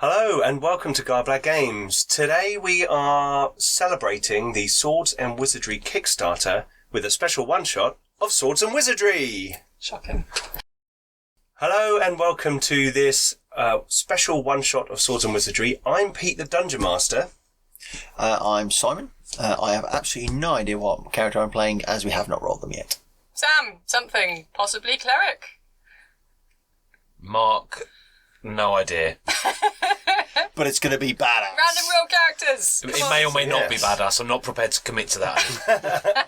Hello and welcome to Garblag Games. Today we are celebrating the Swords and Wizardry Kickstarter with a special one-shot of Swords and Wizardry. Shocking. Hello and welcome to this special one-shot of Swords and Wizardry. I'm Pete the Dungeon Master. I'm Simon. I have absolutely no idea what character I'm playing as we have not rolled them yet. Sam, something, possibly cleric. Mark, no idea. But it's going to be badass. Random real characters. It may or may not be badass. I'm not prepared to commit to that.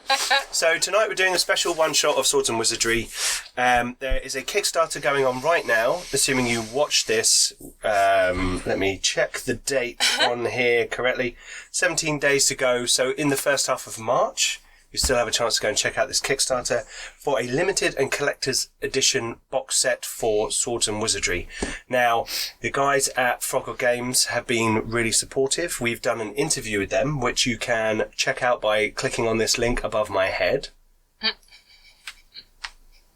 So tonight we're doing a special one-shot of Swords and Wizardry. There is a Kickstarter going on right now, assuming you watch this. Let me check the date on here correctly. 17 days to go, so in the first half of March, you still have a chance to go and check out this Kickstarter for a limited and collector's edition box set for Swords and Wizardry. Now, the guys at Frog Games have been really supportive. We've done an interview with them, which you can check out by clicking on this link above my head.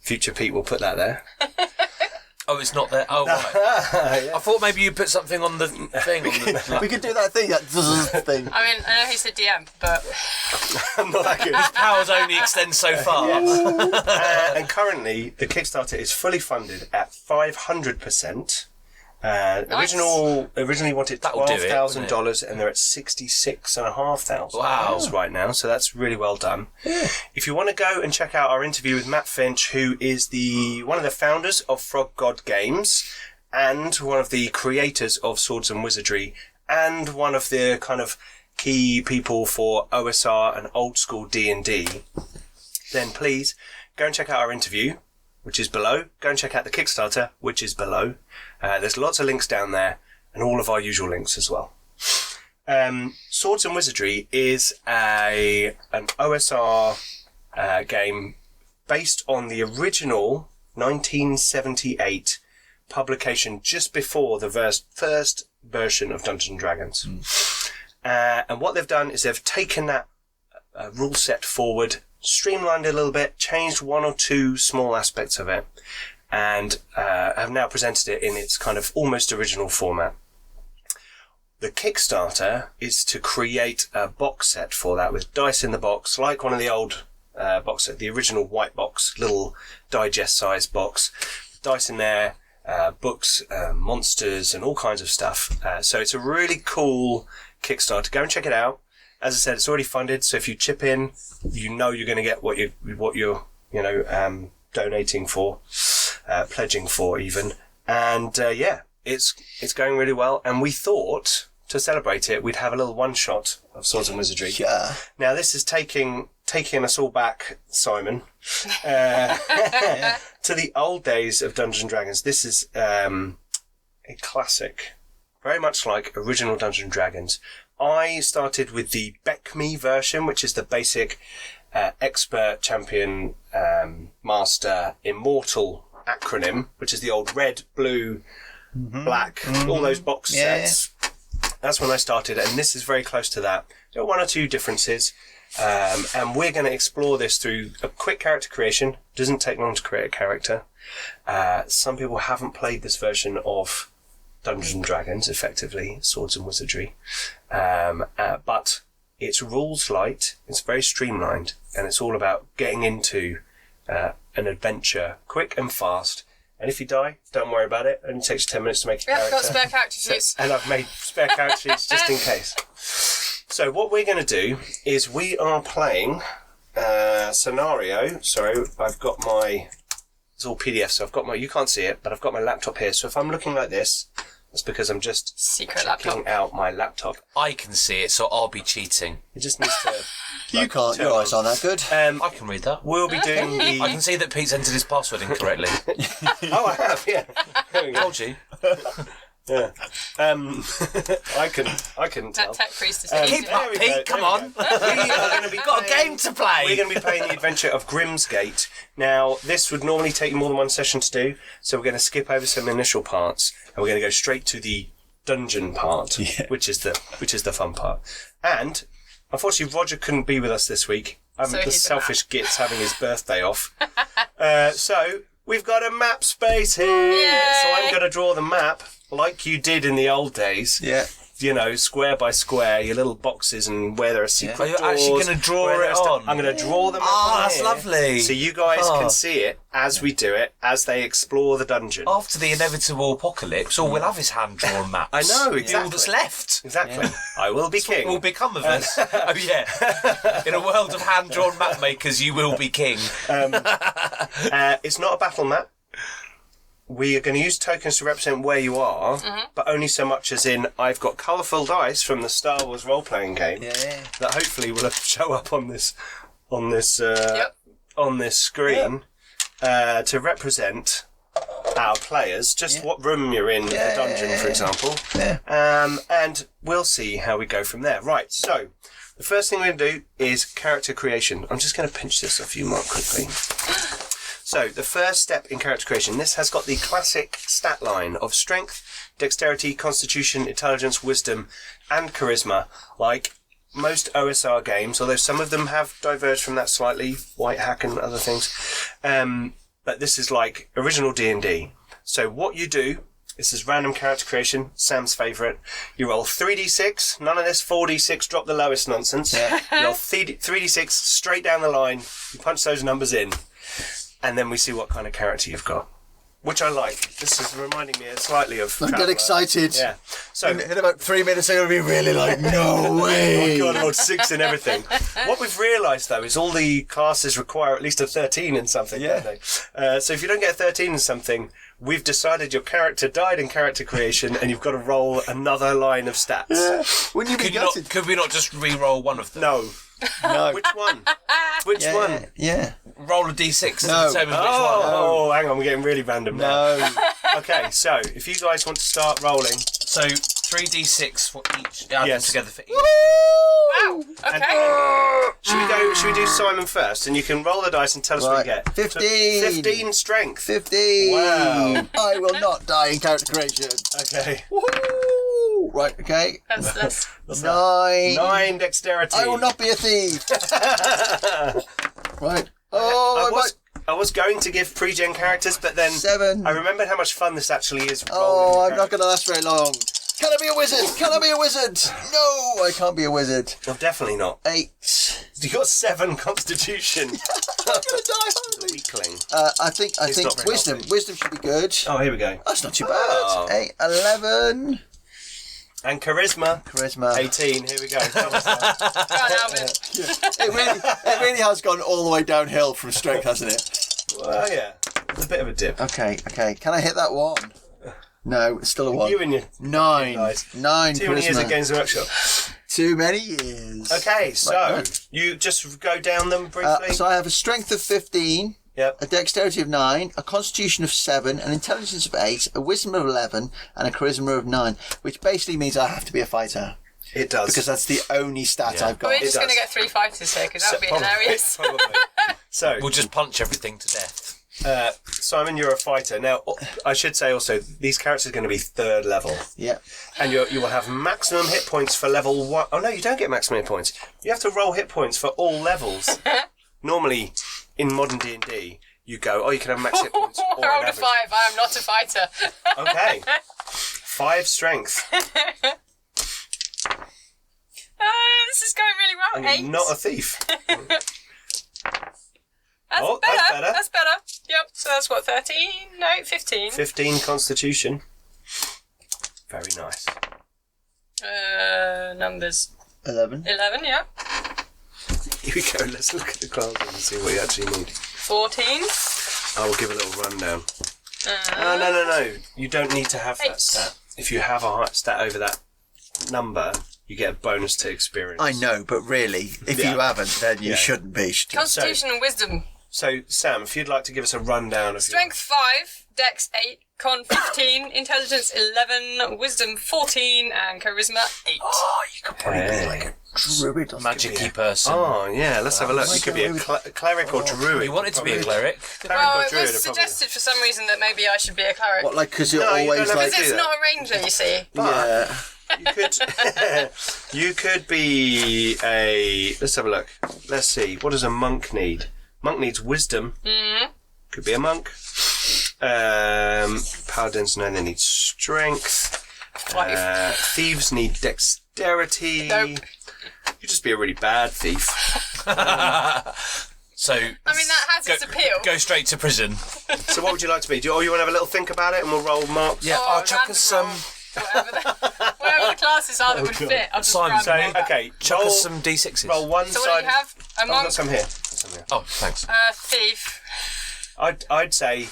Future Pete will put that there. Oh, it's not there? Oh, right. Yeah. I thought maybe you put something on the thing. We could do that thing, that thing. I mean, I know he's a DM, but... I'm not that good. His powers only extend so far. Yes. And currently, the Kickstarter is fully funded at 500%. Nice. Originally wanted That'll do it, $12,000 and they're at $66,500 Wow. right now, so that's really well done. Yeah. If you want to go and check out our interview with Matt Finch, who is one of the founders of Frog God Games and one of the creators of Swords and Wizardry and one of the kind of key people for OSR and old school D&D, then please go and check out our interview, which is below. Go and check out the Kickstarter, which is below. There's lots of links down there, and all of our usual links as well. Swords and Wizardry is an OSR game based on the original 1978 publication just before the first version of Dungeons and Dragons. And what they've done is they've taken that rule set forward, streamlined it a little bit, changed one or two small aspects of it, and have now presented it in its kind of almost original format. The Kickstarter is to create a box set for that with dice in the box, like one of the old box set, the original white box, little digest size box, dice in there, books, monsters, and all kinds of stuff. So it's a really cool Kickstarter. Go and check it out. As I said, it's already funded, so if you chip in, you know you're going to get what you're donating for, pledging for even. And it's going really well. And we thought to celebrate it, we'd have a little one shot of Swords and Wizardry. Yeah. Now this is taking us all back, Simon, to the old days of Dungeons and Dragons. This is a classic, very much like original Dungeons and Dragons. I started with the Beck-Me version, which is the basic expert, champion, master, immortal acronym, which is the old red, blue, black, all those box sets. That's when I started, and this is very close to that. There are one or two differences, and we're going to explore this through a quick character creation. It doesn't take long to create a character. Some people haven't played this version of Dungeons and Dragons, effectively, Swords and Wizardry. But it's rules light, it's very streamlined, and it's all about getting into an adventure quick and fast. And if you die, don't worry about it. It only takes you 10 minutes to make a character. I've got spare character sheets. And I've made spare character sheets just in case. So what we're going to do is we are playing scenario. Sorry, I've got it's all PDF, so you can't see it, but I've got my laptop here. So if I'm looking like this, that's because I'm just checking out my laptop. I can see it, so I'll be cheating. It just needs to... You can't, your eyes aren't that good. I can read that. We'll be doing the... I can see that Pete's entered his password incorrectly. Oh, I have, yeah. There we go. Told you. Yeah. I can tell. That tech priest is Keep up, Pete, come on. We've got a game to play. We're going to be playing the adventure of Grimmsgate. Now, this would normally take more than one session to do, so we're going to skip over some initial parts, and we're going to go straight to the dungeon part, which is the fun part. And unfortunately, Roger couldn't be with us this week. So the selfish git's having his birthday off. So we've got a map space here. Yay. So I'm going to draw the map like you did in the old days. Yeah. You know, square by square, your little boxes and where there are secret Are you doors. actually going to draw where it there are on? I'm going to draw them Oh, on that's here, lovely. So you guys Oh. can see it as we do it, as they explore the dungeon. After the inevitable apocalypse, all we'll have is hand-drawn maps. I know, All exactly. that's left. Exactly. I will be king. What will become of us? Oh, yeah. In a world of hand-drawn map makers, you will be king. It's not a battle map. We are going to use tokens to represent where you are, but only so much as in I've got colourful dice from the Star Wars role-playing game that hopefully will show up on this screen to represent our players, just what room you're in of the dungeon, for example. Yeah. And we'll see how we go from there. Right, so the first thing we're going to do is character creation. I'm just going to pinch this off you, Mark, quickly. So, the first step in character creation, this has got the classic stat line of strength, dexterity, constitution, intelligence, wisdom, and charisma, like most OSR games, although some of them have diverged from that slightly, White Hack and other things. But this is like original D&D. So, what you do, this is random character creation, Sam's favourite. You roll 3d6, none of this 4d6, drop the lowest nonsense. Yeah. You roll 3d6 straight down the line, you punch those numbers in. And then we see what kind of character you've got, which I like. This is reminding me slightly of. I get Traveller. excited. Yeah. So In about 3 minutes, I'm going to be really like, no way. God, I rolled 6 in everything. What we've realised though is all the classes require at least a 13 in something, don't they? So if you don't get a 13 in something, we've decided your character died in character creation, and you've got to roll another line of stats. Yeah. Wouldn't you be gutted? Could we not just re-roll one of them? No. No. Which one? Which one? Yeah. Roll a d6 No. to determine which one. Oh, hang on, we're getting really random now. No. Okay, so if you guys want to start rolling, So 3d6 for each. Add Yes. them together for each. Wow. Okay. should we do Simon first, and you can roll the dice and tell us what you Right. get. 15. 15 strength. 15. Wow. I will not die in character creation. Okay. Woohoo! Right, okay. That's 9. 9 dexterity. I will not be a thief. Right. Oh, I was going to give pre-gen characters, but then 7. I remembered how much fun this actually is. Oh, rolling I'm not going to last very long. Can I be a wizard? Can I be a wizard? No, I can't be a wizard. No, definitely not. 8. You got 7 constitution. I'm going to die horribly. Weakling. I think It's not very wisdom. healthy. Wisdom should be good. Oh, here we go. That's not too bad. Oh. 8, 11. And charisma. Charisma. 18. Here we go. Go on, Alvin. It really has gone all the way downhill from strength, hasn't it? Well, yeah. It's a bit of a dip. Okay. Can I hit that 1? No, it's still a 1. You and your 9. guys. 9 too many years at charisma. Games Workshop. Too many years. Okay, so Right. you just go down them briefly. So I have a strength of 15, Yep. a dexterity of 9, a constitution of 7, an intelligence of 8, a wisdom of 11, and a charisma of 9, which basically means I have to be a fighter. It does. Because that's the only stat I've got. We're just does. going to get 3 fighters here because that would be Probably. hilarious. Probably. So, We'll just punch everything to death. Simon, you're a fighter. Now, I should say also, these characters are going to be 3rd level. Yeah. And you will have maximum hit points for level 1. Oh, no, you don't get maximum hit points. You have to roll hit points for all levels. Normally, in modern D&D, you go, you can have max hit points or I an rolled a average. 5. I am not a fighter. Okay. 5 strength. This is going really well. And 8. you're not a thief. That's Oh, better. that's better. That's better. Yep. So that's what, 13? No, 15. 15 constitution. Very nice. Numbers. 11. 11, yeah. Here we go. Let's look at the classes and see what you actually need. 14. I will give a little rundown. Uh, No. You don't need to have that 8. stat. If you have a high stat over that number, you get a bonus to experience. I know, but really, if Yeah. you haven't, then you Yeah. shouldn't be. Constitution and wisdom. So, Sam, if you'd like to give us a rundown of Strength 5, Dex 8, Con 15, Intelligence 11, Wisdom 14, and Charisma 8. Oh, you could probably be like a druid. or Magic-y person. Oh, yeah, let's have a look. You could be a cleric or druid. You wanted to be a cleric. Cleric Well, or it druid was are probably- suggested for some reason that maybe I should be a cleric. What, like, because you're No, you always don't have like. to Because do it's that. not a ranger, you see. Yeah. You could, you could be a. Let's have a look. Let's see. What does a monk need? Monk needs wisdom. Mm-hmm. Could be a monk. Paladins, no, they need strength. 5. Thieves need dexterity. Nope. You'd just be a really bad thief. So, I mean, that has its appeal. Go straight to prison. So what would you like to be? You want to have a little think about it and we'll roll marks? Yeah, Or I'll a chuck us random some. roll. Whatever the classes are that would fit. I'll just Simon, grab So, them all. okay, Chuck roll, us some d6s. roll one So side. what do you have? A I've got monk? some here. Got some here. Oh, thanks. Thief. I'd say,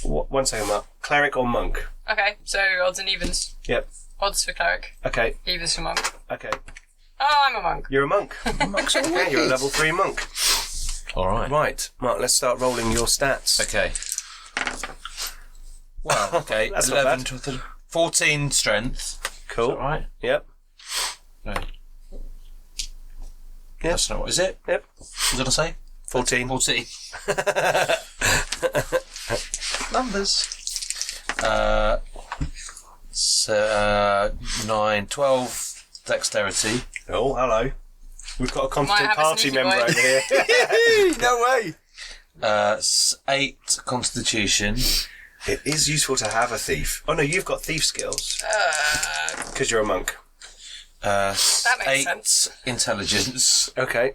one second, Mark. Cleric or monk? Okay, so odds and evens. Yep. Odds for cleric, Okay. evens for monk. Okay. Oh, I'm a monk. You're a monk. Okay, you're a level 3 monk. All right. Right, Mark. Let's start rolling your stats. Okay. Well, okay. That's not 11 bad. to 13, 14 strength. Cool. All right. Yep. No. Yeah. That's not what is it? Yep. What did I say? 14. 14. Numbers. 9, 12 dexterity. Oh, hello. We've got a Might competent have a party sneaky member boy. over here. No way. 8 constitution. It is useful to have a thief. Oh no, you've got thief skills. Because you're a monk. makes 8 sense. intelligence. Okay.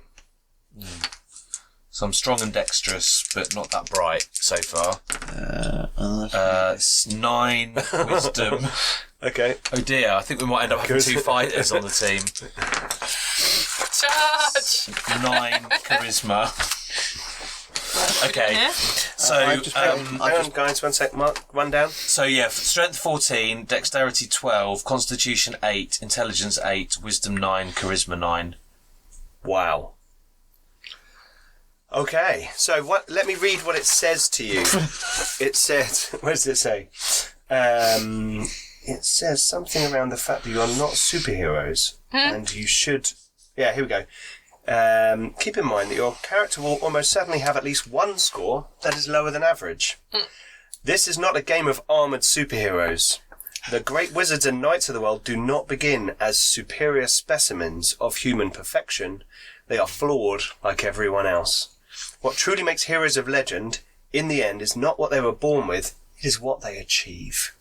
So I'm strong and dexterous, but not that bright so far. 9 wisdom. Okay. Oh dear, I think we might end up having Good. 2 fighters on the team. Charge! 9 charisma. Okay, Yeah. so Hang on, guys, one sec. Mark, run down. so yeah, strength 14, dexterity 12, constitution 8, intelligence 8, wisdom 9, charisma 9. Wow. Okay, so let me read what it says to you. It said, what does it say? It says something around the fact that you are not superheroes, and you should. Yeah, here we go. Keep in mind that your character will almost certainly have at least one score that is lower than average. This is not a game of armoured superheroes. The great wizards and knights of the world do not begin as superior specimens of human perfection. They are flawed like everyone else. What truly makes heroes of legend, in the end, is not what they were born with, it is what they achieve.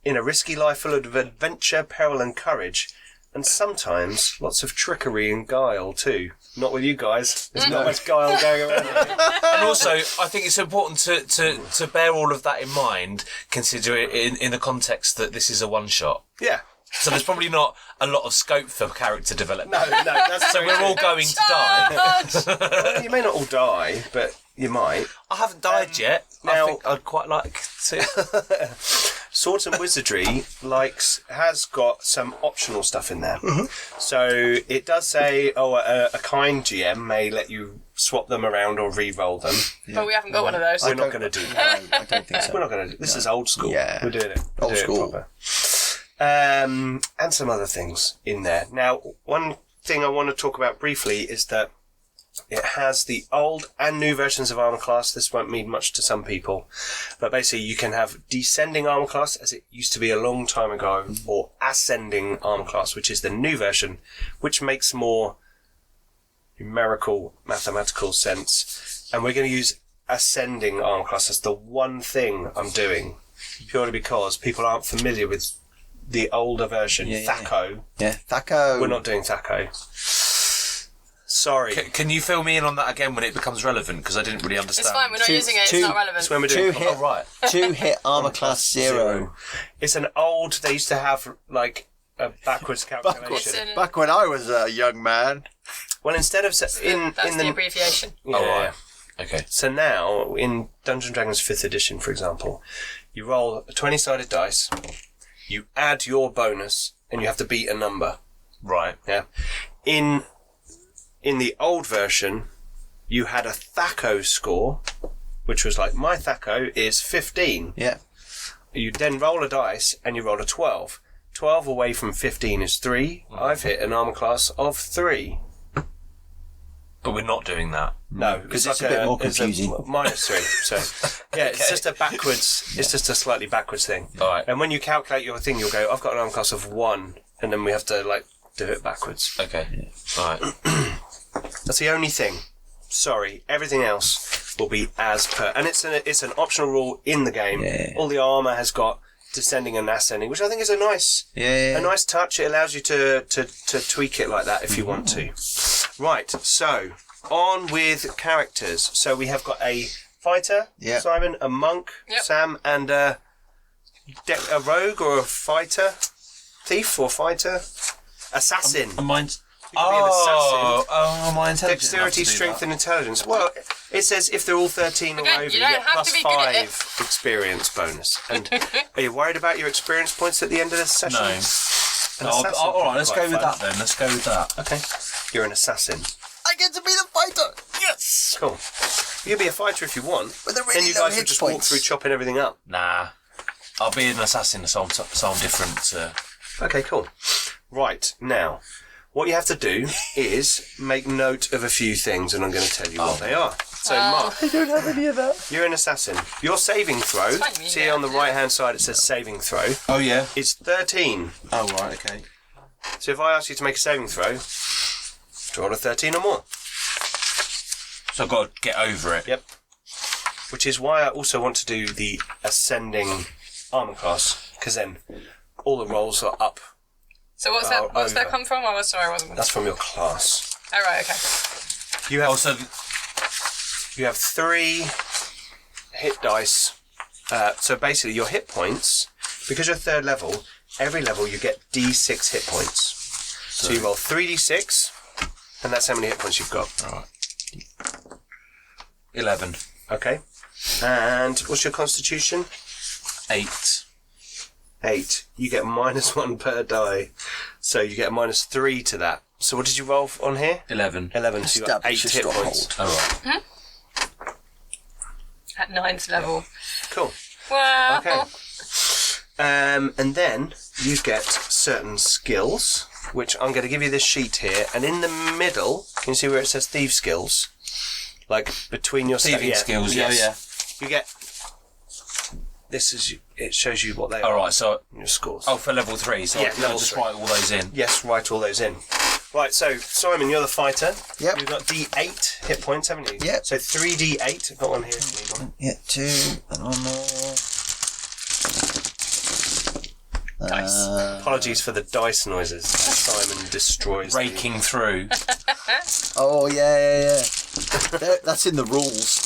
In a risky life full of adventure, peril and courage, and sometimes lots of trickery and guile too. Not with you guys. There's not much guile going around here. And also, I think it's important to bear all of that in mind, consider it in the context that this is a one-shot. Yeah. So there's probably not a lot of scope for character development. No, that's So we're all going to die. Well, you may not all die, but you might. I haven't died yet. now- I think I'd quite like to. Swords and Wizardry has got some optional stuff in there. So it does say, a kind GM may let you swap them around or re-roll them. But we haven't got one of those. We're not going to do that. No, I don't think so. We're not going to do this. Is old school. Yeah. We're doing it. We're Old doing it school. proper. And some other things in there. Now, one thing I want to talk about briefly is that it has the old and new versions of armor class. This won't mean much to some people, but basically you can have descending armor class, as it used to be a long time ago, or ascending armor class, which is the new version, which makes more numerical, mathematical sense. And we're going to use ascending armor class as the one thing I'm doing, purely because people aren't familiar with the older version, Thaco. Yeah, Thaco. We're not doing Thaco. Sorry. Can you fill me in on that again when it becomes relevant? Because I didn't really understand. It's fine, we're not using it, it's not relevant. It's when we're doing... Two hit, Oh, right. 2 hit armor class 0. It's an old... They used to have, like, a backwards calculation. Back when I was a young man. Well, instead of... That's the abbreviation. Yeah. Oh, right. Okay. So now, in Dungeons & Dragons 5th edition, for example, you roll a 20-sided dice, you add your bonus, and you have to beat a number. Right. Yeah. In the old version, you had a Thaco score, which was like, my Thaco is 15. Yeah. You then roll a dice, and you roll a 12. 12 away from 15 is 3. I've hit an armor class of 3. But we're not doing that. No, Because it's a bit more confusing. It's a -3. So, yeah, it's just a backwards. It's just a slightly backwards thing. All right. And when you calculate your thing, you'll go, I've got an armor class of 1, and then we have to like do it backwards. Okay. All right. That's the only thing. Sorry, everything else will be as per. And it's an optional rule in the game. Yeah. All the armour has got descending and ascending, which I think is a nice touch. It allows you to tweak it like that if you want to. Right, so on with characters. So we have got a fighter, Simon, a monk, Sam, and a rogue or a fighter, thief or fighter, assassin. Mine's... You could be an assassin. My intelligence. Dexterity, strength, and intelligence. Well, it says if they're all 13 or over, you get plus 5 experience bonus. And are you worried about your experience points at the end of this session? No. All right, let's go with that then. Let's go with that. Okay. You're an assassin. I get to be the fighter. Yes. Cool. You can be a fighter if you want. But they're really then you low guys hit would just points. walk through chopping everything up. Nah. I'll be an assassin, so I'm different. Okay, cool. Right, now, what you have to do is make note of a few things, and I'm going to tell you what they are. So, Mark, I don't have any of that. you're an assassin. Your saving throw, see on the right-hand side it says saving throw, Oh, yeah? is 13. Oh, right, okay. So if I ask you to make a saving throw, roll a 13 or more. So I've got to get over it. Yep. Which is why I also want to do the ascending armor class, because then all the rolls are up. So what's that? What's that come from? Oh, sorry, I wasn't. That's from your class. Oh, right, okay. You have Also, you have 3 hit dice. So basically, your hit points, because you're 3rd level, every level you get D6 hit points. So you roll 3d6, and that's how many hit points you've got. all right. 11. Okay. And what's your constitution? 8. 8. You get -1 per die. So you get a -3 to that. So what did you roll on here? 11. 11. So you got 8 hit points. All right. At 9th level. Cool. Wow. Okay. And then you get certain skills, which I'm going to give you this sheet here. And in the middle, can you see where it says Thieves Skills? Like between your Thieving skills, yeah. You get... This is... It shows you what they All are. right, so... Your scores. Oh, for level 3, so Yeah, I'll level just 3. write all those in. Yes, write all those in. Right, so Simon, you're the fighter. Yep. You've got D8 hit points, haven't you? Yep. So 3D8. I've got one here. If you need one. Yeah, 2 and 1 more. Dice. Apologies for the dice noises. Simon destroys. Raking through. Oh, yeah. That's in the rules.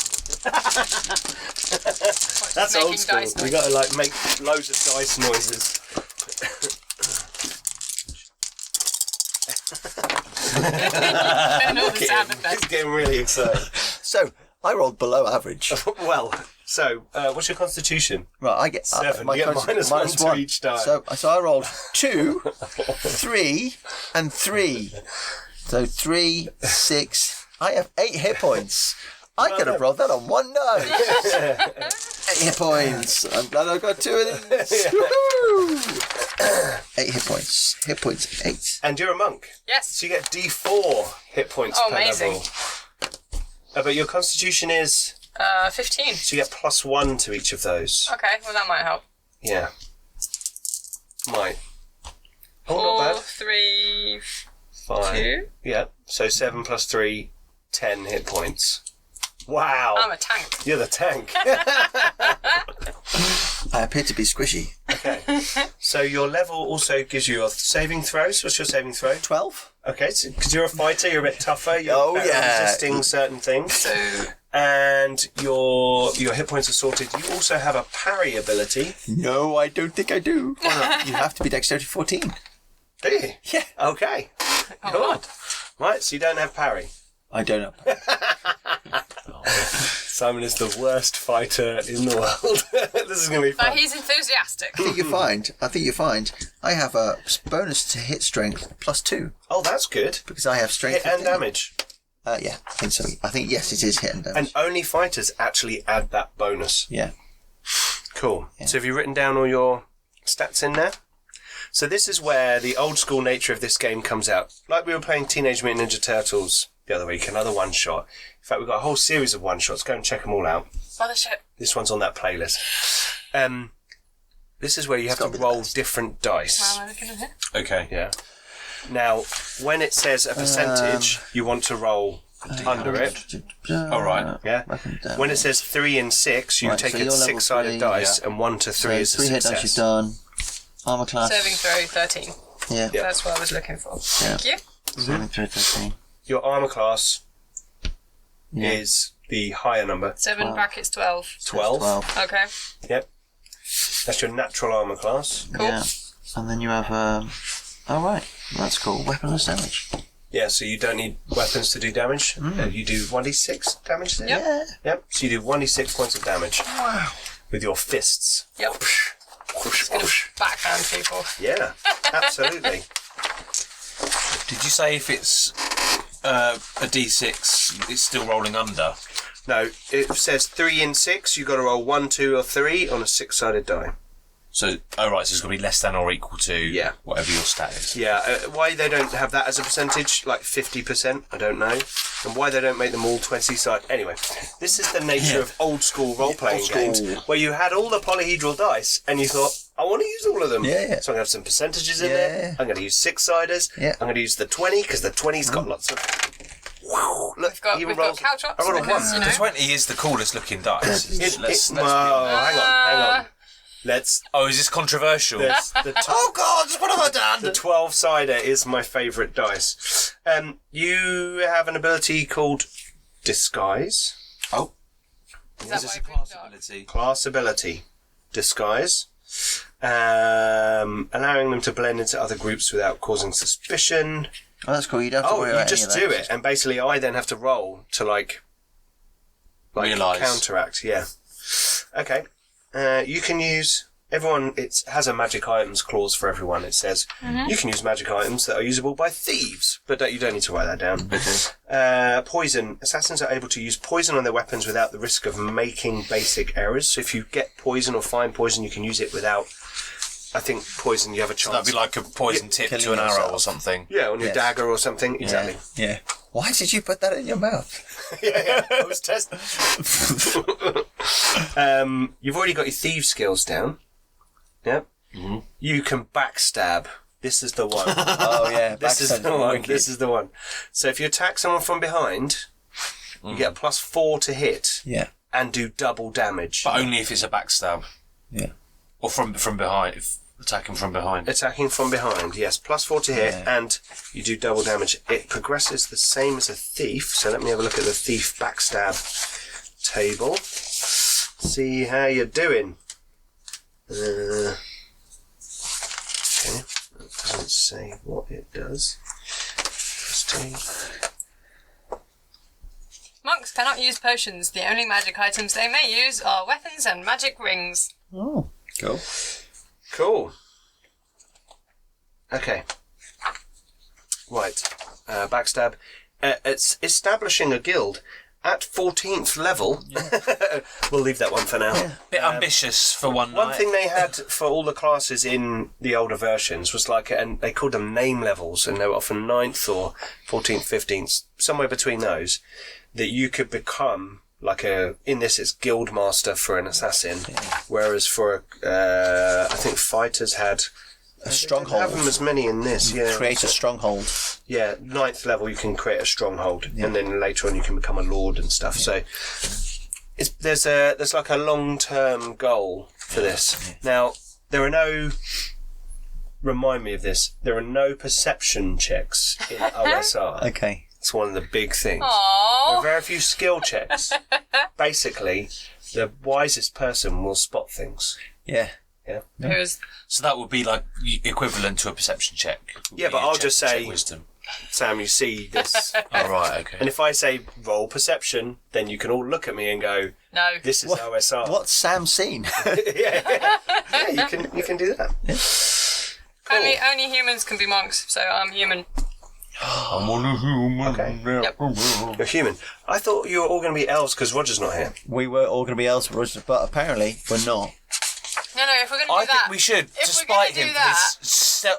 That's Making old school. dice You got to like make loads of dice noises. And all the sound He's effects. getting really excited. So, I rolled below average. Well, so what's your constitution? Right, I get 7. You get -1 to each die. So I rolled 2, 3, and 3. So 3, 6. I have 8 hit points. I could have rolled that on one die. 8 hit points. I'm glad I got 2 of these. Woohoo! 8 hit points. Hit points 8. And you're a monk. Yes. So you get D4 hit points Oh, per amazing. level. But your constitution is... 15. So you get +1 to each of those. Okay, well that might help. Yeah. Might. Oh, not 4, bad. 3, 5. 2. Yeah. So 7 + 3, 10 hit points. Wow. I'm a tank. You're the tank. I appear to be squishy. Okay. So your level also gives you a saving throws. What's your saving throw? 12? Okay, so because you're a fighter, you're a bit tougher. You're Oh, better at yeah. resisting certain things. So, And your hit points are sorted. You also have a parry ability. No, I don't think I do. You have to be dexterity 14. Do you? Yeah. Okay. Cool. Right, so you don't have parry. I don't know. Simon is the worst fighter in the world. This is going to be fun. but he's enthusiastic. I think you find I have a bonus to hit strength +2 Oh, that's good. because I have strength Hit and 15. damage. Yeah, I think so. I think yes, it is hit and damage. And only fighters actually add that bonus. Yeah. Cool. So have you written down all your stats in there? So this is where the old school nature of this game comes out. Like we were playing Teenage Mutant Ninja Turtles the other week, another one-shot. In fact, we've got a whole series of one-shots. Go and check them all out. Mothership. This one's on that playlist. This is where you have to roll different dice. How am I looking at it? Okay. Yeah. Now, when it says a percentage, you want to roll under it. All right. Yeah. When it says 3 and 6, you take a 6-sided dice, and 1 to 3 is a 3 hit dice success. you've done. Armor class. Saving throw 13. Yeah. That's what I was looking for. Thank you. Saving throw 13. Your armor class Yeah. is the higher number. 7 brackets 12. 12. Okay. Yep. That's your natural armor class. Cool. Yeah. And then you have, oh right, that's cool. Weaponless damage. Yeah, so you don't need weapons to do damage. You do 1d6 damage then? Yeah. Yep. So you do 1d6 points of damage. Wow. With your fists. Yep. It's going to backhand people. Yeah, absolutely. Did you say if it's a D6, it's still rolling under? No, it says 3 and 6. You've got to roll 1, 2, or 3 on a 6-sided die. So, so it's going to be less than or equal to whatever your stat is. Yeah, why they don't have that as a percentage, like 50%, I don't know. And why they don't make them all 20-sided. Anyway, this is the nature of old-school role-playing games, where you had all the polyhedral dice, and you thought, I want to use all of them. Yeah. So I'm going to have some percentages in there. I'm going to use 6-siders. Yeah. I'm going to use the 20, because the 20's got lots of... Wow, look, We've got couch ups. I rolled a 1. You know. The 20 is the coolest looking dice. Hang on. Oh, is this controversial? Oh God, what have I done? The 12-sider is my favourite dice. You have an ability called Disguise. Oh. Is that Is this why a I've class been dark? ability? Class ability. Disguise. Allowing them to blend into other groups without causing suspicion. Oh, that's cool. You don't have to worry You about just any of do that. it, and basically I then have to roll to like Realise. counteract. Yeah. Okay. You can use everyone. It has a magic items clause for everyone. It says you can use magic items that are usable by thieves, but you don't need to write that down. Poison. Assassins are able to use poison on their weapons without the risk of making basic errors. So if you get poison or find poison, you can use it without. I think poison, you have a chance. That'd be like a poison tip killing to an arrow yourself. or something. Yeah, on your Yes. dagger or something. Exactly. Yeah. Why did you put that in your mouth? Yeah, I was testing. You've already got your thieves skills down. Yep. Mm-hmm. You can backstab. This is the one. Oh yeah. This is the backstab's one. wicked. This is the one. So if you attack someone from behind, you get a +4 to hit Yeah. and do double damage. But only if it's a backstab. Yeah. Or from behind, if attacking from behind. Attacking from behind, yes, +4 to hit, and you do double damage. It progresses the same as a thief, so let me have a look at the thief backstab table. See how you're doing. Okay, that doesn't say what it does. Interesting. Monks cannot use potions. The only magic items they may use are weapons and magic rings. Oh. Cool. Cool. Okay. Right. Backstab. It's establishing a guild at 14th level. We'll leave that one for now. Bit ambitious for one night. One thing they had for all the classes in the older versions was like, and they called them name levels, and they were often 9th or 14th, 15th, somewhere between those, that you could become like in this it's guild master for an assassin, whereas for I think fighters had A stronghold. have them as many in this. Yeah, Create a stronghold. yeah. 9th level you can create a stronghold, and then later on you can become a lord and stuff. So there's like a long-term goal for this. Now there are no. Remind me of this. There are no perception checks in OSR. Okay. It's one of the big things. There Aww. are very few skill checks. Basically, the wisest person will spot things. Yeah. Who's So that would be like equivalent to a perception check. Yeah, but You I'll check- just check say- wisdom. Sam, you see this. Oh, right, okay. And if I say roll perception, then you can all look at me and go, no? this is What- OSR. What's Sam seen? yeah, you can do that. Only humans can be monks, so I'm human. I'm on a human. Okay. Yep. You're human. I thought you were all going to be elves because Roger's not here. We were all going to be elves, but apparently we're not. No, if we're going to do I that, think we should, If to we're gonna spite him do for that- his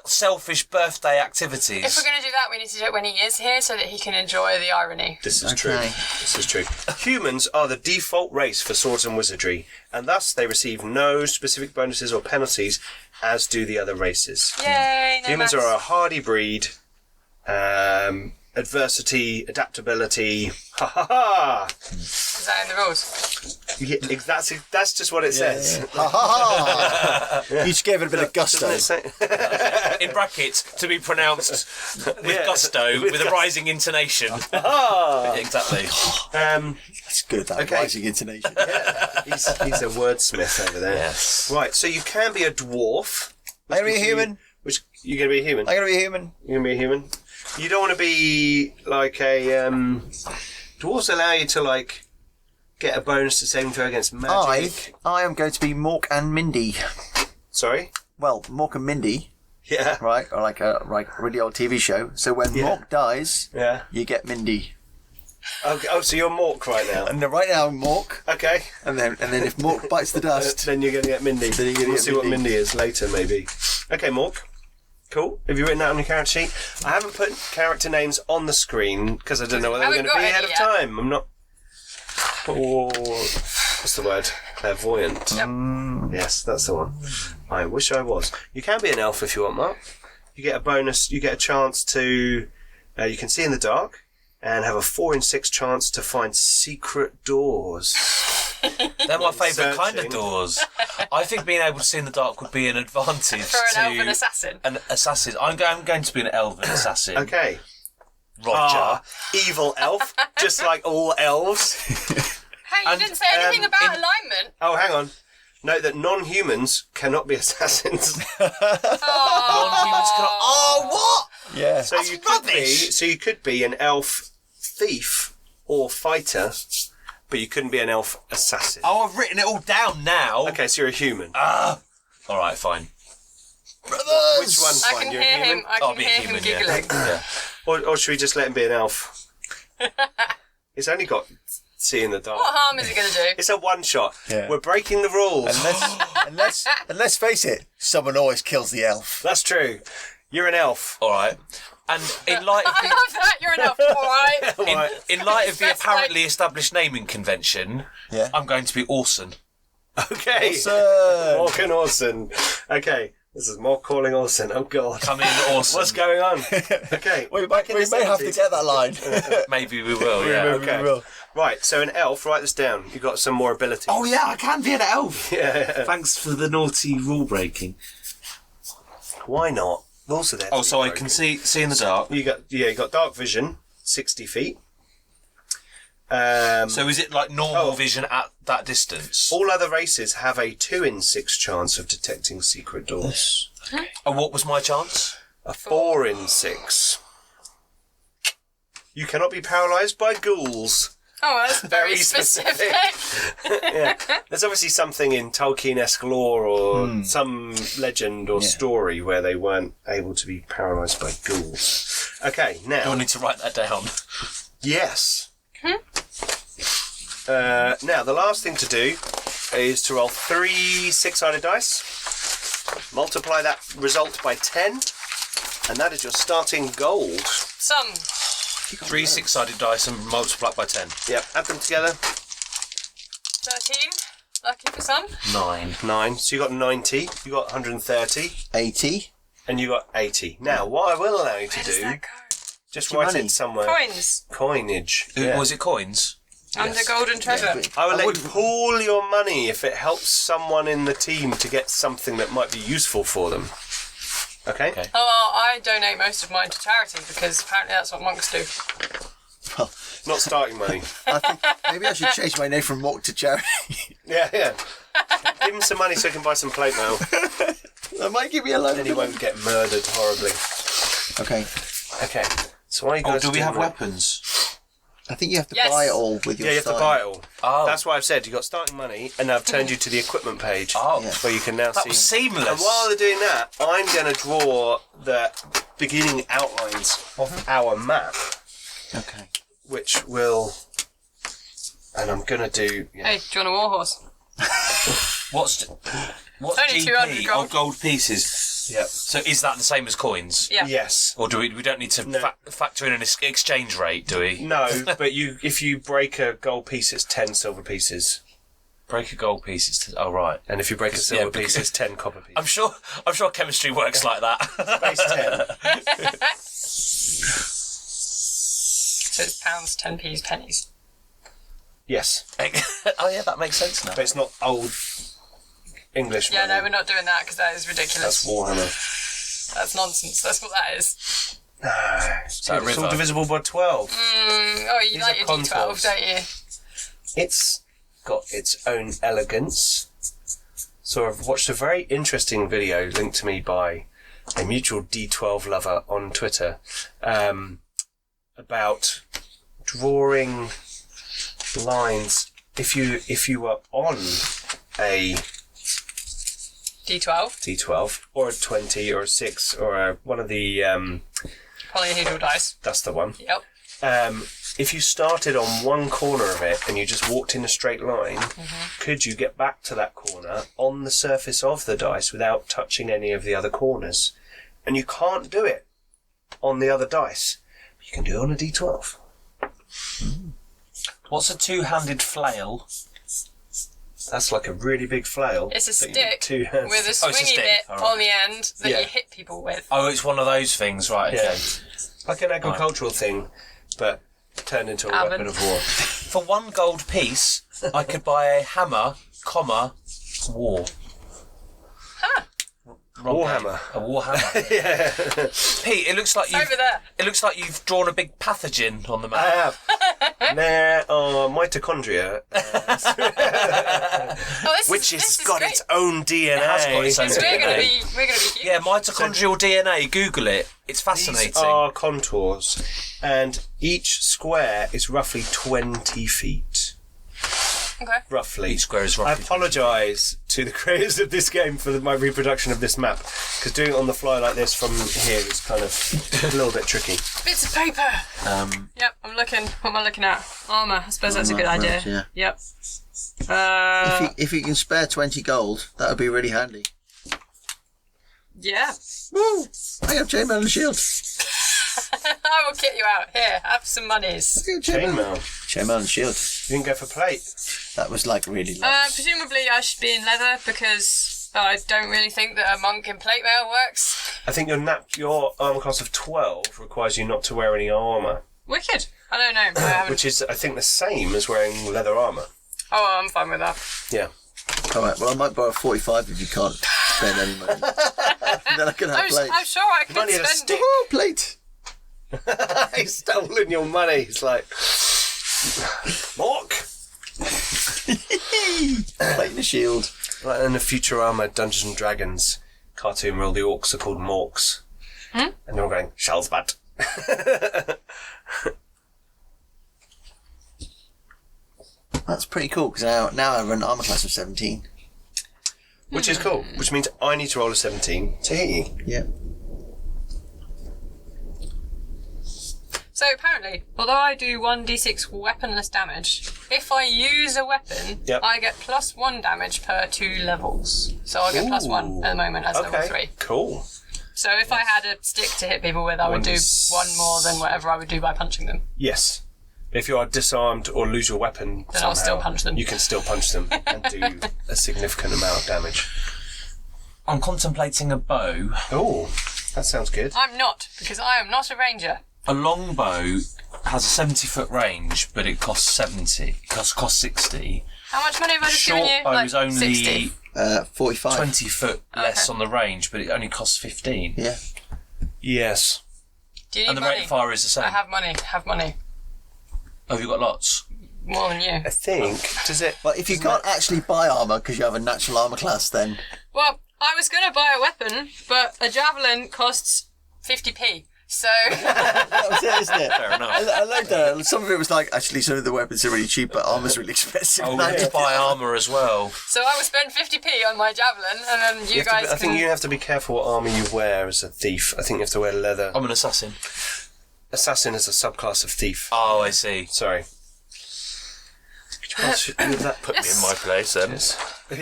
selfish birthday activities. if we're going to do that, we need to do it when he is here, so that he can enjoy the irony. This is true. Okay. This is true. Humans are the default race for Swords and Wizardry, and thus they receive no specific bonuses or penalties, as do the other races. Yay! No Humans maths. are a hardy breed, and adversity, adaptability. Ha ha ha! Is that in the rules? Yeah, that's just what it says. Ha ha ha! You just gave it a bit of gusto. Doesn't it say? In brackets, to be pronounced with gusto, with a rising intonation. Ah! Exactly. That's good, that Okay. rising intonation. He's a wordsmith over there. Yes. Right, so you can be a dwarf. I'm going to be a human. Which you're going to be a human. I'm going to be a human. You're going to be a human. You don't want to be like a. Dwarves allow you to like get a bonus to saving throw against magic. I am going to be Mork and Mindy. Sorry. Well, Mork and Mindy, Yeah. right? Or like a really old TV show. So when Mork dies, Yeah. you get Mindy. Okay. Oh, so you're Mork right now. And then right now, Mork. Okay. And then if Mork bites the dust, Then you're going to get Mindy. Then you're gonna we'll get see what Mindy. Mindy is later, maybe. Okay, Mork. Cool. Have you written that on your character sheet? I haven't put character names on the screen because I don't know whether they're going Haven't to be got ahead of any yet. time. I'm not. Or what's the word? Clairvoyant. Yep. Yes, that's the one. I wish I was. You can be an elf if you want, Mark. You get a bonus. You get a chance to. You can see in the dark and have a 4 in 6 chance to find secret doors. They're my favourite kind of Searching. doors. I think being able to see in the dark would be an advantage For an to elven assassin. an assassin. I'm going to be an elven assassin. Okay. Roger. Evil elf, just like all elves. Hey, you And, didn't say anything about in- alignment. Oh, hang on. Note that non-humans cannot be assassins. Non-humans cannot. Oh, what? yeah. So That's you could be. rubbish. So you could be an elf thief or fighter, but you couldn't be an elf assassin. Oh, I've written it all down now. Okay, so you're a human. All right, fine. Brothers! Which one's I fine? can You're hear a human? him. I I'll can be a hear human, him giggling. yeah. Or should we just let him be an elf? It's only got see in the dark. What harm is it going to do? It's a one shot. Yeah. We're breaking the rules. And let's face it, someone always kills the elf. That's true. You're an elf. All right. And in light of I love that. You're an elf. All right. in light of the That's apparently established naming convention, Yeah. I'm going to be Orson. Okay. Orson. Mork and Orson. Okay. This is Mork calling Orson. Oh, God. Come in, Orson. What's going on? Okay. We back in the may have to 70s. get that line. Maybe we will, yeah. Okay. will. Right, so an elf, write this down. You've got some more ability. Oh yeah, I can be an elf. Yeah. Thanks for the naughty rule breaking. Why not? Rules are there. Oh, to so be I can broken. see in the dark. You got dark vision, 60 feet. So is it like normal Oh. vision at that distance? All other races have a 2 in 6 chance of detecting secret doors. And what was my chance? A 4 in 6. You cannot be paralysed by ghouls. Oh, that's very Very specific. Yeah. There's obviously something in Tolkien-esque lore or some legend or story where they weren't able to be paralysed by ghouls. Okay, Do I now. need to write that down? Yes. Now, the last thing to do is to roll 3 6-sided dice, multiply that result by 10, and that is your starting gold. Some. 3 6-sided dice and multiply it by 10. Yep, add them together. 13. Lucky for some. 9. 9. So you got 90, you got 130, 80. and you got 80. Now, what I will allow you to Where does do, that go? just your write money? it somewhere. Coins. Coinage. Yeah. Was it coins? Under golden treasure. I will let you pool your money if it helps someone in the team to get something that might be useful for them. Okay? Okay. Oh, I donate most of mine to charity because apparently that's what monks do. Well, Not starting money. I think maybe I should change my name from Mork to Charity. Yeah. Give him some money so he can buy some plate mail. That might give me a load Then of he won't get murdered horribly. Okay. Okay. So why are you Oh, guys do we doing have that? weapons? I think you have to Yes. buy it all with your Yeah, you have to style. buy it all. Oh. That's why I've said you got starting money, and I've turned you to the equipment page. Oh. Yeah. Where you can now That see. was seamless. And while they're doing that, I'm going to draw the beginning outlines of our map, Okay. which will. And I'm going to do. Yeah. Hey, do you want a warhorse? What's Only 200 GP? gold. Oh, gold pieces. Yep. So is that the same as coins? Yeah. Yes. Or do we don't need to No. factor in an exchange rate, do we? No, but if you break a gold piece, it's 10 silver pieces, Break a gold piece. Oh, right. and if you break a Yeah, silver because- piece, it's 10 copper pieces. I'm sure chemistry works like that. Base 10. pence, 10p's, pennies. Yes, Oh yeah, that makes sense now. but it's not old English Yeah, money. no, we're not doing that because that is ridiculous. That's Warhammer. That's nonsense. That's what that is. It's that all river? divisible by 12. Oh, you These like are your contours. D12, don't you? It's got its own elegance. So I've watched a very interesting video linked to me by a mutual D12 lover on Twitter about drawing lines. If you were on a D12. D12 or a 20 or a 6 or one of the Polyhedral dice. that's the one. Yep. If you started on one corner of it and you just walked in a straight line, could you get back to that corner on the surface of the dice without touching any of the other corners? And you can't do it on the other dice. But you can do it on a D12. What's a two-handed flail? That's like a really big flail. It's a that you need stick two hands. with a Oh, it's a swingy stick, bit alright. on the end that Yeah. you hit people with. Oh, it's one of those things, right? Okay. Yeah. Like an agricultural thing, but turned into a Oven. weapon of war. For 1 gold piece, I could buy a hammer, comma, war. Wrong Warhammer. game. A warhammer. Yeah. Pete, it looks like you've Over there. It looks like you've drawn a big pathogen on the I map. have. There are mitochondria, Oh, this which is, has this got is its own DNA. It has got its own great. We're gonna DNA. be huge. Yeah, mitochondrial DNA. Google it. It's fascinating. These are contours, and each square is roughly 20 feet. Okay. Roughly. Each square is I roughly. apologise to the creators of this game for my reproduction of this map, because doing it on the fly like this from here is kind of a little bit tricky. Bits of paper. Yep, I'm looking. What am I looking at? Armour. I suppose that's a good Armour, idea. yeah. Yep. If you can spare 20 gold, that would be really handy. Yeah. Woo! I have chainmail and shield. I will kit you out. Here, have some monies. Chainmail. Chainmail and shield. You didn't go for plate. That was like really low. Presumably I should be in leather because I don't really think that a monk in plate mail works. I think your armour class of 12 requires you not to wear any armour, Wicked. I don't know. I haven't. which is, I think, the same as wearing leather armour. Oh, I'm fine with that. Yeah. Alright, well I might borrow 45 if you can't spend any money. Then I can have plate. I'm sure I could Money in a spend stick. Oh, plate! He's stolen your money. It's like, Mork. Plate and a shield. Like in the Futurama Dungeons and Dragons cartoon where all the orcs are called Morks. And they're all going, Shalsbat. That's pretty cool because now I run armour class of 17. Which is cool. Which means I need to roll a 17 to hit you. Yeah. So apparently, although I do 1d6 weaponless damage, if I use a weapon, Yep. I get +1 damage per 2 levels. So I get +1 at the moment as level 3. Cool. So if I had a stick to hit people with, I would do 1 more than whatever I would do by punching them. Yes. If you are disarmed or lose your weapon Then I'll still punch them. You can still punch them and do a significant amount of damage. I'm contemplating a bow. Oh, that sounds good. I'm not, because I am not a ranger. A longbow has a 70-foot range, but it costs 70. It costs 60. How much money have I A just short given you? bow Like is only 60. 45. 20 foot less on the range, but it only costs 15. Yeah. Yes. Do you need And the money? rate of fire is the same. I have money. Have money. Oh, have you got lots? More than you. I think, does it... But if you can't actually buy armour because you have a natural armour class, then Well, I was going to buy a weapon, but a javelin costs 50p. So that was it, isn't it? Fair enough. I like that. Some of it was like, actually, some of the weapons are really cheap, but armour's really expensive. Oh, we have to buy armour as well. I would spend 50p on my javelin, and then you have to guys be- I can... think you have to be careful what armour you wear as a thief. I think you have to wear leather. I'm an assassin. Assassin is a subclass of thief. Oh, I see. Sorry. Could you pass that? Put me in my place then.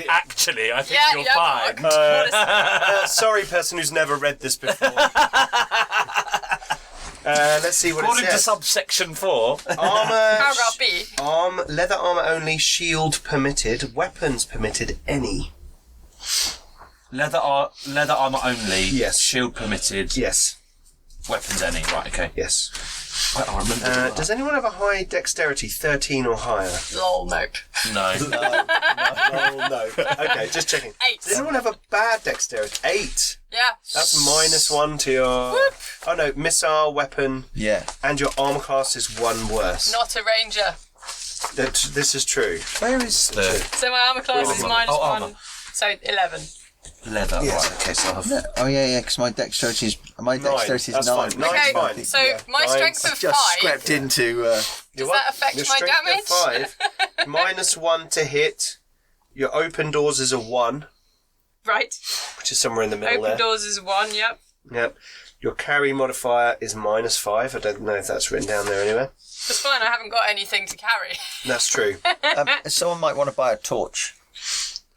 Actually, I think you're fine. Sorry, person who's never read this before. Let's see what According it to says. subsection 4, Armour, Paragraph B. leather armour only, shield permitted, weapons permitted any. leather armour only. Yes. Shield permitted. Yes. Weapons any. Right. Okay. Yes. I remember that. Does anyone have a high dexterity, 13 or higher? Lol, nope. No. No. Okay, just checking. 8. Does anyone have a bad dexterity? 8. Yeah. That's -1 to your... Whoop. Oh no, missile, weapon, Yeah. and your armor class is 1 worse. Not a ranger. This is true. Where is The So my armor class is -1. armor. So 11. leather. Yes. Right, okay, so I have... No. Oh yeah, because my dexterity is 9. That's 9. fine. Nine's Okay, fine. so Yeah. my Nine's strength of Just 5. scrapped into. Does that affect Your my strength of damage? 5, -1 to hit. Your open doors is a 1, Right. which is somewhere in the middle Open there. doors is 1, yep. Yep. Your carry modifier is -5. I don't know if that's written down there anywhere. That's fine, I haven't got anything to carry. That's true. Someone might want to buy a torch.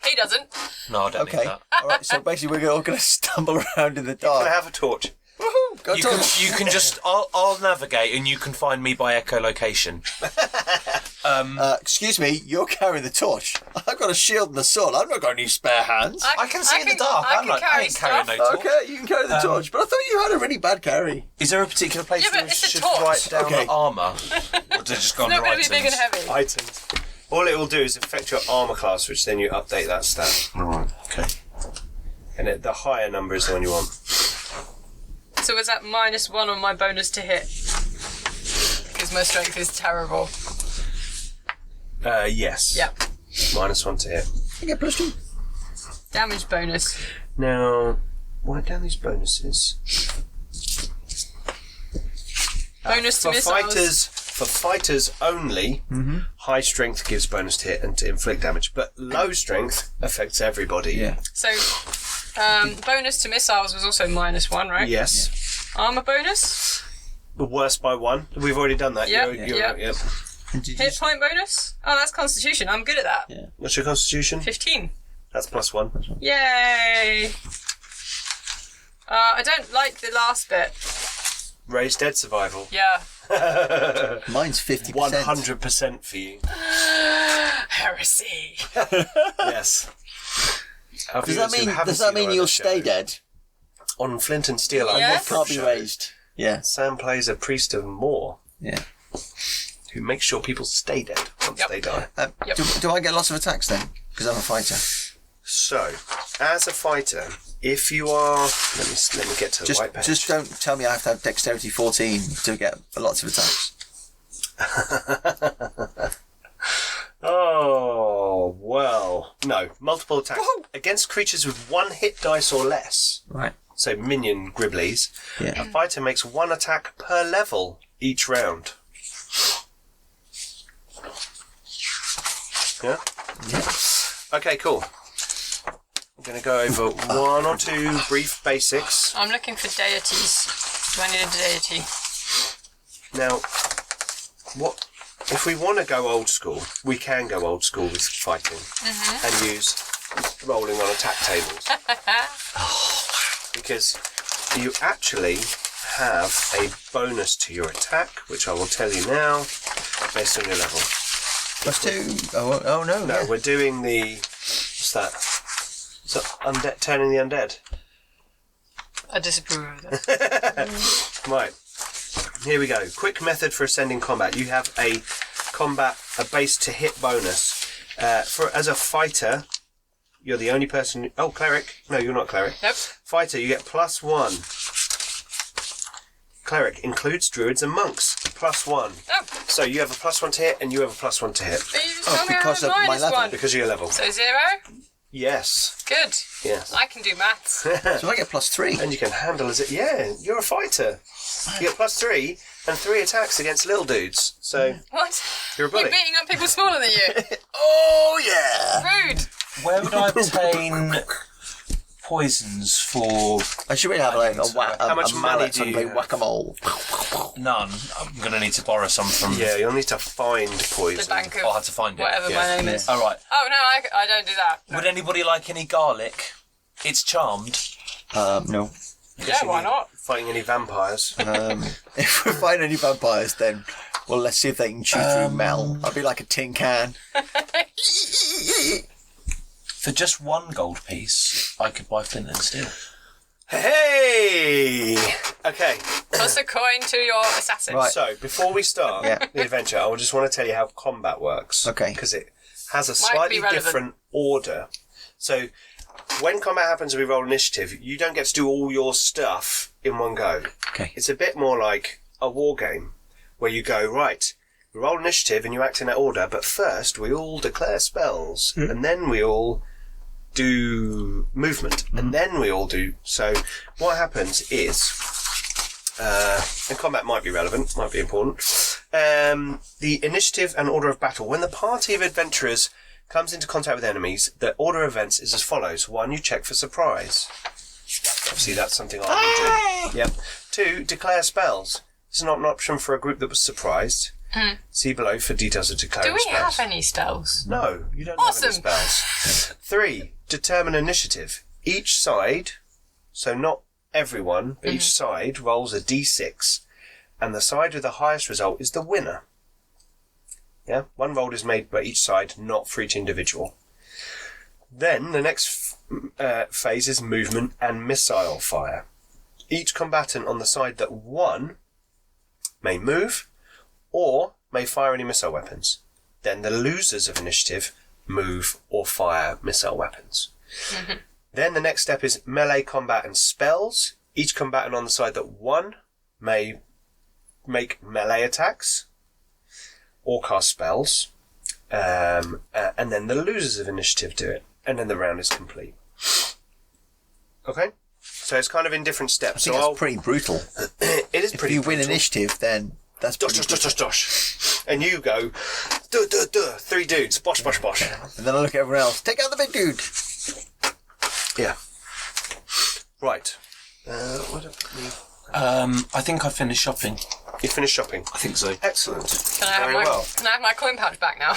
He doesn't. No, I don't Okay. need that. All right. So basically, we're all going to stumble around in the I dark. have a torch. Woohoo! Go You torch. can just... I'll navigate and you can find me by echolocation. Excuse me, you're carrying the torch. I've got a shield and a sword. I've not got any spare hands. I can see in the dark. I I'm can like, I carry ain't carrying stuff. no torch. Okay, you can carry the torch, but I thought you had a really bad carry. Is there a particular place Yeah, but that we it's a should torch. write down Okay. the armour? Or to just go It's under not going to items? be big and heavy. Items. All it will do is affect your armor class, which then you update that stat. Right, okay. And the higher number is the one you want. So was that -1 on my bonus to hit? Because my strength is terrible. Yes. Yep. -1 to hit. You get +2. Damage bonus. Now, write down these bonuses. Bonus to missiles. For fighters only, high strength gives bonus to hit and to inflict damage, but low strength affects everybody. Yeah. So, bonus to missiles was also -1, right? Yes. Armor bonus? The worst by 1. We've already done that. Yep, You're yep. right, yep. And did you Hit point bonus? Oh, that's Constitution. I'm good at that. Yeah. What's your constitution? 15. That's +1. Yay! I don't like the last bit. Raised dead survival. Yeah. Mine's 50%. 100% for you. Heresy. Yes. Our Does that viewers who mean? haven't Does that seen mean our you'll other stay show, dead? On Flint and Steel, our Yes. different Can't be show, raised. Yeah. Sam plays a priest of Moor Yeah. who makes sure people stay dead once Yep. they die. Yep. Do I get lots of attacks then? Because I'm a fighter. So, as a fighter, if you are, let me get to the white page. Just don't tell me I have to have dexterity 14 to get lots of attacks. Oh well, no, multiple attacks against creatures with 1 hit dice or less. Right. So minion gribblies. Yeah. A fighter makes 1 attack per level each round. Yeah. Yeah. Okay, cool. I'm going to go over 1 or 2 brief basics. I'm looking for deities. Do I need a deity? Now, what if we want to go old school? We can go old school with fighting and use rolling on attack tables. Because you actually have a bonus to your attack, which I will tell you now, based on your level. +2. Oh no. No, Yeah. we're doing the... What's that? Is that undead, turning the undead? I disapprove of that. Right. Here we go. Quick method for ascending combat. You have a base to hit bonus. As a fighter, you're the only person... Oh, cleric. No, you're not cleric. Nope. Fighter, you get +1. Cleric includes druids and monks. +1. Oh, So you have a +1 to hit and you have a +1 to hit. but you just told me I because have of my minus level. 1. Because of your level. So 0? Yes. Good. Yes. I can do maths. So I get +3. And you can handle as it. Yeah, you're a fighter. You get +3 and 3 attacks against little dudes. So What? you're a You're bully. beating up people smaller than you. Oh yeah. Rude. Where would I obtain poisons for I should really have like How much a money mallet do and you play have? whack-a-mole. none? I'm going to need to borrow some from... Yeah, you'll need to find The poison. bank of I'll have to find it. whatever Yeah. my name is. All right. Oh, no, I don't do that. Would anybody like any garlic? It's charmed. No. Yeah, why not? Fighting any vampires. If we find any vampires, then well, let's see if they can chew through Mel. I'll be like a tin can. For just 1 gold piece, I could buy flint and steel. Hey! Okay, Toss a coin to your assassin. Right. so before we start the adventure, I just want to tell you how combat works. Okay. Because it has a Might slightly be relevant. different order. So when combat happens and we roll initiative, you don't get to do all your stuff in one go. Okay. It's a bit more like a war game where you go, right, we roll initiative and you act in that order, but first we all declare spells and then we all do movement and then we all do. So what happens is, and combat might be relevant, might be important, the initiative and order of battle. When the party of adventurers comes into contact with enemies, the order of events is as follows. 1, you check for surprise. Obviously that's something I would do. Yep. 2, declare spells. This is not an option for a group that was surprised. See below for details of declaring Do we spells. have any spells? No, you don't Awesome. have any spells. 3, determine initiative. Each side, so not everyone, but each side rolls a d6, and the side with the highest result is the winner. Yeah, one roll is made by each side, not for each individual. Then the next phase is movement and missile fire. Each combatant on the side that won may move or may fire any missile weapons. Then the losers of initiative move or fire missile weapons. Then the next step is melee combat and spells. Each combatant on the side that won may make melee attacks or cast spells. And then the losers of initiative do it. And then the round is complete. Okay? So it's kind of in different steps. I think that's pretty brutal. It is If pretty you win brutal. initiative, then that's Dosh, pretty dosh, dosh, brutal. dosh, dosh. And you go, duh, duh, duh, 3 dudes, bosh, bosh, bosh. And then I look at everyone else. Take out the big dude. Yeah. Right. What have we... I think I finished shopping. You finished shopping? I think so. Excellent. Can I have Very well. Can I have my coin pouch back now?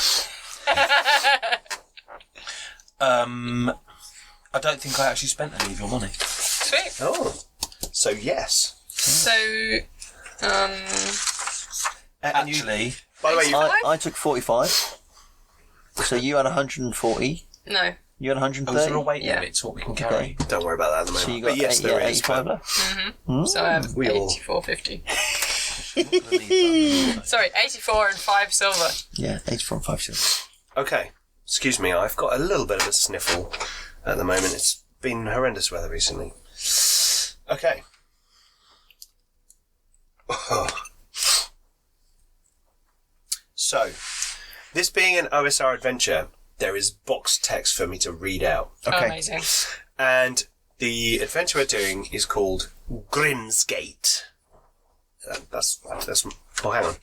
I don't think I actually spent any of your money. Sweet. Oh. So, yes. So, And you, Actually, by the way, you... I took 45. So you had 140. no. You had oh, is 130. there a weight Yeah. limit to what we can carry? Don't worry about that at the moment. So you but got yes, there is. 85 But left. So I have We all- 84.50. Sorry, 84 and 5 silver. Yeah, 84 and 5 silver. Okay. Excuse me, I've got a little bit of a sniffle at the moment. It's been horrendous weather recently. Okay. So, this being an OSR adventure, there is box text for me to read out. Okay. Amazing. And the adventure we're doing is called Grimmsgate. That's oh, hang on.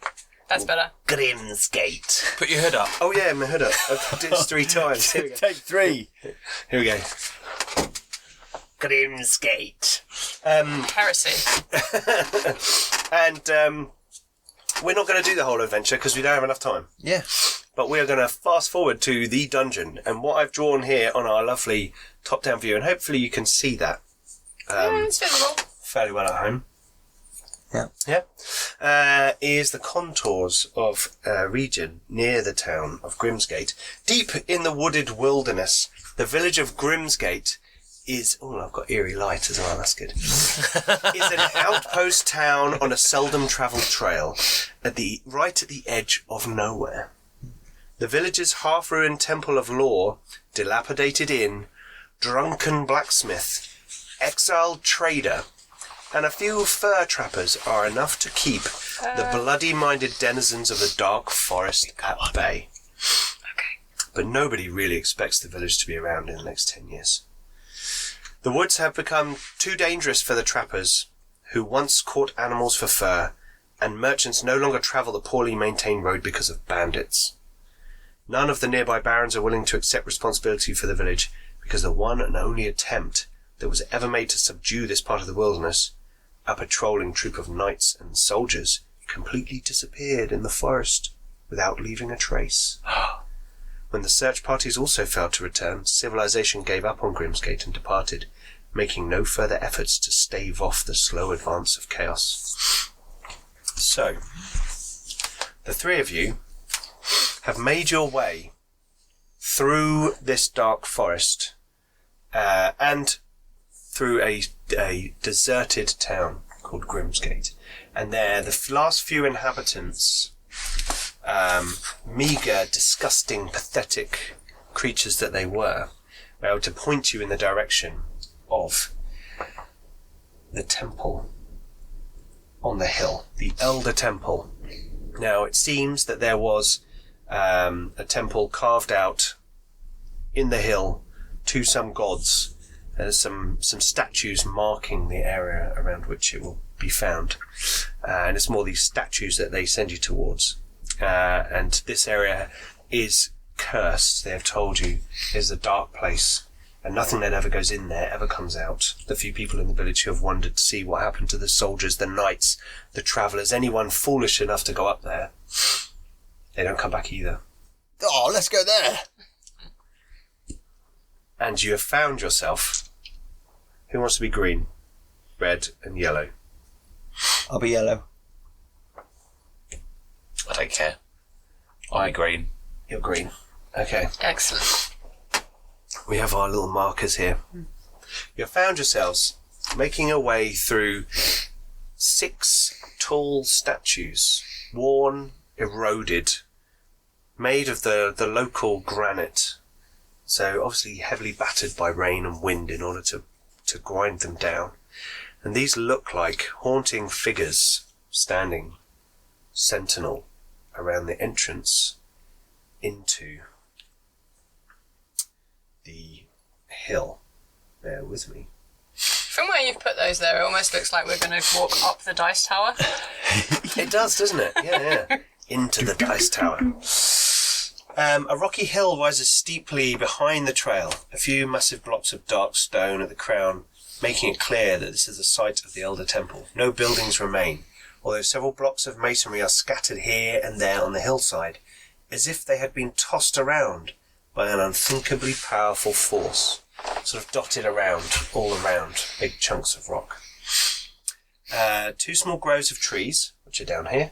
That's better. Grimmsgate. Put your hood up. Oh yeah, my hood up. I've did this 3 times. Here we go. Take 3. Here we go. Grimmsgate. Heresy. And we're not going to do the whole adventure because we don't have enough time. Yeah. But we are going to fast forward to the dungeon. And what I've drawn here on our lovely top-down view, and hopefully you can see that It's visible. fairly well at home. Yeah. Yeah. Is the contours of a region near the town of Grimmsgate. Deep in the wooded wilderness, the village of Grimmsgate is... Oh, I've got eerie light as well, that's good. is an outpost town on a seldom-travelled trail right at the edge of nowhere. The village's half-ruined temple of lore, dilapidated inn, drunken blacksmith, exiled trader, and a few fur trappers are enough to keep the bloody-minded denizens of the dark forest at bay. Okay. But nobody really expects the village to be around in the next 10 years. The woods have become too dangerous for the trappers, who once caught animals for fur, and merchants no longer travel the poorly maintained road because of bandits. None of the nearby barons are willing to accept responsibility for the village, because the one and only attempt that was ever made to subdue this part of the wilderness, a patrolling troop of knights and soldiers, completely disappeared in the forest without leaving a trace. When the search parties also failed to return, civilization gave up on Grimmsgate and departed, making no further efforts to stave off the slow advance of chaos. So, the 3 of you have made your way through this dark forest, and through a deserted town called Grimmsgate. And there, the last few inhabitants, meagre, disgusting, pathetic creatures that they were able to point you in the direction of the temple on the hill, the Elder Temple. Now, it seems that there was a temple carved out in the hill to some gods. There's some statues marking the area around which it will be found. And it's more these statues that they send you towards. And this area is cursed. They have told you is a dark place. And nothing that ever goes in there ever comes out. The few people in the village who have wandered to see what happened to the soldiers, the knights, the travellers, anyone foolish enough to go up there, they don't come back either. Oh, let's go there. And you have found yourself. Who wants to be green, red, and yellow? I'll be yellow. I don't care. I'll be green. You're green. Okay. Excellent. We have our little markers here. You have found yourselves making your way through 6 tall statues, worn, eroded, made of the local granite. So obviously heavily battered by rain and wind in order to grind them down. And these look like haunting figures standing sentinel around the entrance into the hill. Bear with me. From where you've put those there, it almost looks like we're going to walk up the dice tower. It does, doesn't it? Yeah. Into the dice tower. A rocky hill rises steeply behind the trail. A few massive blocks of dark stone at the crown, making it clear that this is the site of the Elder Temple. No buildings remain, although several blocks of masonry are scattered here and there on the hillside, as if they had been tossed around by an unthinkably powerful force, sort of dotted around, all around, big chunks of rock. 2 small groves of trees, which are down here,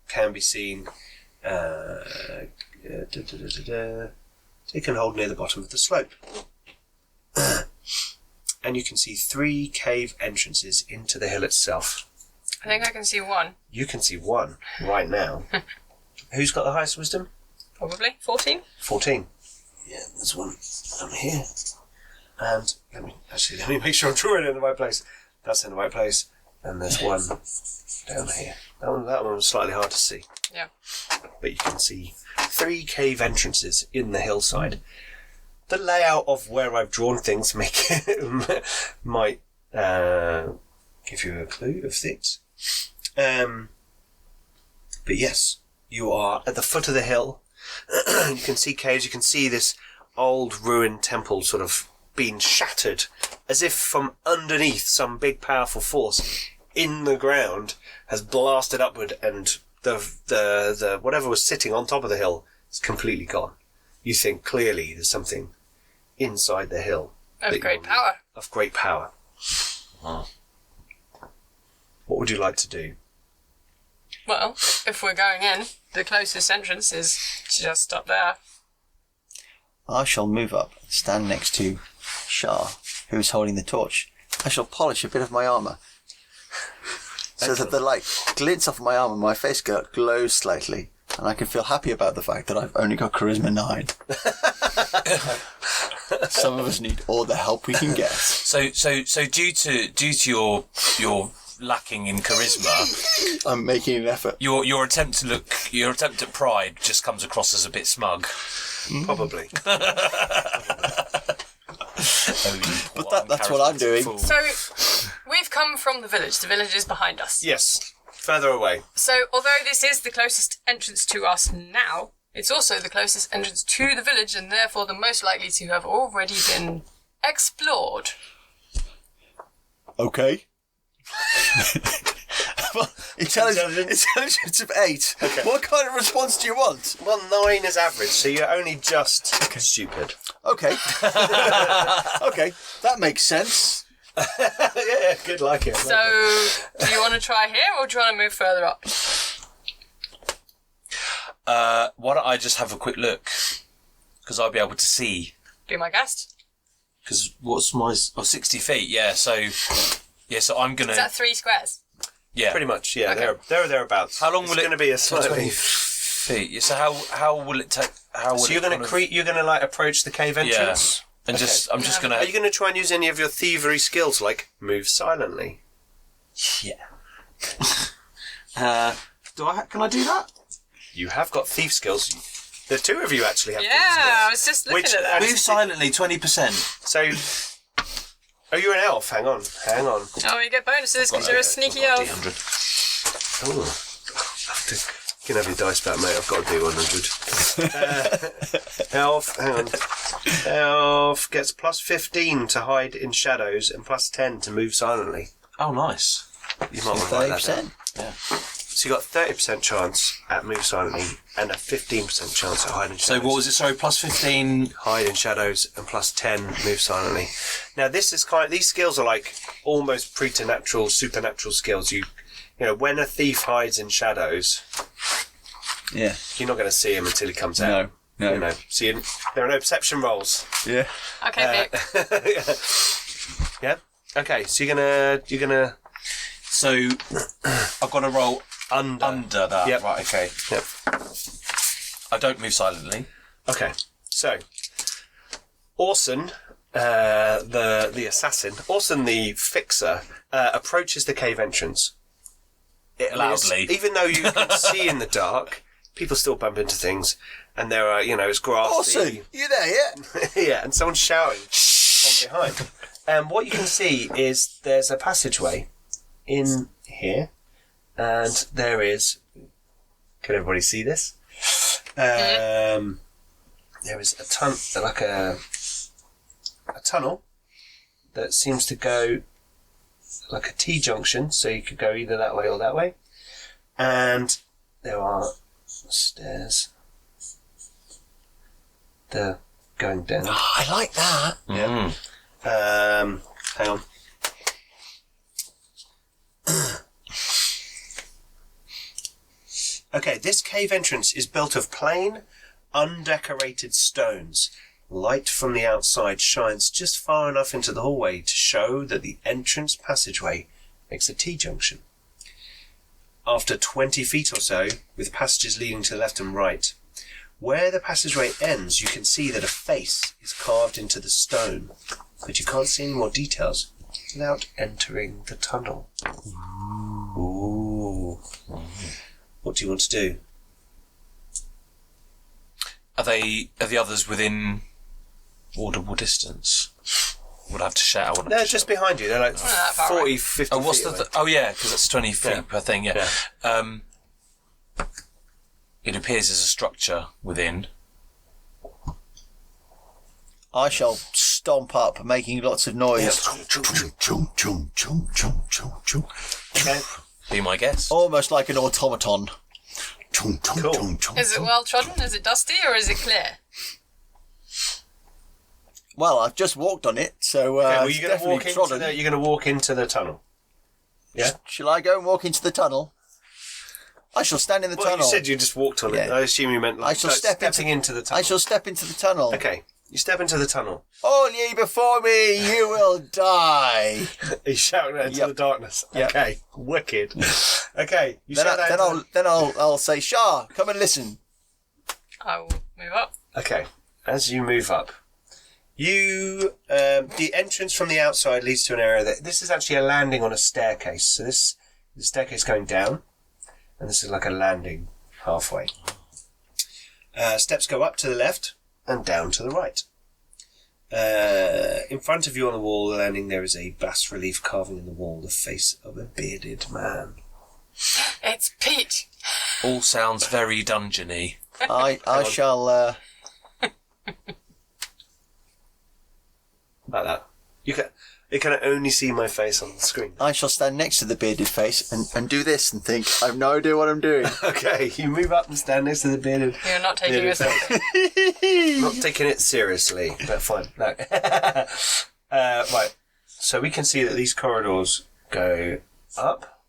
can be seen taken hold near the bottom of the slope. And you can see 3 cave entrances into the hill itself. I think I can see one. You can see one right now. Who's got the highest wisdom? Probably. 14? 14. Yeah, there's one down here. And let me make sure I'm drawing it in the right place. That's in the right place. And there's one down here. That one was slightly hard to see. Yeah. But you can see 3 cave entrances in the hillside. The layout of where I've drawn things might give you a clue of things. But yes, you are at the foot of the hill. You can see caves. You can see this old ruined temple sort of being shattered, as if from underneath some big powerful force in the ground has blasted upward, and the whatever was sitting on top of the hill is completely gone. You think clearly there's something inside the hill Of great power. Of great power. What would you like to do? Well, if we're going in, the closest entrance is just up there. I shall move up, stand next to Shah, who's holding the torch. I shall polish a bit of my armour, so that the light glints off my armour, my face glows slightly, and I can feel happy about the fact that I've only got Charisma 9. Some of us need all the help we can get. So due to your lacking in charisma, I'm making an effort. your attempt at pride just comes across as a bit smug. Probably. But that's what I'm doing. Fool. So, we've come from the village. The village is behind us. Yes, further away. So, although this is the closest entrance to us now, it's also the closest entrance to the village, and therefore the most likely to have already been explored. Okay. Well, intelligence of 8. Okay. What kind of response do you want? Well, 9 is average, so you're only just stupid. Okay. Okay, that makes sense. Yeah, good like it. So, do you want to try here, or do you want to move further up? Why don't I just have a quick look? Because I'll be able to see. Be my guest. Because what's my... 60 feet, yeah, so I'm going Is that 3 squares? Yeah. Pretty much, yeah. Okay. They're thereabouts. How long will it's it... going to be a 20 slightly... feet. So how will it take... So you're going to like approach the cave entrance? And Okay. I'm just going Are to... you going to try and use any of your thievery skills, like move silently? Yeah. Can I do that? You have got thief skills. The two of you actually have thief Yeah, I skills. was just looking Which- at that. Move silently, 20%. So, are you an elf? Hang on. Oh, you get bonuses because you're a sneaky elf. D100. Oh, you can have your dice back, mate. I've got to do 100. Elf, hang on. Elf gets plus 15 to hide in shadows and plus 10 to move silently. Oh, nice. You might want to write that down. 30%. So you got 30% chance at move silently and a 15% chance at hide in So shadows. what was it? Sorry, plus 15. Hide in shadows and plus 10 move silently. Now this is these skills are like almost preternatural, supernatural skills. You know, when a thief hides in shadows, Yeah. you're not going to see him until he comes out. No. You know, there are no perception rolls. Yeah. Okay, Vic. Yeah. Okay. So you're gonna So I've got to roll under that. Yep. Right, okay. Yep. I don't move silently. Okay. So Orson, the assassin, Orson the fixer, approaches the cave entrance. Loudly. Even though you can see in the dark, people still bump into things, and there are, it's grassy. Orson, you there yet? Yeah, and someone's shouting from behind. And what you can see is there's a passageway in here, and there is. Can everybody see this? There is a tunnel that seems to go like a T-junction, so you could go either that way or that way. And there are stairs. They're going down. I like that. Yeah. Hang on. Okay, this cave entrance is built of plain, undecorated stones. Light from the outside shines just far enough into the hallway to show that the entrance passageway makes a T-junction. After 20 feet or so, with passages leading to the left and right, where the passageway ends, you can see that a face is carved into the stone, but you can't see any more details without entering the tunnel. Ooh. What do you want to do? Are the others within audible distance? Would I have to shout? They're just behind you. They're like that far 40, 50 Oh, what's feet the... away. yeah, because it's 20 feet Yeah. per thing, yeah. It appears there's a structure within. I shall stomp up, making lots of noise. Okay. Be my guess. Almost like an automaton. Cool. Is it well trodden? Is it dusty or is it clear? Well, I've just walked on it, so Okay, well, it's you're going definitely trodden. to walk into the tunnel. Yeah. Shall I go and walk into the tunnel? I shall stand in the Well, tunnel. you said you just walked on it. Yeah. I assume you meant I shall step stepping into the tunnel. I shall step into the tunnel. Okay. You step into the tunnel. All ye before me, you will die. He's shouting out into Yep. the darkness. Yep. Okay. Wicked. Okay. You Then, shout out I'll say, Shah, come and listen. I will move up. Okay. As you move up, the entrance from the outside leads to an area that this is actually a landing on a staircase. So the staircase going down, and this is like a landing halfway. Steps go up to the left and down to the right. In front of you on the wall, the landing, there is a bas-relief carving in the wall, the face of a bearded man. It's Pete. All sounds very dungeony. I shall. Like that. You can only see my face on the screen. I shall stand next to the bearded face and do this and think, I've no idea what I'm doing. Okay, you move up and stand next to the bearded. You're not taking bearded this. face. Not taking it seriously, but fine. No. Right. So we can see that these corridors go up,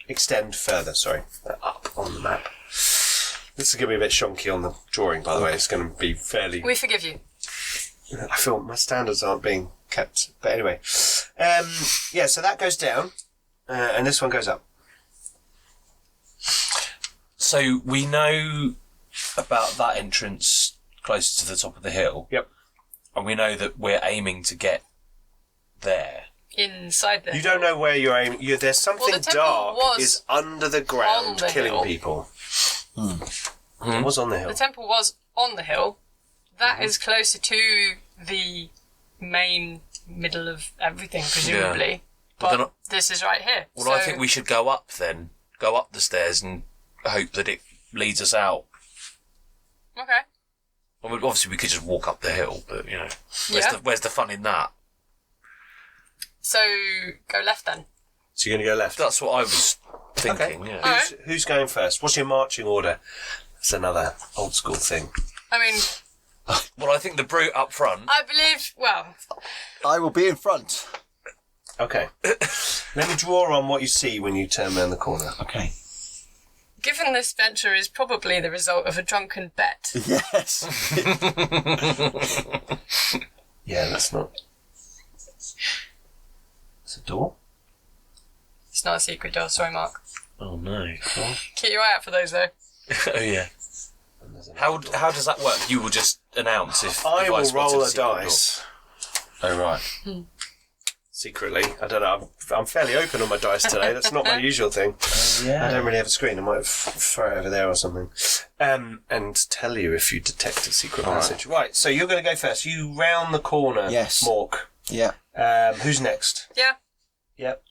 extend further. Sorry, up on the map. This is going to be a bit shonky on the drawing, by the way. It's going to be fairly. We forgive you. I feel my standards aren't being kept. But anyway. Yeah, so that goes down. And this one goes up. So we know about that entrance closer to the top of the hill. Yep. And we know that we're aiming to get there. Inside the You don't know where you're aiming. There's something the temple dark was is under the ground on the killing hill. people. It was on the hill. The temple was on the hill. That is closer to the main middle of everything, presumably. Yeah. But then this is right here. Well, I think we should go up then. Go up the stairs and hope that it leads us out. Okay. Well, obviously, we could just walk up the hill, but, where's the fun in that? So, go left then. So you're going to go left. That's what I was thinking, yeah. Alright. Who's going first? What's your marching order? That's another old school thing. I mean, Well, I think the brute up front... I believe, well, I will be in front. Okay. Let me draw on what you see when you turn around the corner. Okay. given this venture is probably the result of a drunken bet. Yes. Yeah, that's not... It's a door? It's not a secret door, sorry, Mark. Oh, no. Keep your eye out for those, though. Oh, yeah. And there's another How door. does that work? You will just announce if I if will spotted roll a secret door. dice. Oh, right. Secretly. I don't know. I'm fairly open on my dice today. That's not my usual thing. I don't really have a screen. I might throw it over there or something. And tell you if you detect a secret passage. Right, so you're going to go first. You round the corner, Yes. Mork. Yeah. Who's next? Yeah. Yep.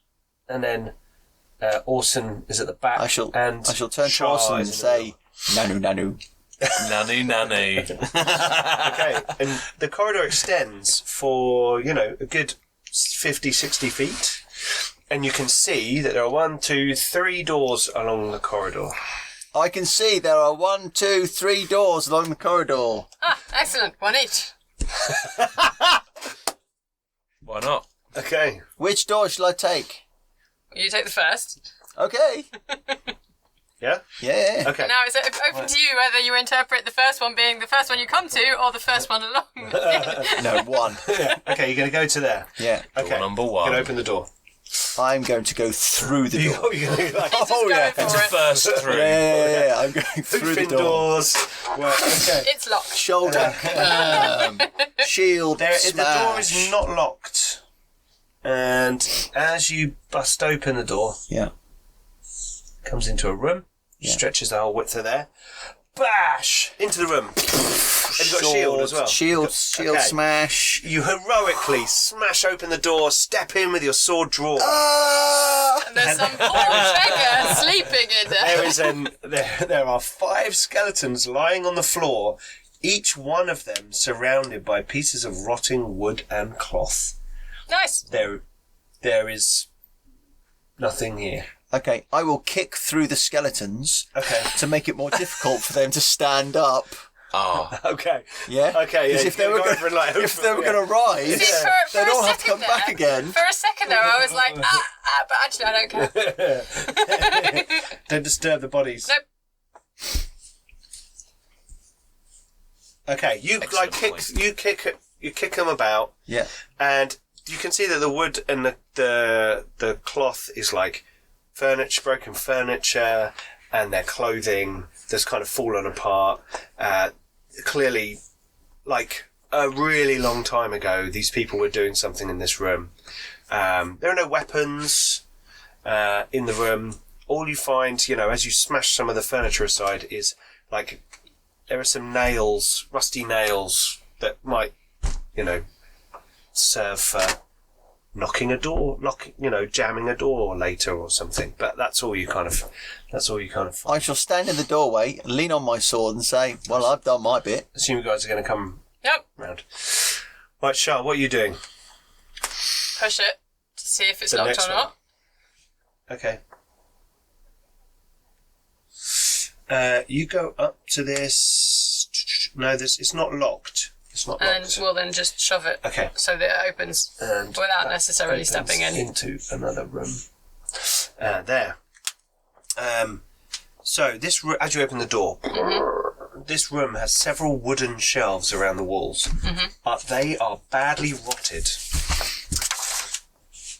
And then Orson is at the back. I shall and turn to Shah Orson and is in the say, Nanu, Nanu. Nanny, nanny. middle. Okay, and the corridor extends for, a good 50, 60 feet. And you can see that there are 1, 2, 3 doors along the corridor. I can see there are 1, 2, 3 doors along the corridor. Ah, excellent. One each. Why not? Okay. Which door shall I take? You take the first. Okay. Yeah? Yeah. Okay. Now it's open to you whether you interpret the first one being the first one you come to or the first one along. No, 1. Okay, you're going to go to there. Yeah. Okay. Door number You 1. can open the door. I'm going to go through the door. You're going to like, Oh, yeah. Go It's for a it. first through. Yeah. I'm going through the open door. doors. Right, okay. It's locked. Shoulder. Shield. The door smash. is not locked. And as you bust open the door, Yeah. comes into a room, Yeah. stretches the whole width of there, bash! Into the room. Have you got a shield as well? Shield Okay. smash. You heroically smash open the door, step in with your sword drawn. Ah! And there's some poor beggar sleeping in there. There are 5 skeletons lying on the floor, each one of them surrounded by pieces of rotting wood and cloth. Nice. There is nothing here. Okay, I will kick through the skeletons Okay. to make it more difficult for them to stand up. Oh. Okay. Yeah. Okay. Because Yeah, if they were go going over and, like, to rise, See, for they'd a all have to second come back there- again. For a second there, I was like, but actually I don't care. Don't disturb the bodies. Nope. Okay, you Excellent like point. you kick them about, Yeah. and you can see that the wood and the cloth is like furniture, broken furniture, and their clothing that's kind of fallen apart. Clearly, like a really long time ago, these people were doing something in this room. There are no weapons in the room. All you find, as you smash some of the furniture aside, is like there are some nails, rusty nails that might, serve for knocking a door, jamming a door later or something. But that's all you kind of find. I shall stand in the doorway, lean on my sword and say, well, I've done my bit. Assume you guys are going to come Yep. round. Right, Shah, what are you doing? Push it to see if it's The locked next or one. not. Okay. You go up to this. No, it's not locked. It's not And locked. we'll then just shove it Okay. so that it opens And without that necessarily opens stepping in. into another room. There. So this, as you open the door, this room has several wooden shelves around the walls, but they are badly rotted.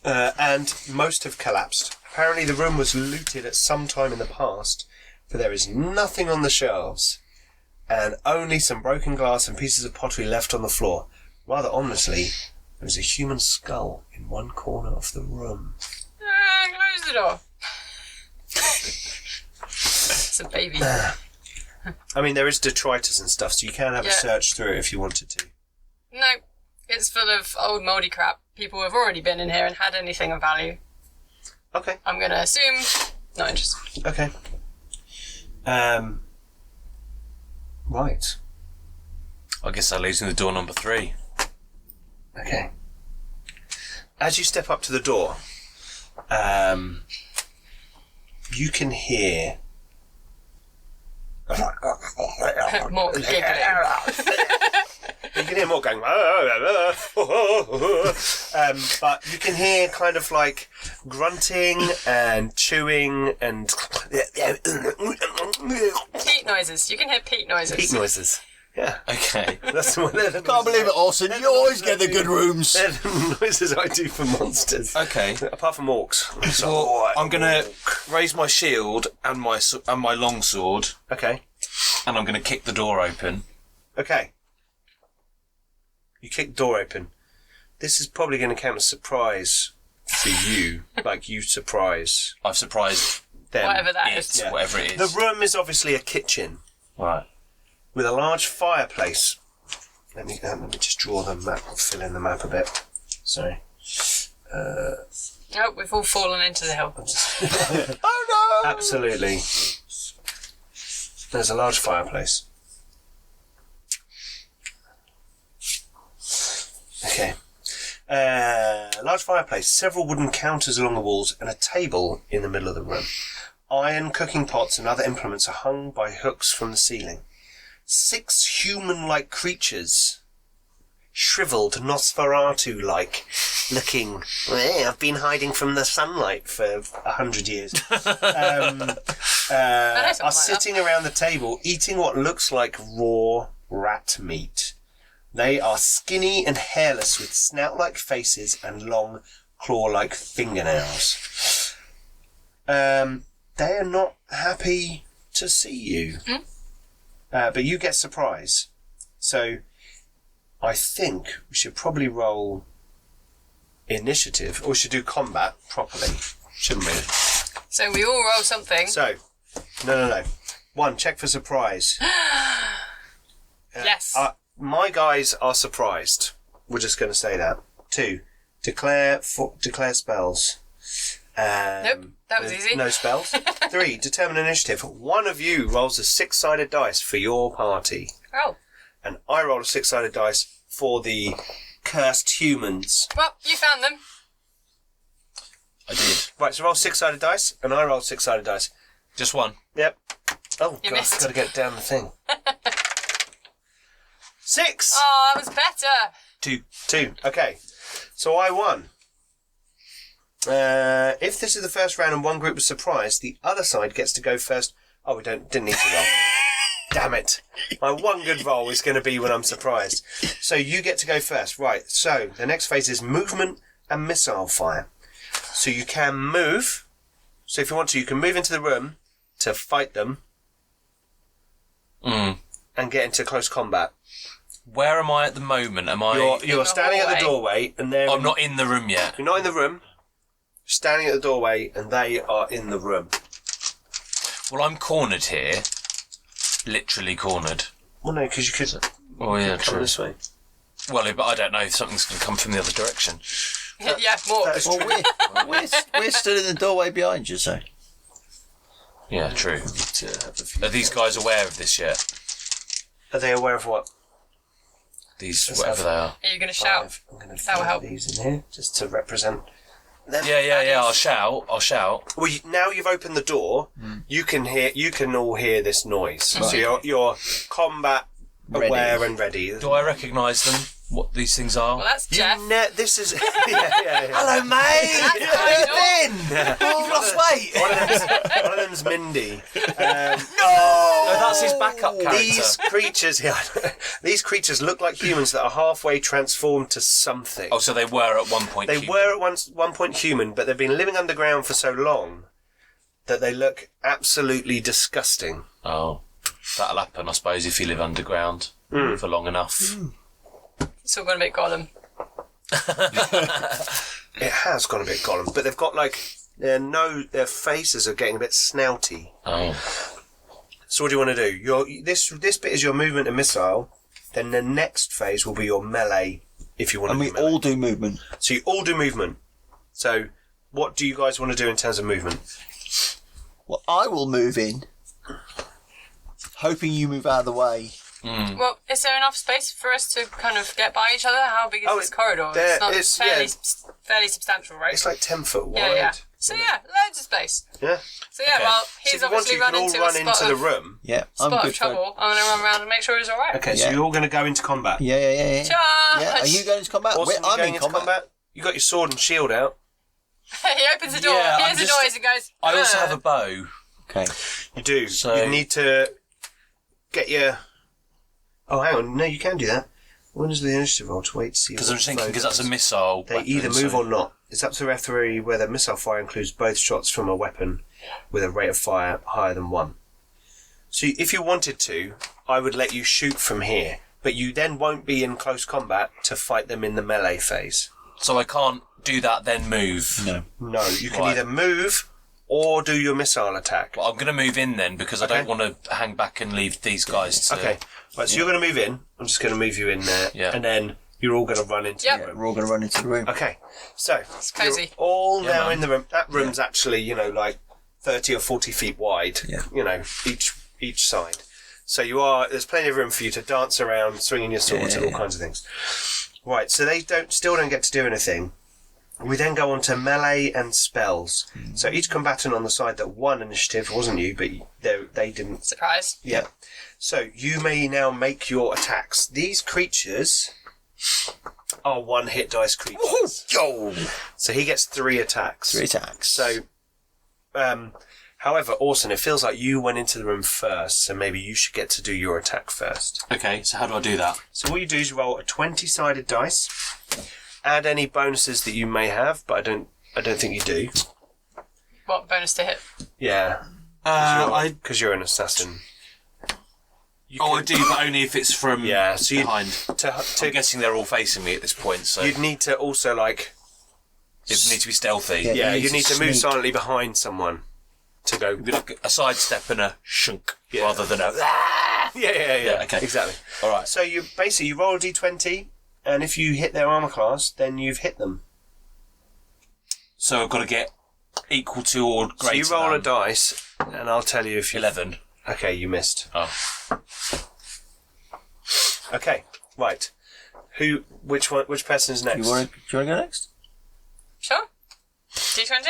And most have collapsed. Apparently the room was looted at some time in the past, for there is nothing on the shelves, and only some broken glass and pieces of pottery left on the floor. Rather ominously, there is a human skull in one corner of the room. Close the door. It's a baby. I mean, there is detritus and stuff, so you can have a search through it if you wanted to. No, it's full of old mouldy crap. People have already been in here and had anything of value. Okay. I'm going to assume not interested. Okay. Right. I guess that leaves me with door number 3. Okay. As you step up to the door, you can hear More giggling. you can hear more going, but you can hear kind of like grunting and chewing and Peat noises. You can hear peat noises. peat noises. Yeah, Okay. that's the one. Can't believe it, Orson. You always get the good rooms. They're the noises I do for monsters. Okay. Apart from orcs. Well, I'm going to raise my shield and my long sword, Okay. and I'm going to kick the door open. Okay. You kick the door open. This is probably going to count as surprise for you. Like you surprise I've surprised them. Whatever that it, is. Yeah. whatever it is. The room is obviously a kitchen Right. with a large fireplace. Let me just draw the map, fill in the map a bit. Sorry. Oh, we've all fallen into the hill. Oh no! Absolutely. There's a large fireplace. Okay. Large fireplace, several wooden counters along the walls, and a table in the middle of the room. Iron cooking pots and other implements are hung by hooks from the ceiling. 6 human-like creatures, shriveled, Nosferatu-like, looking. I've been hiding from the sunlight for 100 years. Are sitting around the table, eating what looks like raw rat meat. They are skinny and hairless, with snout-like faces and long claw-like fingernails. They are not happy to see you. But you get surprise. So I think we should probably roll initiative, or we should do combat properly, shouldn't we? So we all roll something. So, no. 1, check for surprise. Yes. My guys are surprised. We're just going to say that. 2, declare spells. Nope, that was easy. No spells. 3, determine initiative. One of you rolls a 6-sided dice for your party, Oh. and I roll a 6-sided dice for the cursed humans. Well, you found them. I did. Right, so roll 6-sided dice, and I roll 6-sided dice. Just one. Yep. Oh, You God, missed. I've got to get down the thing. 6! Oh, that was better. 2. Okay. So I won. If this is the first round and one group was surprised, the other side gets to go first. Oh, we didn't need to roll. Damn it. My one good roll is going to be when I'm surprised. So you get to go first. Right, so the next phase is movement and missile fire. So you can move. So if you want to, you can move into the room to fight them and get into close combat. Where am I at the moment? Am I... You're standing at the doorway, and they're... I'm not in the room yet. You're not in the room. You're standing at the doorway, and they are in the room. Well, I'm cornered here. Literally cornered. Well, no, because you could Oh, yeah, come true. this way. Well, but I don't know if something's going to come from the other direction. Yeah, more. That is Well, true. we're still in the doorway behind you, so. Yeah, true. Are these guys aware of this yet? Are they aware of what? These, Let's whatever have- they are. Are you going to shout? I'm going to That will throw help. these in here just to represent them. Yeah, I'll shout. Well, now you've opened the door, you can all hear this noise. So you're combat Ready. aware and ready. Do I recognise them? What these things are? Well, that's Jeff. This is yeah. Hello, mate! That's You've lost weight! One of them's Mindy. No, that's That's his backup character. These creatures look like humans that are halfway transformed to something. Oh, so they were at one point. They were at one point human, but they've been living underground for so long that they look absolutely disgusting. Oh, that'll happen, I suppose, if you live underground for long enough. It's all gone a bit Gollum. It has gone a bit Gollum, but they've got their faces are getting a bit snouty. Oh. So what do you want to do? This bit is your movement and missile. Then the next phase will be your melee, if you want to do melee. And we all do movement. So you all do movement. So what do you guys want to do in terms of movement? Well, I will move in, hoping you move out of the way. Well, is there enough space for us to kind of get by each other? How big is this corridor? It's not fairly substantial, right? It's like 10 foot wide. Yeah. So loads of space. Yeah. So well, he's obviously run into a spot the room. Yeah, I'm spot good of trouble. I'm going to run around and make sure he's all right. Okay, so you're all going to go into combat. Yeah. Charge! Yeah, are you going into combat? Awesome, I'm going in into combat. You got your sword and shield out. He opens the door, Yeah, hears the noise and goes... I also have a bow. Okay. You do. So- you need to get your... Oh, hang on. No, you can do that. When is the initiative roll to wait to see... Because I'm just thinking, because that's a missile. They weapon, either move so- or not. It's up to the referee whether missile fire includes both shots from a weapon with a rate of fire higher than 1. So if you wanted to, I would let you shoot from here, but you then won't be in close combat to fight them in the melee phase. So I can't do that, then move. No. You can Right. either move or do your missile attack. Well, I'm going to move in then, because I don't want to hang back and leave these guys to... Okay, right, so you're going to move in. I'm just going to move you in there, and then you're all going to run into the room. We're all going to run into the room. Okay, so cozy. you're all now man. in the room. That room's actually, like 30 or 40 feet wide, each side. So there's plenty of room for you to dance around, swinging your swords and all kinds of things. Right, so they still don't get to do anything. We then go on to melee and spells. So each combatant on the side that won initiative wasn't you, but they didn't. Surprise. Yeah. So you may now make your attacks. These creatures are 1-hit dice creatures. Yo! So he gets 3 attacks. 3 attacks. So, however, Orson, it feels like you went into the room first, so maybe you should get to do your attack first. Okay, so how do I do that? So what you do is roll a 20-sided dice. Add any bonuses that you may have, but I don't think you do. What, bonus to hit? Yeah. Because you're an assassin. I do, but only if it's from so behind. I'm guessing they're all facing me at this point, so... You'd need to also, It needs to be stealthy. Yeah. you need to move sneak. silently behind someone to go... It'd be like a sidestep and a shunk, Yeah. rather than a... Yeah, okay. Exactly. All right. So you roll a d20, and if you hit their armor class, then you've hit them. So I've got to get equal to or So greater you roll a than dice, and I'll tell you if you... 11. Okay, you missed. Oh. Okay, right. Which person is next? Do you want to go next? Sure. D20?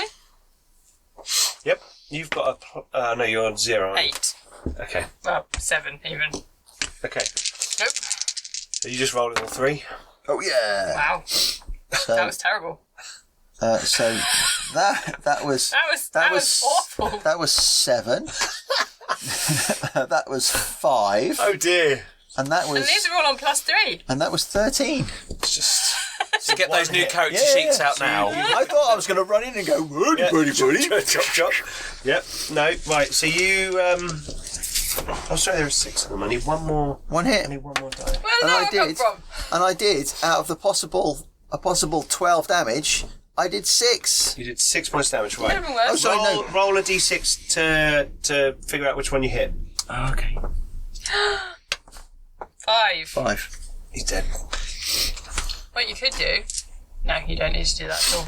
Yep. You've got a... no, you're on 0. aren't you? 8. Okay. Well, 7 even. Okay. Nope. Are you just rolling all 3? Oh, yeah. Wow. So, That was terrible. so that was That was awful. That was 7. That was 5. Oh dear. And that And was these are all on +3. and that was 13. It's just... So get those new character Yeah, sheets yeah. out now. I thought I was going to run in and go, buddy, buddy. Chop. Yep. No, right. So you... Oh, sorry, there are 6 of them. I need one more... One I hit. need one more die. Where And did I that come did. from? And I did, out of the possible 12 damage, I did 6. You did 6 points damage, right? Even worse. Oh, sorry, no. Roll a d6 to figure out which one you hit. Oh, okay. 5. 5. He's dead. What you could do... No, you don't need to do that at all.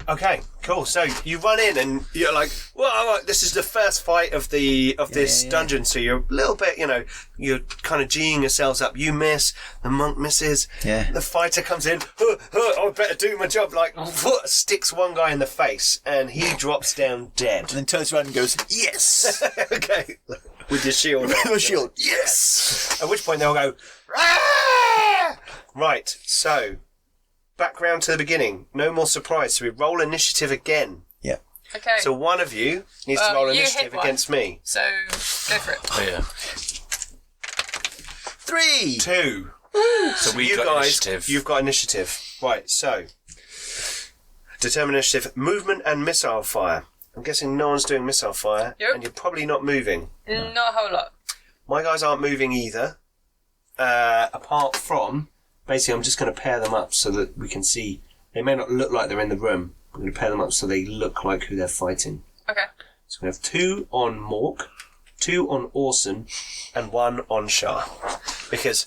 Okay, cool. So you run in and you're like, well, this is the first fight of this dungeon. So you're a little bit, you're kind of G'ing yourselves up. You miss, the monk misses. Yeah. The fighter comes in. I better do my job. Like, sticks one guy in the face and he drops down dead. And then turns around and goes, yes! Okay, with your shield. With my shield, yes! At which point they'll go, "Ah!" Right, so back round to the beginning. No more surprise. So we roll initiative again. Yeah. Okay. So one of you needs to roll initiative against me. So go for it. Oh, yeah. 3. 2. So we You got guys, initiative. you've got initiative. Right, so. Determine initiative, movement and missile fire. I'm guessing no one's doing missile fire, Yep. and you're probably not moving. Not a whole lot. My guys aren't moving either. Apart from, basically, I'm just going to pair them up so that we can see. They may not look like they're in the room. I'm going to pair them up so they look like who they're fighting. Okay. So we have 2 on Mork, 2 on Orson, and 1 on Shah. Because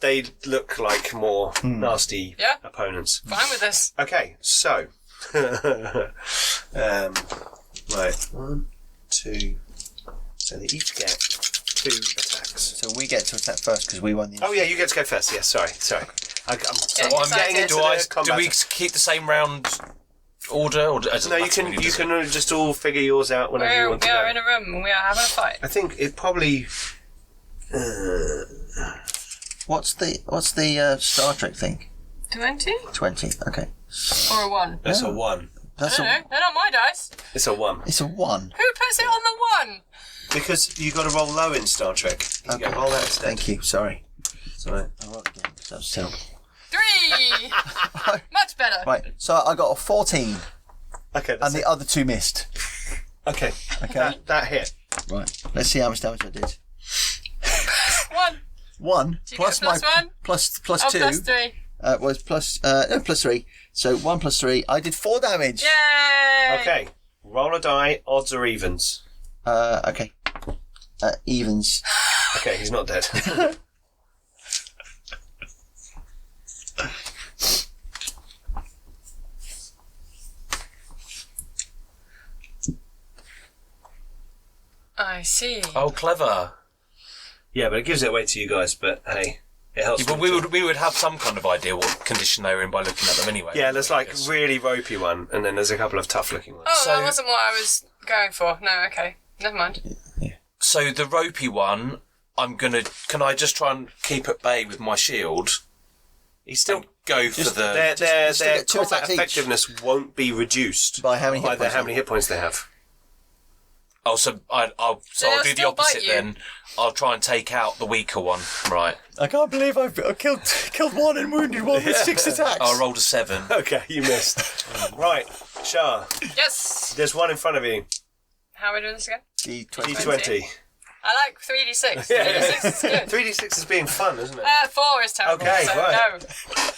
they look like more nasty opponents. Fine with this. Okay, so. Right, 1, 2. So they each get 2 attacks. So we get to attack first because we won the. Oh yeah, you get to go first. Yes, sorry. I'm getting into do the combat. we keep the same round order? Or No, you can just all figure yours out whenever you want to We are go. in a room and we are having a fight. I think it probably. What's the Star Trek thing? 20? 20. Okay. Or a 1? That's a 1. That's I don't know. They're not my dice. It's a 1. It's a 1. Who puts it on the 1? Because you got to roll low in Star Trek. You got to roll that instead. Thank you. Sorry. Sorry. I rolled again. That was terrible. 3! Much better. Right. So I got a 14, Okay. and the other 2 missed. Okay. Okay. That hit. Right. Let's see how much damage I did. 1. 1 Do you plus get a plus my 1? plus Oh, 2 plus 3. was plus 3. So 1 plus 3. I did 4 damage. Yay! Okay. Roll a die. Odds or evens. Okay. Evens. Okay, he's not dead. I see. Oh, clever. Yeah, but it gives it away to you guys. But hey, it helps. Yeah, but we would have some kind of idea what condition they were in by looking at them anyway. Yeah, there's like Yes. really ropey one, and then there's a couple of tough looking ones. Oh, So- that wasn't what I was going for. No, okay. Never mind. So the ropey one, can I just try and keep at bay with my shield? He's still Go for the. their still their get 2 combat attacks each. effectiveness won't be reduced By how many hit points? how many hit points they have. Oh, so I'll they'll do the still bite opposite you. then. I'll try and take out the weaker one. Right. I can't believe I've killed 1 and wounded 1 with 6 attacks. I rolled a 7. Okay, you missed. Right, Shah, Yes! there's one in front of you. How are we doing this again? D20. D20. I like 3d6. 3d6 is good. 3d6 is being fun, isn't it? 4 is terrible. Okay, so right. no.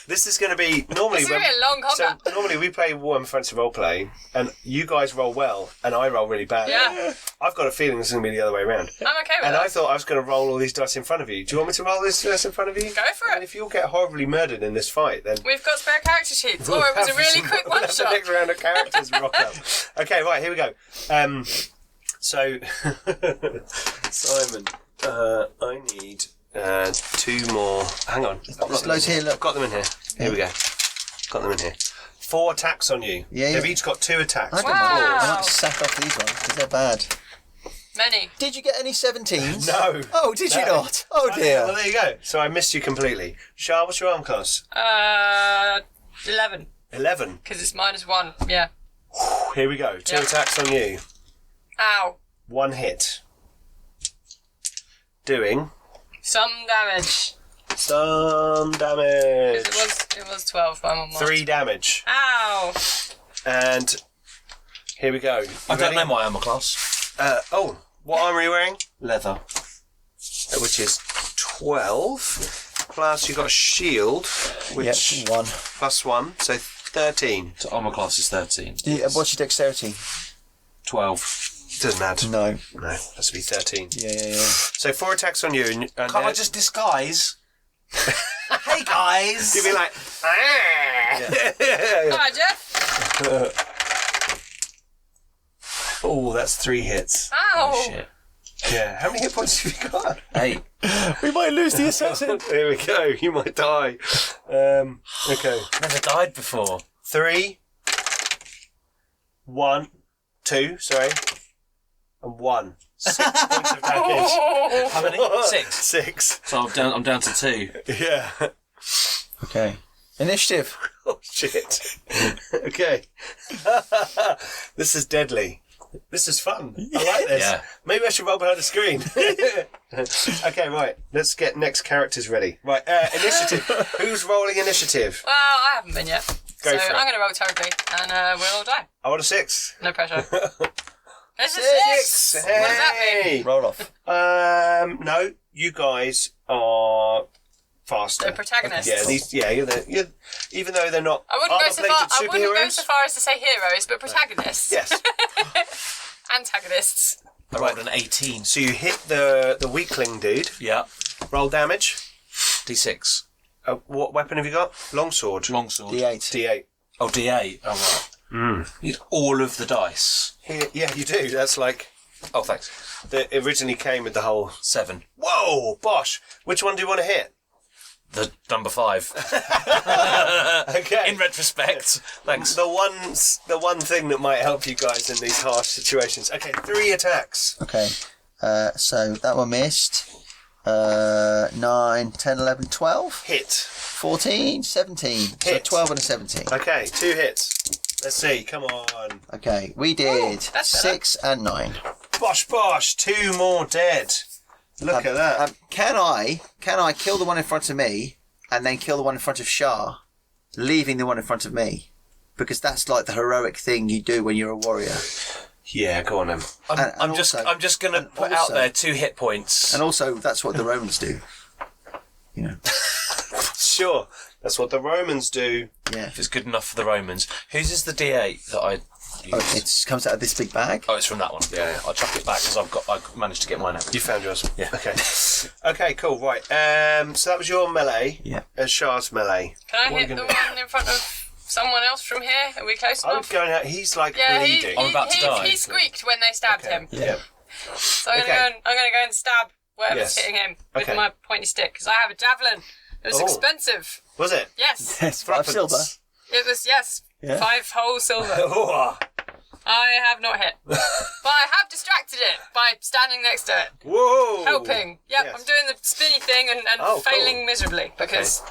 This is going to be normally This is going to be a long combat. so normally we play Warhammer Fantasy Roleplay, and you guys roll well, and I roll really bad. Yeah. I've got a feeling this is going to be the other way around. I'm okay with And that. I thought I was going to roll all these dice in front of you. Do you want me to roll this dice in front of you? Go for And it. if you'll get horribly murdered in this fight, then We've got spare character sheets. Or it was a really quick we'll one have the shot. next round of characters rock up. Okay, right, here we go. So, Simon, I need 2 more. Hang on. There's loads here, look. I've got them in here. Here we go. Got them in here. 4 attacks on you. Yeah, They've yeah. each got 2 attacks. I don't Wow. mind. I might sack off these ones because they're bad. Many. Did you get any 17s? No. Oh, did you No. not? Oh Well, dear. there you go. So I missed you completely. Shah, what's your arm class? 11. 11. Because it's -1. Yeah. Here we go. 2 Yeah. attacks on you. Ow. 1 hit. Doing Some damage. some damage. It was 12, but I'm on 3 damage. Ow. And here we go. I don't know my armor class. What armour are you wearing? Leather. Which is 12. Plus you got a shield, which Yep, 1. plus 1, so 13. So armor class is 13. What's your dexterity? 12. Doesn't add. No. No, has to be 13. Yeah. So 4 attacks on you. And Can't I just disguise? Hey guys! you'd be like, Hi, Jeff. oh, that's 3 hits. Ow. Shit. Yeah. How many hit points have you got? 8. We might lose the assassin. There we go. You might die. Okay. Never died before. 3, 1, 2, sorry, and 1. 6 points of damage. How many? 6. 6. So I'm down to 2. Yeah. Okay. Initiative. Oh, shit. Okay. This is deadly. This is fun. I like this. Yeah. Maybe I should roll behind the screen. Okay, right. Let's get next characters ready. Right, initiative. Who's rolling initiative? Well, I haven't been yet. Go so for it. I'm going to roll terribly, and we'll all die. I want a 6. No pressure. It's a 6! Hey! What does that mean? Roll off. No, you guys are faster. The protagonists. Yeah, you're even though they're not I wouldn't go so superheroes. far as to say heroes, but protagonists. Yes. Antagonists. I rolled an 18. So you hit the weakling dude. Yeah. Roll damage. D6. What weapon have you got? Longsword. Longsword. D8. D8. Oh, D8. Oh, right. Need all of the dice. Yeah, you do. That's like Oh, thanks. that originally came with the whole. 7. Whoa, Bosh! Which one do you want to hit? The number 5. Okay. In retrospect. Thanks. The one thing that might help you guys in these harsh situations. Okay, 3 attacks. Okay. So that one missed. 9, 10, 11, 12. Hit. 14, 17. So Hit. 12 and a 17. Okay, 2 hits. Let's see. Come on. Okay, we did that's better. 6 and 9. Bosh! 2 more dead. Look at that. Can I kill the one in front of me and then kill the one in front of Shah, leaving the one in front of me? Because that's like the heroic thing you do when you're a warrior. Yeah, go on then. I'm just going to put out also- there 2 hit points. And also, that's what the Romans do. You know. Sure. That's what the Romans do. Yeah. If it's good enough for the Romans. Whose is the D8 that I use? Oh, it comes out of this big bag. Oh, it's from that one. Yeah. I'll chuck it back because I managed to get mine out. You found yours. Yeah. Okay. Okay, cool. Right. So that was your melee. Yeah. And Shah's melee. Can I What are hit you the gonna one in front of someone else from here? Are we close I'm enough? going out. He's like Yeah, bleeding. I'm about to die. He squeaked when they stabbed him. Yeah. So I'm Okay. going to go and stab whoever's Yes. hitting him with Okay. my pointy stick because I have a javelin. It was Oh. expensive. Was it? Yes. Yes, 5 silver. It was, yes. Yeah. 5 whole silver. Oh. I have not hit. But I have distracted it by standing next to it. Whoa. Helping. Yep, Yes. I'm doing the spinny thing and Oh, failing cool. miserably because...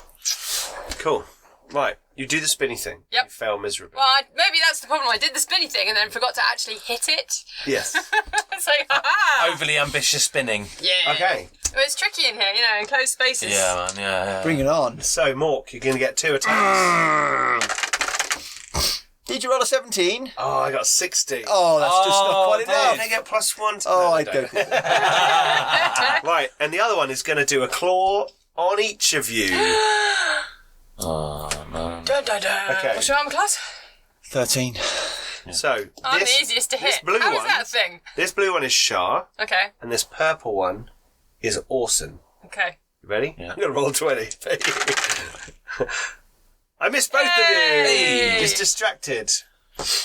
Cool. Right. You do the spinny thing. Yep. You fail miserably. Well, maybe that's the problem. I did the spinny thing and then forgot to actually hit it. Yes. It's like, ha-ha! Overly ambitious spinning. Yeah. Okay. Well, it's tricky in here, in closed spaces. Yeah, man. Yeah. Bring it on. So, Mork, you're going to get 2 attacks. Did you roll a 17? Oh, I got 60. Oh, that's just not quite Can I enough. get +1 to Oh, no, I don't. don't. Right, and the other one is going to do a claw on each of you. Oh, man. Dun, dun, dun. Okay. What's your armor class? 13. So, I'm this, the easiest to this hit. blue How is one, that a thing? this blue one is Shah, Okay. and this purple one is Orson. Okay. You ready? Yeah. I'm going to roll 20. I missed both of you. Hey. Just distracted.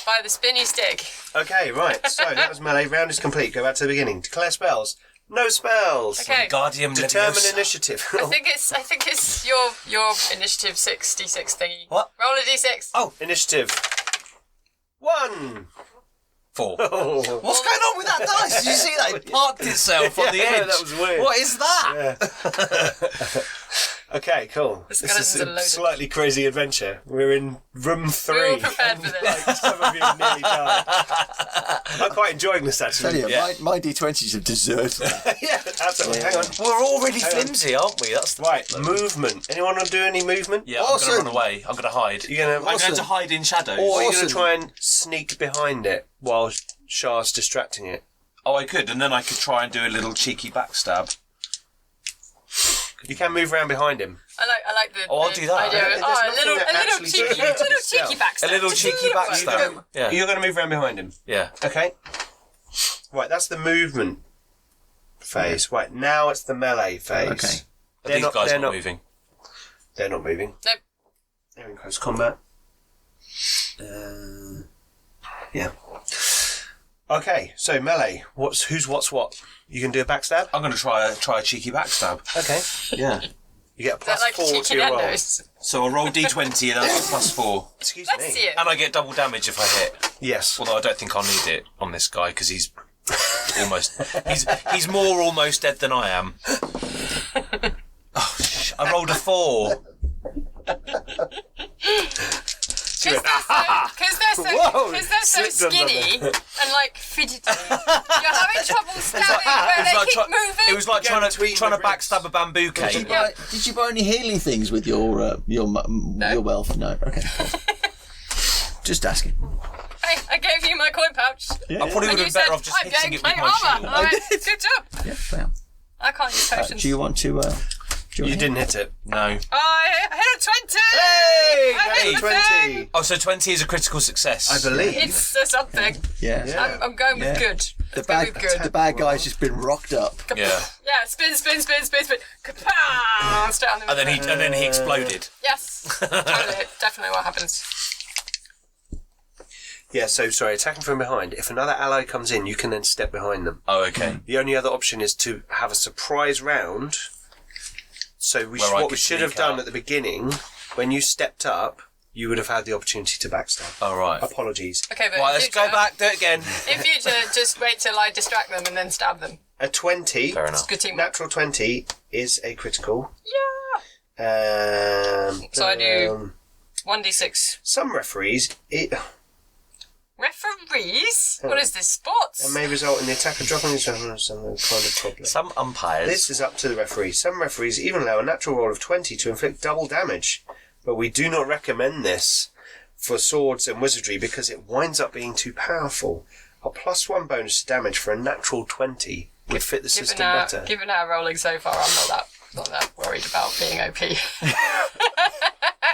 By the spinny stick. Okay, right. So that was melee. Round is complete. Go back to the beginning. Declare spells. No spells. Okay. Guardian Determine Leviosa. initiative. I think it's your initiative 6d6 thingy. What? Roll a d6. Oh. Initiative. 1. 4. Oh. What's going on with that dice? Did you see that? It parked itself on the Yeah, edge. that was weird. What is that? Okay, cool. The This skeletons is are a loaded. slightly crazy adventure. We're in room 3. We're all prepared for this. Like, some of you have nearly died. I'm quite enjoying this Tell actually. you, Yeah. my D20s have deserted me. Yeah, absolutely. Hang on. We're already Hang on. flimsy, aren't we? That's the Right, movement. Anyone want to do any movement? Yeah, I'm Awesome. going to run away. I'm going to hide. You're gonna, I'm going to hide in shadows. or you're Awesome. going to try and sneak behind it while Shah's distracting it. Oh, I could, and then I could try and do a little cheeky backstab. You can move around behind him. I like the. Oh, I'll the do that. idea There's of- nothing a little that actually cheeky, does it little itself. cheeky backstab. A little Just cheeky little backstab. one. Yeah. You're going to move around behind him. Yeah. Okay. Right, that's the movement phase. Right, now it's the melee phase. Okay. Are these guys they're not moving? They're not moving. Nope. They're in close combat. Yeah. Okay, so melee. Who's what? You can do a backstab? I'm going to try a cheeky backstab. Okay. Yeah. You get a Is that plus like 4 to cheeky your roll. Nando's? So I roll d20 and that's +4. Excuse Let's me. see it. And I get double damage if I hit. Yes. Although I don't think I'll need it on this guy because he's almost he's more almost dead than I am. Oh, I rolled a 4. Because they're so skinny and like fidgety. You're having trouble stabbing where they keep moving. It was like trying to backstab a bamboo cane. Did you buy any healing things with your wealth? No. Okay. Just asking. Hey, I gave you my coin pouch. I probably would have been better off just hitting it with my shield. All right, good job. Yeah, fair. I can't use potions. Do you want to? You didn't hit it. No. I hit a 20! Hey! I hit a 20! Oh, so 20 is a critical success. I believe. It's something. Yeah. I'm going with good. The bad guy's just been rocked up. Yeah. Yeah, spin. Kapow! Straight on the And then he exploded. Yes. Totally. Definitely what happens. Yeah, so sorry, attacking from behind. If another ally comes in, you can then step behind them. Oh, okay. The only other option is to have a surprise round. So what we should have done at the beginning, when you stepped up, you would have had the opportunity to backstab. Oh, right. Apologies. Okay, but Right, let's go back, do it again. In future, just wait till I distract them and then stab them. A 20, Fair enough. Good teamwork. natural 20, is a critical. Yeah! So I do 1d6. Some referees, Referees? What is this, sports? it may result in the attacker dropping his weapon or some kind of problem. Some umpires. This is up to the referee. Some referees even allow a natural roll of 20 to inflict double damage, but we do not recommend this for swords and wizardry because it winds up being too powerful. A +1 bonus to damage for a natural 20 would fit the system better. Given our rolling so far, I'm not that worried about being OP.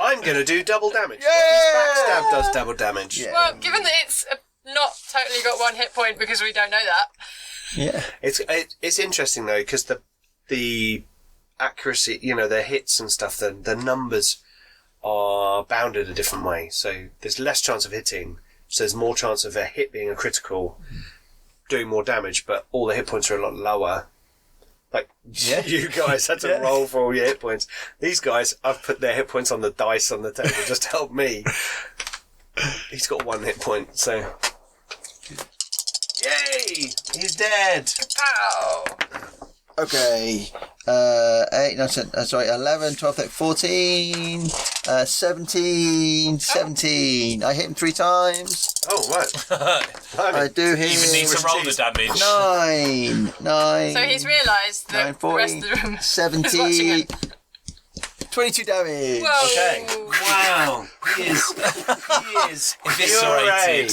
I'm going to do double damage. Backstab does double damage. Yeah. Well, given that it's not totally got 1 hit point because we don't know that. Yeah. It's interesting though because the accuracy, the hits and stuff, the numbers are bounded a different way. So there's less chance of hitting. So there's more chance of a hit being a critical, doing more damage, but all the hit points are a lot lower. Like, you guys had to roll for all your hit points. These guys, I've put their hit points on the dice on the table just to help me. He's got 1 hit point, so... Yay! He's dead! Pow! Okay. 11, 12, 13, 14, 17. I hit him 3 times. Oh, right. I do hit Even need to roll the damage. 9. So he's realised that 9, the rest of the room is watching 70. him. 22 damage. Whoa! Okay. Wow. He is Eviscerated.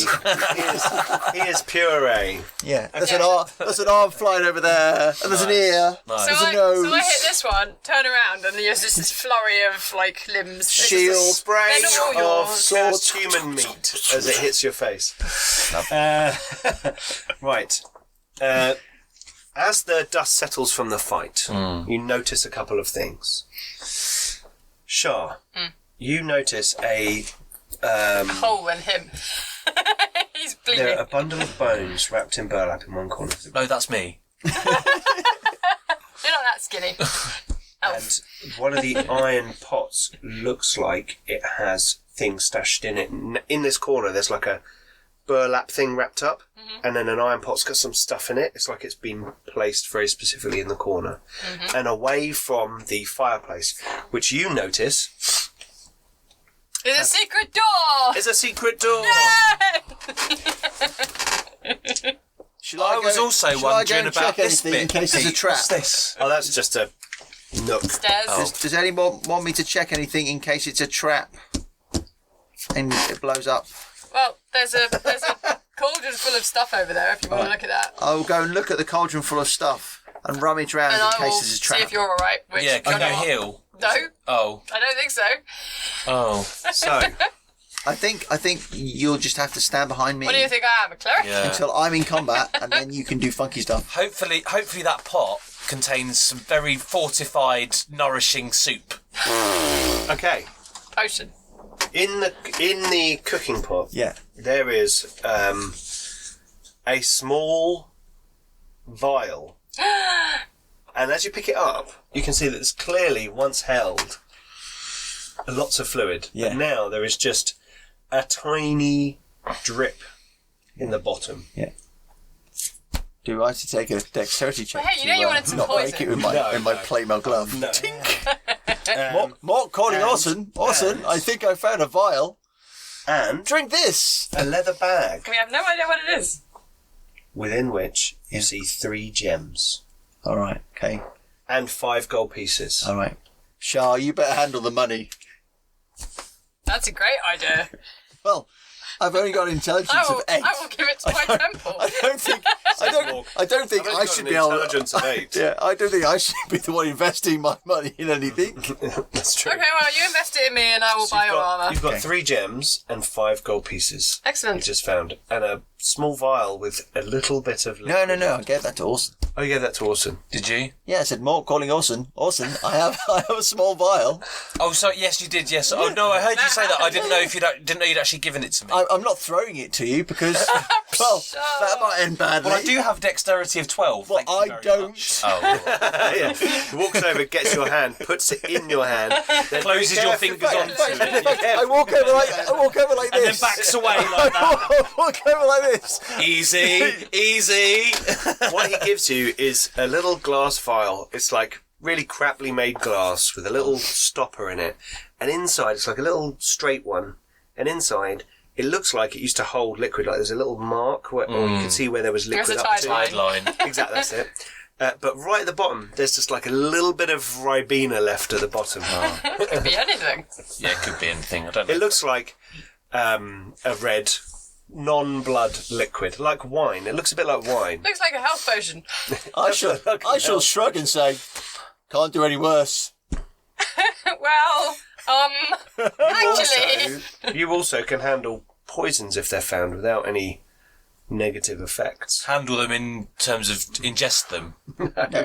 He is puree. Yeah. There's an arm flying over there, and there's an ear. Nice. There's a nose. So I hit this one, turn around, and there's just this flurry of like limbs. Shield. Spray They're all of yours. swords human meat as it hits your face. Right. As the dust settles from the fight, you notice a couple of things. Shah, you notice a hole in him. He's bleeding. there are a bundle of bones wrapped in burlap in one corner of the room. No, that's me. You're not that skinny. And one of the iron pots looks like it has things stashed in it. In this corner, there's like a burlap thing wrapped up, and then an iron pot's got some stuff in it. It's like it's been placed very specifically in the corner. And away from the fireplace, which you notice There's a secret door! is a secret door. Shall I was go- also shall I go wondering and about check this anything in bit. case there's a trap? What's this? Oh, that's just a nook. Stairs. Does anyone want me to check anything in case it's a trap and it blows up? Well, there's a cauldron full of stuff over there if you want to look at that. I'll go and look at the cauldron full of stuff and rummage around And in I case will there's a see trap. if you're alright. Yeah, can you heal? No, Oh. I don't think so. Oh. So, I think you'll just have to stand behind me What do you think I am, a cleric? Yeah. until I'm in combat, and then you can do funky stuff. Hopefully that pot contains some very fortified, nourishing soup. okay. Potion. In the cooking pot, Yeah. there is a small vial. And as you pick it up, you can see that it's clearly once held lots of fluid. Yeah. But now there is just a tiny drip in the bottom. Yeah. Do I have to take a dexterity check? Well, hey, you know you wanted some not poison. break it with my No, with my no. Playmel glove. No. Mark calling Orson. Orson, I think I found a vial. And Drink this. a leather bag We have no idea what it is. within which you see 3 gems All right. Okay. and 5 gold pieces. All right. Shah, you better handle the money. That's a great idea. Well, I've only got an intelligence of 8. I will give it to my temple. I don't think I should be able. Intelligence of 8. Yeah, I don't think I should be the one investing my money in anything. That's true. Okay, well, you invest it in me and I will buy your armour. You've got 3 gems and 5 gold pieces. You Excellent. just found. And a small vial with a little bit of liquid. No. I gave that to Orson. Oh, yeah, that's awesome. Did you? Yeah, I said Mark calling Orson. Orson, I have a small vial. Oh, so yes, you did. Yes. Oh no, I heard you say that. I didn't know if didn't know you'd actually given it to me. I'm not throwing it to you because, well, that might end badly. Well, I do have dexterity of 12. Well, thank you I very don't. much. Oh, Yeah. He walks over, gets your hand, puts it in your hand, then closes your fingers on. In fact, I walk over like And then this. backs away like that. I walk over like this. Easy. What he gives you is a little glass vial. It's like really crappily made glass with a little stopper in it. And inside, it's like a little straight one. And inside, it looks like it used to hold liquid. Like there's a little mark where, or you can see where there was liquid There's a up to. tide Line. Exactly, that's it. But right at the bottom, there's just like a little bit of Ribena left at the bottom. It could be anything. Yeah, it could be anything. I don't know. It looks like a red, non-blood liquid, like wine. It looks a bit like wine. Looks like a health potion. I shall shrug and say, can't do any worse. Well, actually... You also can handle poisons if they're found without any negative effects. Handle them in terms of ingest them.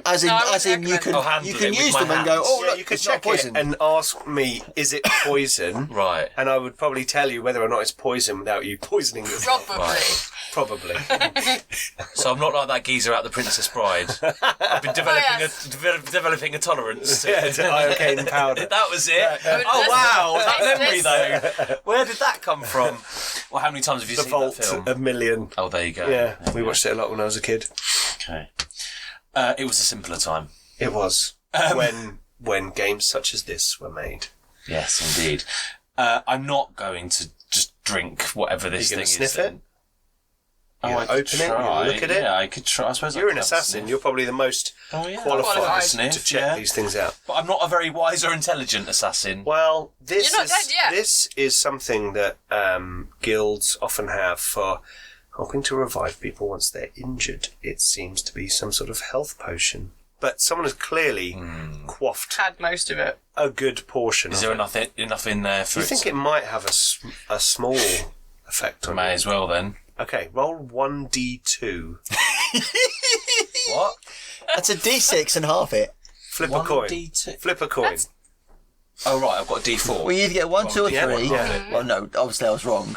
As in, No, I wouldn't you can recommend- you handle can it with use my them and go, hands. oh Yeah, look, you could it's not check poison. it and ask me, is it poison? Right. And I would probably tell you whether or not it's poison without you poisoning it. Probably. Probably. So I'm not like that geezer out The Princess Bride. I've been developing a tolerance to iocane powder. That was it. But Oh this- wow, that memory this- though. Where did that come from? Well, how many times have you The seen Vault that film? a Million. Oh, there you go. Yeah, There we you go. watched it a lot when I was a kid. Okay. It was a simpler time. It was when games such as this were made. Yes, indeed. I'm not going to just drink whatever this You're thing gonna is. sniff then. it? Oh, You I could open it, you try. look at it? Yeah, I could try. I suppose You're I an could have a assassin. sniff. You're probably the most Oh, yeah. qualified Sniff, to check yeah. these things out. But I'm not a very wise or intelligent assassin. Well, this You're not is dead yet. this is something that guilds often have for helping to revive people once they're injured. It seems to be some sort of health potion. But someone has clearly quaffed Had most of it. a good portion. Is of there it. enough in there for Do you think it might have a small effect on May you? as well then. Okay, roll 1d2. What? That's a D6 and half it. Flip a coin. 1d2. Flip a coin. That's- Oh right, I've got a d4. Well, you either get 1, 2, or 3. yeah, yeah. Well, no, obviously I was wrong.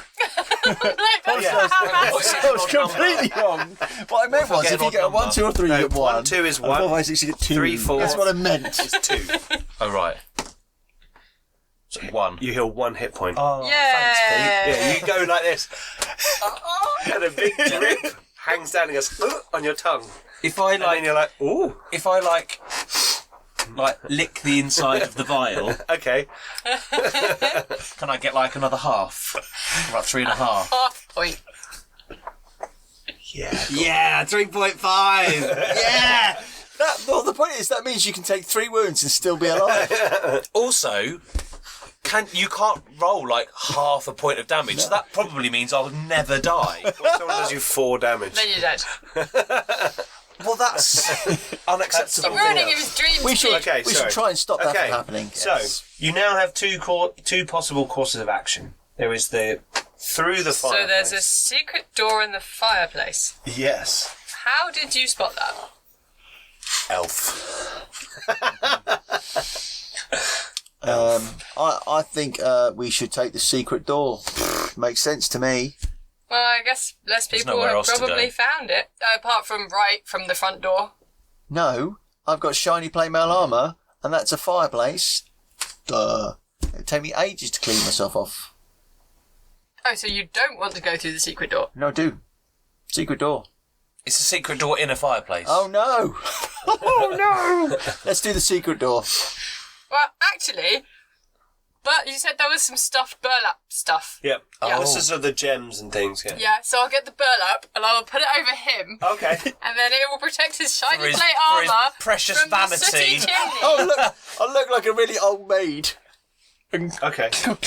Like, that's not how maths I was completely wrong. What I meant was, get if an you get a odd 1, 2, or 3, No, you get 1, 1. 2 is And 1. 4, 5, 6, you get 2. 3, 4. That's what I meant. It's 2. Oh right. So 1. You heal 1 hit point. Oh, Yeah, you go like this. And a big drip hangs down and goes on your tongue. If I And then you're like, ooh, if I like lick the inside of the vial, okay. can I get like another half? About 3.5. half point. Yeah. Yeah, 3.5. Yeah. Well, the point is, that means you can take 3 wounds and still be alive. Also, you can't roll like half a point of damage, so that probably means I'll never die. What if someone does you 4 damage? Then you're dead. Well, that's unacceptable. Stop ruining his dreams. We should, Okay, we sorry. should try and stop that Okay, from happening. so you now have two possible courses of action. There is the through the fireplace. So there's a secret door in the fireplace. Yes. How did you spot that? Elf. I think we should take the secret door. Makes sense to me. Well, I guess less people nowhere have else to probably go. found it. Apart from right from the front door. No, I've got shiny plainmail armour, and that's a fireplace. Duh. It'd take me ages to clean myself off. Oh, so you don't want to go through the secret door? No, I do. Secret door. It's a secret door in a fireplace. Oh no! Oh no! Let's do the secret door. Well, actually, but you said there was some stuffed burlap stuff. Yep. Yeah. This is of the gems and things, yeah. Yeah, so I'll get the burlap and I will put it over him. Okay. And then it will protect his shiny For his- plate for his armour precious from the vanity. sooty chimney. Oh, look! I look like a really old maid. Okay. Come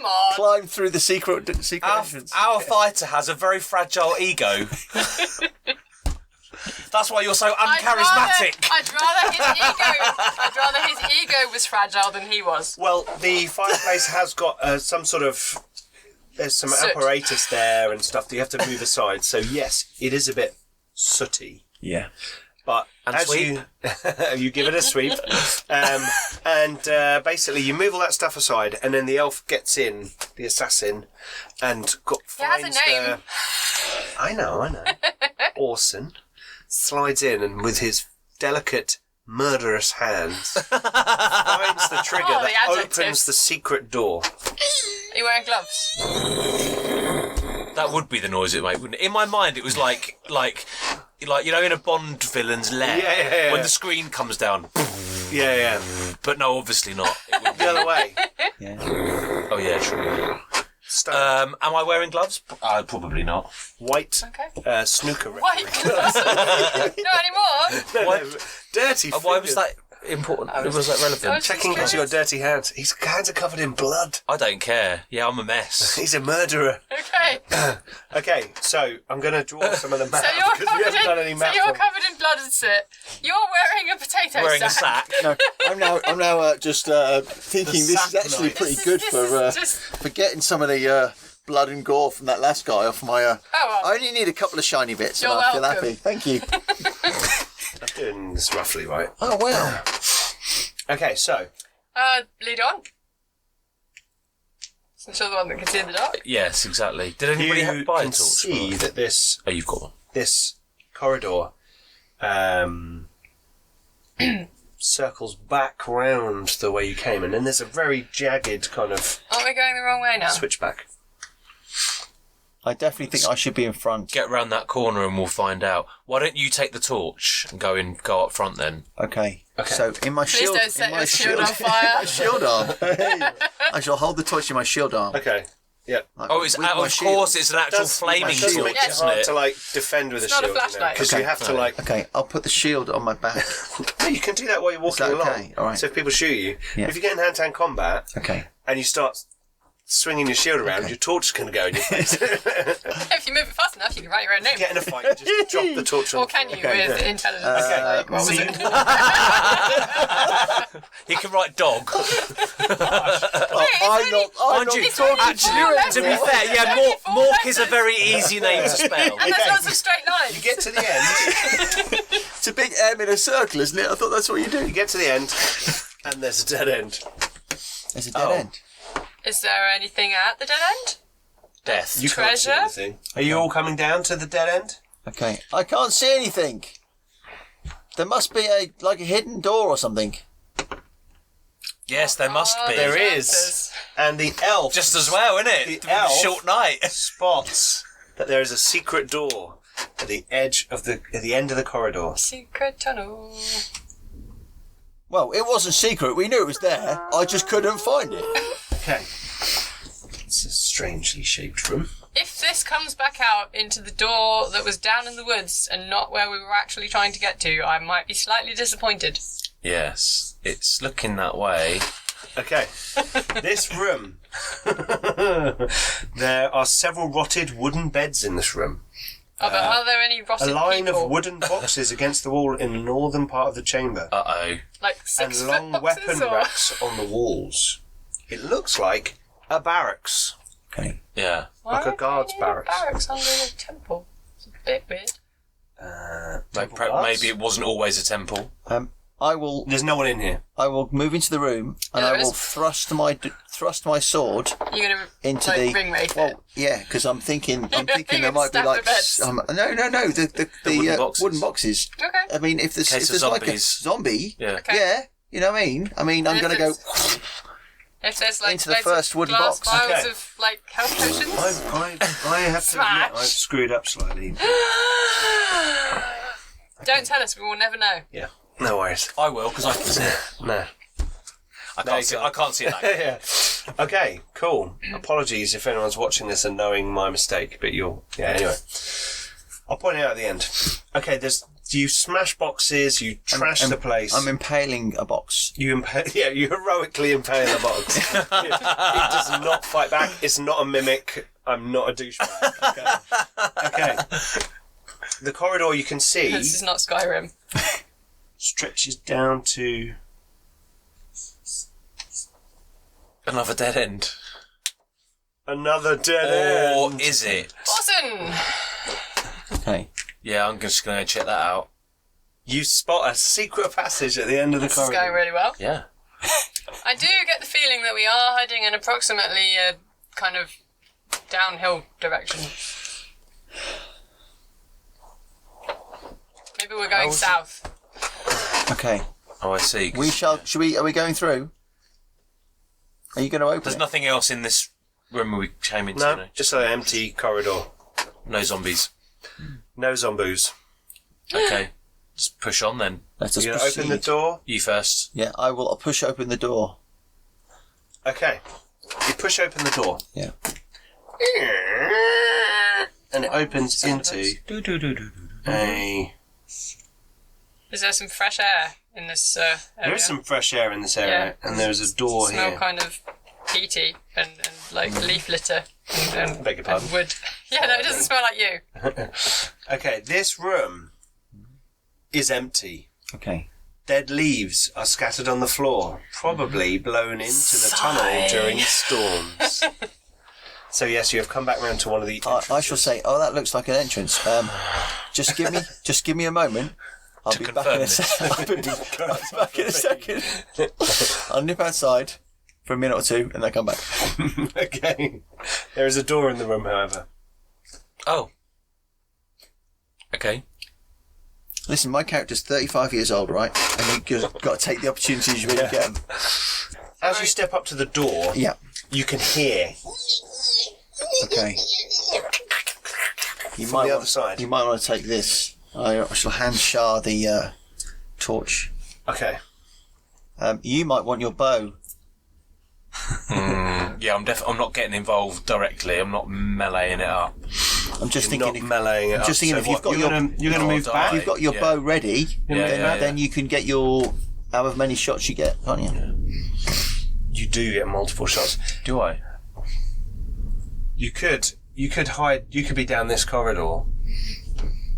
on. Climb through the secret entrance. Our fighter has a very fragile ego. That's why you're so uncharismatic. I'd rather his ego was fragile than he was. Well, the fireplace has got some sort of... There's some Soot. apparatus there and stuff that you have to move aside. So, yes, it is a bit sooty. Yeah. But And as sweep. you give it a sweep, and basically you move all that stuff aside, and then the elf gets in, the assassin, and has a finds name. I know. Orson slides in and with his delicate, murderous hands finds the trigger Oh, the that adjectives. opens the secret door. Are you wearing gloves? That would be the noise it made, wouldn't it? In my mind, it was like you know, in a Bond villain's lair, Yeah. when the screen comes down. Yeah. But no, obviously not. It would The other way. Yeah. Oh yeah, true. Stone. Am I wearing gloves? Probably not. White Okay. snooker referee. White gloves. Not anymore. No, dirty Why was fingers. that important? Was that relevant? I was- Checking into your dirty hands. His hands are covered in blood. I don't care. Yeah, I'm a mess. He's a murderer. Okay. Okay, so I'm going to draw some of the map So you're because we haven't done any map. covered in blood and soot. You're wearing a potato Wearing a sack. sack. No, I'm now just thinking The this is sack actually knife. pretty This good is just- for getting some of the blood and gore from that last guy off my. Oh, well. I only need a couple of shiny bits and You're I feel welcome. happy. Thank you. I'm doing this roughly right. Oh wow. Okay, so Lead on. Since you're the one that can see in the dark. Yes, exactly. Did anybody you have buy a can torch? see that this Oh, you've got one. corridor circles back round the way you came, and then there's a very jagged kind of Aren't we going the wrong way now? switchback. I definitely think I should be in front. Get round that corner and we'll find out. Why don't you take the torch and go up front then? Okay. Okay. So in my Please shield, don't set in my your shield on fire. my shield arm. I shall hold the torch in my shield arm. Okay. Yeah. Like, Oh, it's with my of shield. course it's an actual flaming It does torch, make it isn't hard it? to like defend with It's a not a shield, flashlight. because you have to like. Okay, I'll put the shield on my back. No, you can do that while you're walking that along. okay? All right. So if people shoot you, Yeah. if you get in hand-to-hand combat Okay. and you start swinging your shield around, Okay. your torch is going to go in your face. If you move it fast enough, you can write your own name. Get in a fight, you just drop the torch on Or the can floor. you with intelligence? Okay. Like, what So was you- it? He can write dog. I'm not Mind you, it's only actually, four letters. to be fair, yeah, It's only four Mork is a letters. very easy name to spell. And there's Okay. lots of straight lines. You get to the end. It's a big M in a circle, isn't it? I thought that's what you do. You get to the end, and there's a dead end. There's a dead Oh. end. Is there anything at the dead end? Death. You can't see Treasure? anything. Are you all coming down to the dead end? Okay. I can't see anything. There must be a hidden door or something. Yes, there must be. There is. Chances. And the elf Just as well, innit? The elf- Short night. spots that there is a secret door at the edge of at the end of the corridor. Secret tunnel. Well, it wasn't secret. We knew it was there. I just couldn't find it. Okay. It's a strangely shaped room. If this comes back out into the door that was down in the woods and not where we were actually trying to get to, I might be slightly disappointed. Yes, it's looking that way. Okay. This room. There are several rotted wooden beds in this room. Oh, but are there any A rotted line people? of wooden boxes against the wall in the northern part of the chamber. Uh-oh. Like And 6 long foot boxes, weapon or... racks on the walls. It looks like a barracks. Okay. Yeah. Why like a do guard's we need barracks. barracks under the temple. It's a bit weird. Temple guards? Maybe it wasn't always a temple. I will There's no one in here. move into the room and Yeah, I there will is. thrust my sword You're gonna into like, the ring wraith it. well, yeah, because I'm thinking You're there gonna might be stab like the beds. no the wooden boxes. wooden boxes. Okay. I mean, if there's, Case if of there's like a zombies. zombie, Yeah. Okay. yeah, you know what I mean. I'm And gonna if go. it's- If there's like Into the loads first of wooden glass box. vials Okay. of like health potions. I have to admit, Smash. I've screwed up slightly. Don't tell us, we will never know. Yeah. No worries. I will, because I can see it. No. I can't see that. Yeah. Okay, cool. Apologies if anyone's watching this and knowing my mistake, but anyway. I'll point it out at the end. Okay, you smash boxes, you trash the place. I'm impaling a box. You heroically impale a box. It does not fight back. It's not a mimic. I'm not a douchebag. Okay. The corridor you can see... This is not Skyrim. ...stretches down to... Another dead end. Another dead end. Or is it? Awesome! Okay. Yeah, I'm just going to check that out. You spot a secret passage at the end of the This is corridor. going really well. Yeah. I do get the feeling that we are heading in approximately a kind of downhill direction. Maybe we're going south. Okay. Oh, I see. Are we going through? Are you going to open There's it? nothing else in this room we came into. No, just an empty corridor. No zombies. No zombies. Okay. Just push on then. Let us You're going to open the proceed. door? You first. Yeah, I will push open the door. Okay. You push open the door. Yeah. And it opens into a... Is there some fresh air in this area? There is some fresh air in this area, and there's a door smell here. kind of peaty and like leaf litter and Beg your pardon? wood. Yeah, no, it doesn't smell like you. Okay, this room is empty. Okay. Dead leaves are scattered on the floor, probably blown into the tunnel during storms. So yes, you have come back round to one of the I shall say, that looks like an entrance. Just give me a moment. I'll To be back confirm in a second. I'll be back in a second. I'll nip outside for a minute or two and then come back. Okay. There is a door in the room, however. Oh. Okay. Listen, my character's 35 years old, right? And you've got to take the opportunities you really get them. As you step up to the door, Yeah. you can hear Okay. You from might the want, other side. You might want to take this. I shall hand Shah the torch. Okay. You might want your bow. Yeah, I'm not getting involved directly. I'm not meleeing it up. I'm just You're thinking. not meleeing it I'm just up. thinking So if you've what, got you're going to move die. back. if you've got your Yeah. bow ready, Yeah, then you can get your however many shots you get, can't you? You do get multiple shots. Do I? You could hide. You could be down this corridor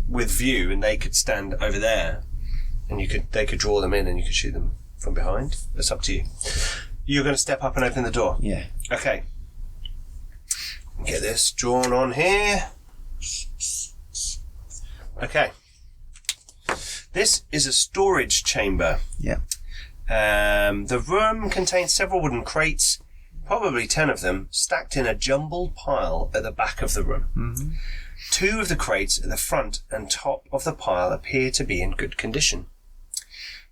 with view, and they could stand over there, and they could draw them in, and you could shoot them from behind. It's up to you. You're going to step up and open the door. Yeah. Okay. Get this drawn on here. Okay. This is a storage chamber. Yeah. The room contains several wooden crates, probably 10 of them, stacked in a jumbled pile at the back of the room. Mm-hmm. 2 of the crates at the front and top of the pile appear to be in good condition.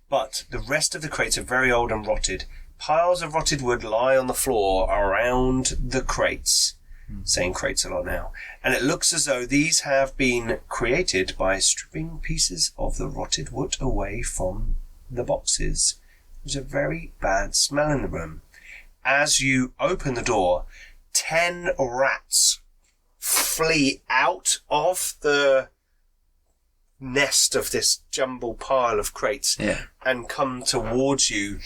But the rest of the crates are very old and rotted. Piles of rotted wood lie on the floor around the crates. Saying crates a lot now. And it looks as though these have been created by stripping pieces of the rotted wood away from the boxes. There's a very bad smell in the room. As you open the door, 10 rats flee out of the nest of this jumble pile of crates and come towards you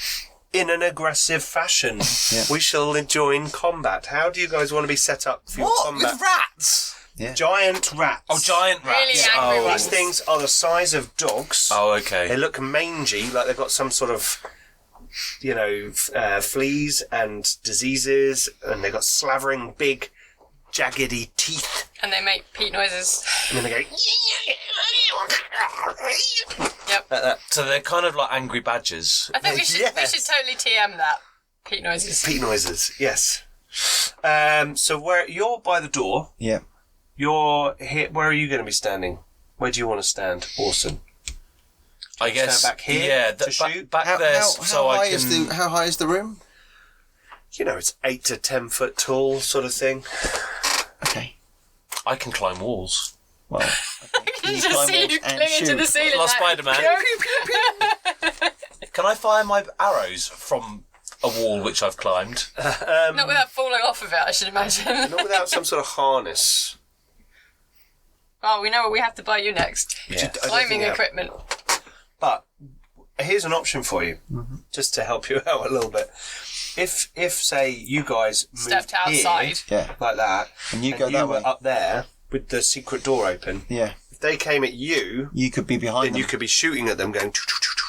in an aggressive fashion. Yeah. We shall join combat. How do you guys want to be set up for your What? combat? With rats? Yeah. Giant rats. Oh, giant rats. Really angry oh. ones. These things are the size of dogs. Oh, They okay. look mangy, like they've got some sort of, fleas and diseases, and they've got slavering, big, jaggedy teeth. And they make peat noises. And then they go... Yep. So they're kind of like angry badgers. I think we should totally TM that. Peat noises. Peat noises, yes. So where you're by the door, Yeah. you're here. Where are you going to be standing? Where do you want to stand, Orson? I guess. Stand back here Yeah, to shoot? back there, so I can. How high is the room? It's 8 to 10 foot tall, sort of thing. Okay. I can climb walls. Well, okay. I can just see you clinging to the ceiling. Like Spider-Man. Pew, pew, pew. Can I fire my arrows from a wall which I've climbed. Not without falling off of it, I should imagine. Not without some sort of harness. Oh, we know what we have to buy you next. I Yeah. don't think Climbing we have. equipment. But here's an option for you, just to help you out a little bit. If say you guys moved Stepped outside. here, Yeah. like that, And you go that were way. up there with the secret door open. Yeah. If they came at you, You could be behind then them. you could be shooting at them, going.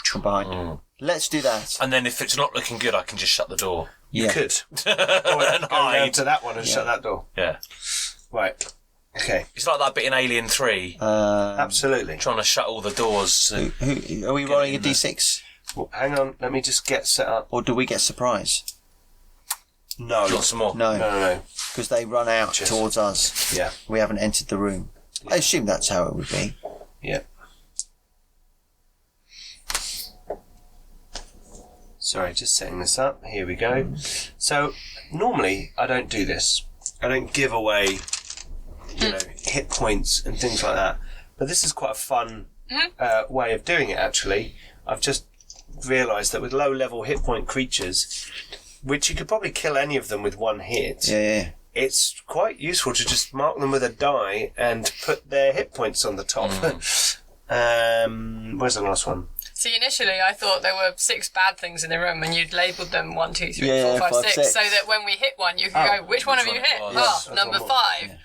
From behind. Let's do that. And then if it's not looking good, I can just shut the door. You Yeah. could And go round hide. to that one and shut that door. Yeah. Right. Okay. It's like that bit in Alien 3, Absolutely. trying to shut all the doors. Who, are we rolling a in there. d6? Well, hang on. Let me just get set up. Or do we get surprise? No. Got some more. No, No. because they run out Cheers. towards us. Yeah. We haven't entered the room. I assume that's how it would be. Yeah. Sorry, just setting this up. Here we go. So, normally I don't do this. I don't give away, hit points and things like that. But this is quite a fun way of doing it, actually. I've just realised that with low-level hit point creatures, which you could probably kill any of them with one hit, Yeah. it's quite useful to just mark them with a die and put their hit points on the top. Where's the last one? See, initially I thought there were 6 bad things in the room and you'd labelled them 1, 2, 3, Yeah, 4, 5, 5, 6, 6. so that when we hit one you could go, which one have you one hit? it was? Oh, Yes, number that's 5. Yeah.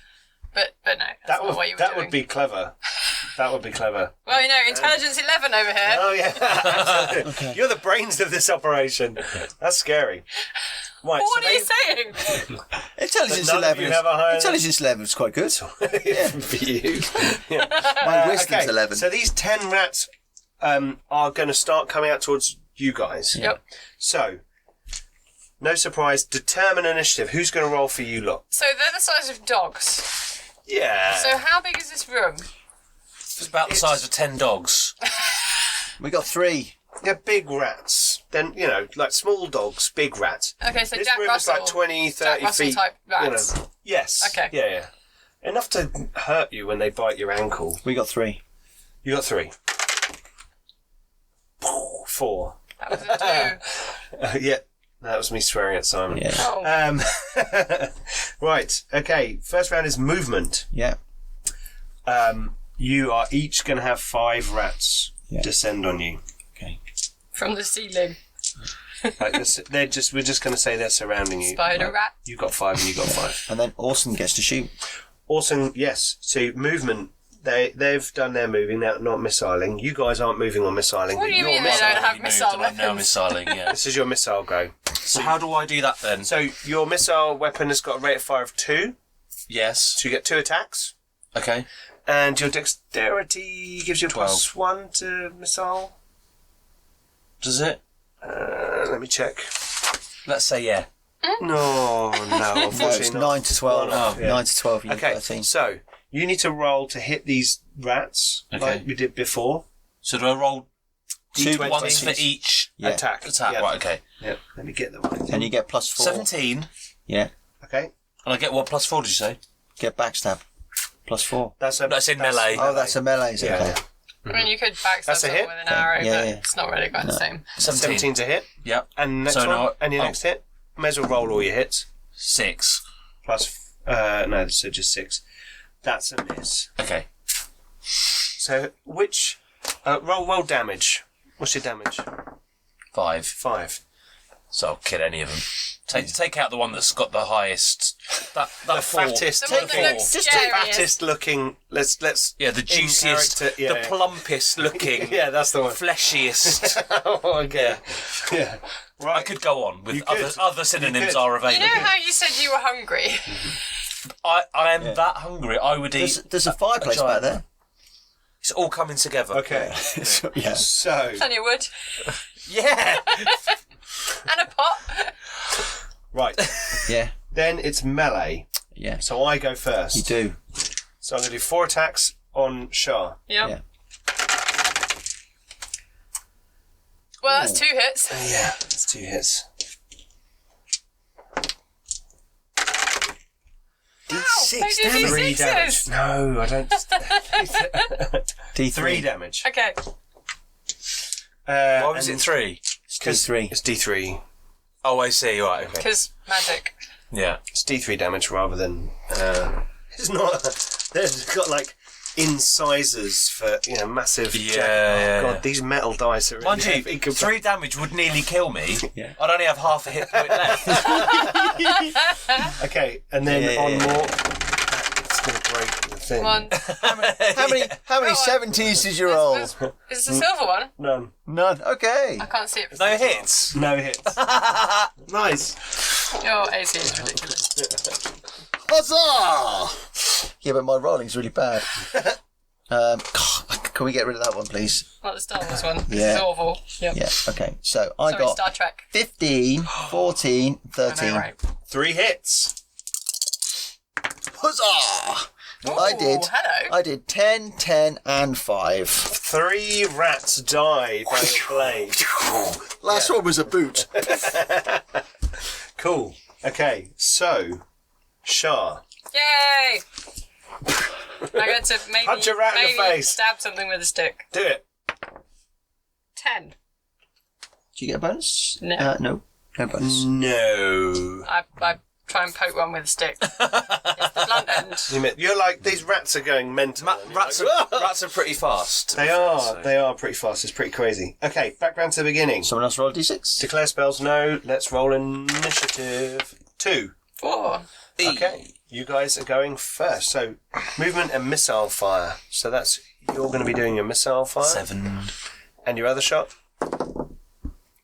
But no, that's not what you were That doing. would be clever. That would be clever. Well, intelligence 11 over here. Oh yeah, absolutely. You're the brains of this operation. That's scary. Right. What so are you saying? Intelligence But none of 11. you have a higher- Intelligence 11 is quite good. for you. My wisdom's Okay, 11. so these 10 rats are going to start coming out towards you guys. Yep. So, no surprise, determine initiative. Who's going to roll for you lot? So they're the size of dogs. Yeah. So how big is this room? It's about the size of 10 dogs. We got 3. They're big rats. Then, like small dogs, big rats. Okay, so This Jack room Russell. is like 20, 30 Jack Russell feet. type rats. Yes. Okay. Yeah. Enough to hurt you when they bite your ankle. We got 3. You got 3. 4. That was a 2. Yeah. That was me swearing at Simon. Yeah. Oh. Right. Okay. First round is movement. Yeah. You are each going to have 5 rats Yeah. descend on you. Okay. From the ceiling. Like this, we're just going to say they're surrounding you. Spider rat. You got 5 and you got 5. And then Orson gets to shoot. Awesome. Yes. So movement. They've done their moving. They're not missiling. You guys aren't moving or missiling. What do you You're mean they missiling. don't have missile I'm now weapons? missiling, yeah. This is your missile go. So how do I do that then? So your missile weapon has got a rate of fire of 2. Yes. So you get 2 attacks. Okay. And your dexterity gives you a 12. +1 to missile. Does it? Let me check. Let's say yeah. No, No, unfortunately it's not. 9 to 12. Oh, yeah. 9 to 12, you Okay, 13. so you need to roll to hit these rats Okay. like we did before. So do I roll D20. once for each Yeah. Attack. attack? Yeah. Right, okay. Yeah, let me get the right. And you get +4. 17. Yeah. Okay, And I get what, +4 did you say? Get backstab. +4. that's in melee. Oh, that's a melee, is it? Yeah. Okay. I mean, you could backstab That's a someone hit. with an arrow, Yeah, but yeah. it's not really quite the same. 17 to hit. Yep. And next So one, now- and your oh. next hit. May as well roll all your hits. 6. Plus, no, so just 6. That's a miss. Okay. So which roll damage? What's your damage? 5. 5. So I'll kill any of them. Take out the one that's got the highest. That The 4. fattest. The one that looking- looks just scariest. the fattest looking. Let's. Yeah, the juiciest, character, yeah. the plumpest looking, Yeah, that's the one. fleshiest. Oh, okay. Yeah. Right. I could go on You with could. other synonyms could. are You available. know how you said you were hungry? I am that hungry. I would eat. There's a fireplace back there. It's all coming together. Okay. Yeah. So Plenty of wood. Yeah. And a pot. right. Yeah. Then it's melee. Yeah. So I go first. You do. So I'm going to do 4 attacks on Shah. Yep. Yeah. Well, that's 2 hits. Yeah, that's 2 hits. D6 don't do damage. 3 D6s. damage. No, I don't. D3. 3 damage. Okay. Why was it 3? It's D3. It's D3. Oh, I see. Right. Okay. Because magic. Yeah. It's D3 damage rather than. It's not. They've got like incisors for massive. Yeah. God, these metal dice are. Mind really you, 3 damage would nearly kill me. Yeah. I'd only have half a hit point left. Okay, and then on more. It's going to break the thing. Come on. How many 70s did you roll? Is this a silver one? None. None. Okay. I can't see it. No hits. No hits. Nice. Your AC is ridiculous. Huzzah! Yeah, but my rolling's really bad. Can we get rid of that one, please? Not the Star Wars one. This Yeah. is awful. Yep. Yeah. Okay. So I Sorry, got Star Trek. 15, 14, 13. I know, right. 3 hits. Huzzah! Ooh, I did 10, 10, and 5. 3 rats die by your blade. Last one was a boot. Cool. Okay, so Shah. Yay! I get to Punch a rat in the maybe face. stab something with a stick. Do it. 10. Do you get a bonus? No. No. No bonus. No. I try and poke one with a stick. It's the blunt end. You're like, these rats are going mental. And you're Rats like, are pretty fast. They are pretty fast. It's pretty crazy. Okay, back round to the beginning. Someone else roll a d6. Declare spells, no. Let's roll initiative. 2. 4. Okay, you guys are going first. So, movement and missile fire. So you're going to be doing your missile fire. 7. And your other shot?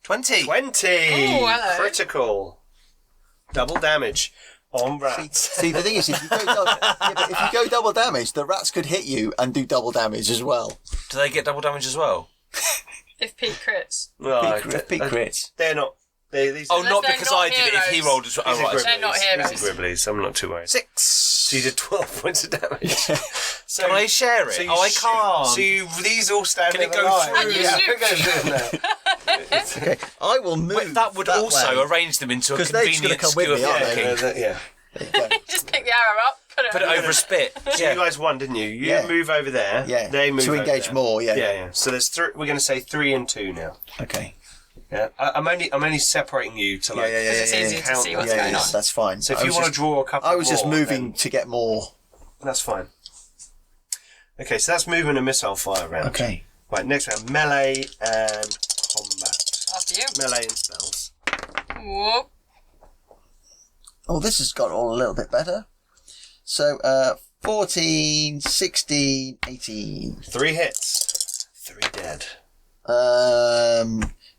20. 20! Ooh, hello. Critical. Double damage on rats. See, the thing is, if you go double damage, the rats could hit you and do double damage as well. Do they get double damage as well? If Pete crits. Right, Peak crits. They're not. These Oh, are, not they're because not I did it. If he heroes. rolled as well. these Oh, are right. They're not heroes. These are Gribblies. I'm not too worried. 6. So you did 12 points of damage. So, Can I share it? so you I shoot- can't. So these all stand Can in it a go line. through? And you Yeah, shoot. it goes through there. Okay, I will move. Wait, that would also way. arrange them into a 'Cause they're just convenient gonna come with skewer me, aren't fucking. Yeah. There you go. Just pick the arrow up, put Put it over a spit. So you guys won, didn't you? You Yeah. move over there. Yeah, They move to over engage there. more, yeah. Yeah. So there's we're going to say 3 and 2 now. Okay. Yeah. I'm only separating you to like. Yeah. It's easier to see what's going on. That's fine. So if I you was want to just- draw a couple, I was just more, moving then to get more. that's fine. Okay, so that's movement and missile fire round. Okay. Right, next round, melee and combat. After you. Melee and spells. Whoop. Oh, this has got all a little bit better. So, 14, 16, 18. 3 hits. 3 dead.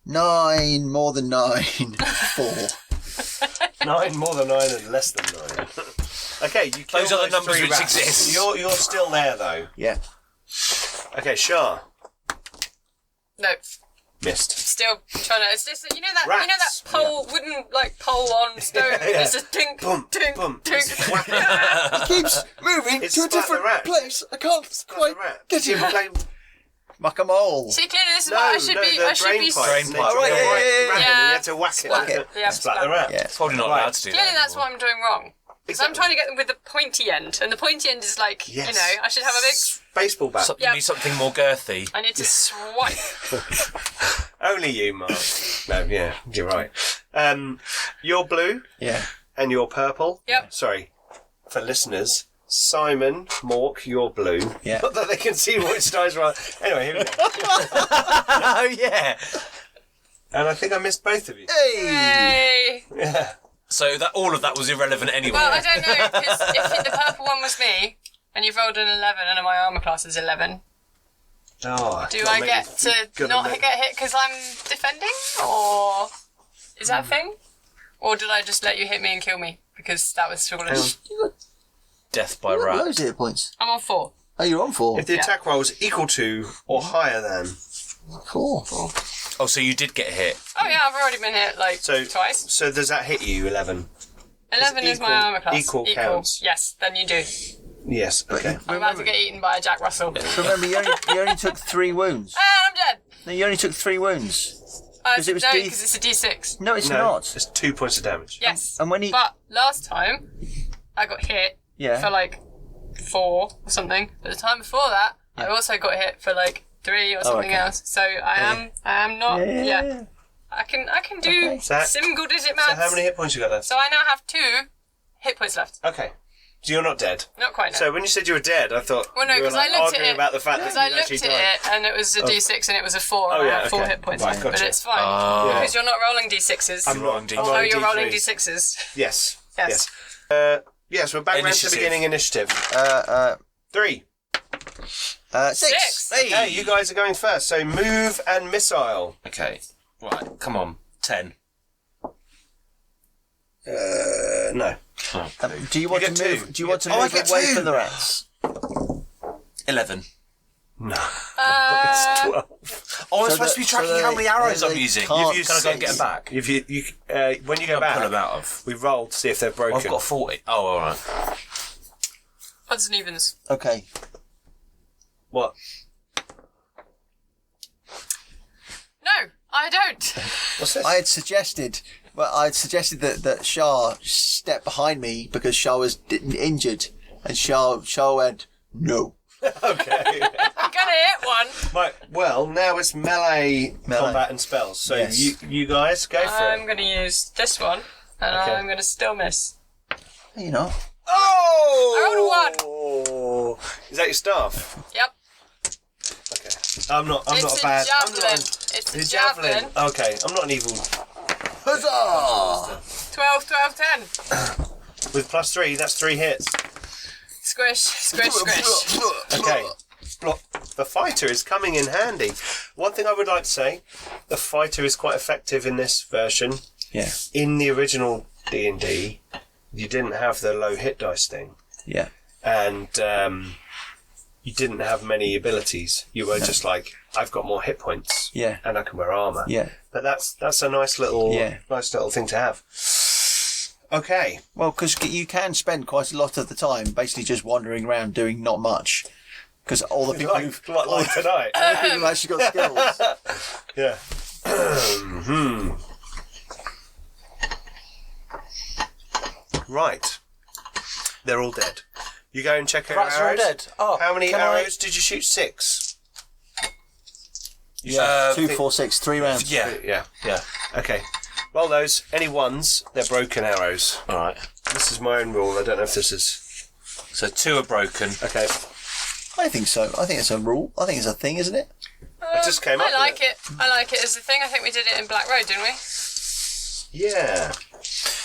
9, more than 9, 4. 9 more than 9 and less than 9. Okay, you kill Those are the numbers 3 which rats. exist. You're still there though. Yeah. Okay, Shah. No. Missed. Still trying to. It's just you know that Rats. pole wooden pole on stone. It's just dink, Boom, dink, boom. dink. It keeps moving It's to a splat the different rat. place. I can't quite get You it. play Muck-a-mole. See, clearly this is what I should be. the I should drain be. pipe. Drain And pipe. then Oh, right, you yeah, whack yeah, the rat yeah. and you had to whack it. Whack and it. Yeah, splat the rat. Yeah. It's probably not Right. allowed to do Clearly that. that's what I'm doing wrong. Because I'm trying to get them with the pointy end, and the pointy end is like, Yes. I should have a big. Baseball bat. You Yep. need something more girthy. I need to swipe. Only you, Mark. No, yeah, you're right. You're blue Yeah. and you're purple. Yep. Sorry, for listeners, Simon, Mork, you're blue. Yeah. Not that they can see which dice are. Anyway, here we go. Oh, yeah. And I think I missed both of you. Hey! Hey. Yeah. So all of that was irrelevant anyway. Well, I don't know because if the purple one was me, and you've rolled an 11, and my armor class is 11, Oh, do I get to not get hit because I'm defending, or is that a thing? Or did I just let you hit me and kill me because that was foolish? Death by You got rat. loads of hit points. I'm on 4. Oh, you're on 4. If the attack roll is equal to or higher than, Cool. Oh, so you did get hit. Oh yeah, I've already been hit like so twice. So does that hit you? 11. 11 is equal- my armor class. equal counts. Yes, then you do. Yes. Okay. I'm about to get eaten by a Jack Russell. So remember, you only took 3 wounds. And I'm dead. No, you only took 3 wounds. 'Cause it was no, D- because it's a D6. No, it's No, not. it's 2 points of damage. Yes. And when he... But last time, I got hit Yeah. for like 4 or something. But the time before that, I also got hit for like 3 or something okay. else. So I am not. Yeah. I can do Okay. single digit maths. So how many hit points you got left? So I now have 2 hit points left. Okay. So you're not dead. Not quite now. So when you said you were dead, I thought Well, no, you were because I looked arguing at it. about the fact Because that I you looked actually at died. it and it was a D6 and it was a 4. Oh, and yeah, I have 4 okay. hit points Right, left, but gotcha. it's fine. Because you're not rolling D6s. I'm rolling D3s. Oh, you're rolling D3s. D6s. Yes. Yes. Yes, we're back round to the Initiative. beginning initiative. 3. 6. Okay, you guys are going first. So move and missile. Okay. Right, come on. 10. No. Do you want You to get move? 2. Do you want to Oh, I move get away 2. from the rats? 11. No. It's 12. Oh, I'm So supposed to be that- tracking so how they- many arrows they I'm using. can't- Can I go and get them back? When you go Pull back, them out of. we roll to see if they're broken. I've got 40. Oh, all right. Odds and evens. Okay. What? No, I don't. What's this? I had suggested that Shah step behind me because Shah was injured, and Shah went no. Okay. I'm gonna hit one. Right, well, now it's melee combat and spells. So Yes. you guys go for I'm it. gonna use this one, and Okay. I'm gonna still miss. You know. Oh! I rolled a 1. Is that your staff? Yep. Okay. I'm not It's a a bad. javelin. I'm not It's a a javelin. Okay, I'm not an evil. Huzzah! 12, 12, 10. With +3, that's 3 hits. Squish, squish, squish. Okay. The fighter is coming in handy. One thing I would like to say, the fighter is quite effective in this version. Yeah. In the original D&D, you didn't have the low hit dice thing. Yeah. And you didn't have many abilities. You were just like, I've got more hit points. Yeah. And I can wear armour. Yeah. But that's a nice little thing to have. Okay. Well, because you can spend quite a lot of the time basically just wandering around doing not much. Because all the people who've Like tonight. all the people who've actually got skills. Yeah. Right. They're all dead. You go and check our Rats are all arrows. dead. Oh, How many can I- arrows did you shoot? 6. Yeah. 2, 4, 6, 3 rounds. Yeah. Yeah. Okay. Well, those any ones, they're broken arrows. All right. This is my own rule. I don't know if this is So 2 are broken. okay. I think so. I think it's a rule. I think it's a thing, isn't it? I just came up I like with it. I like it as a thing. I think we did it in Black Road, didn't we? Yeah.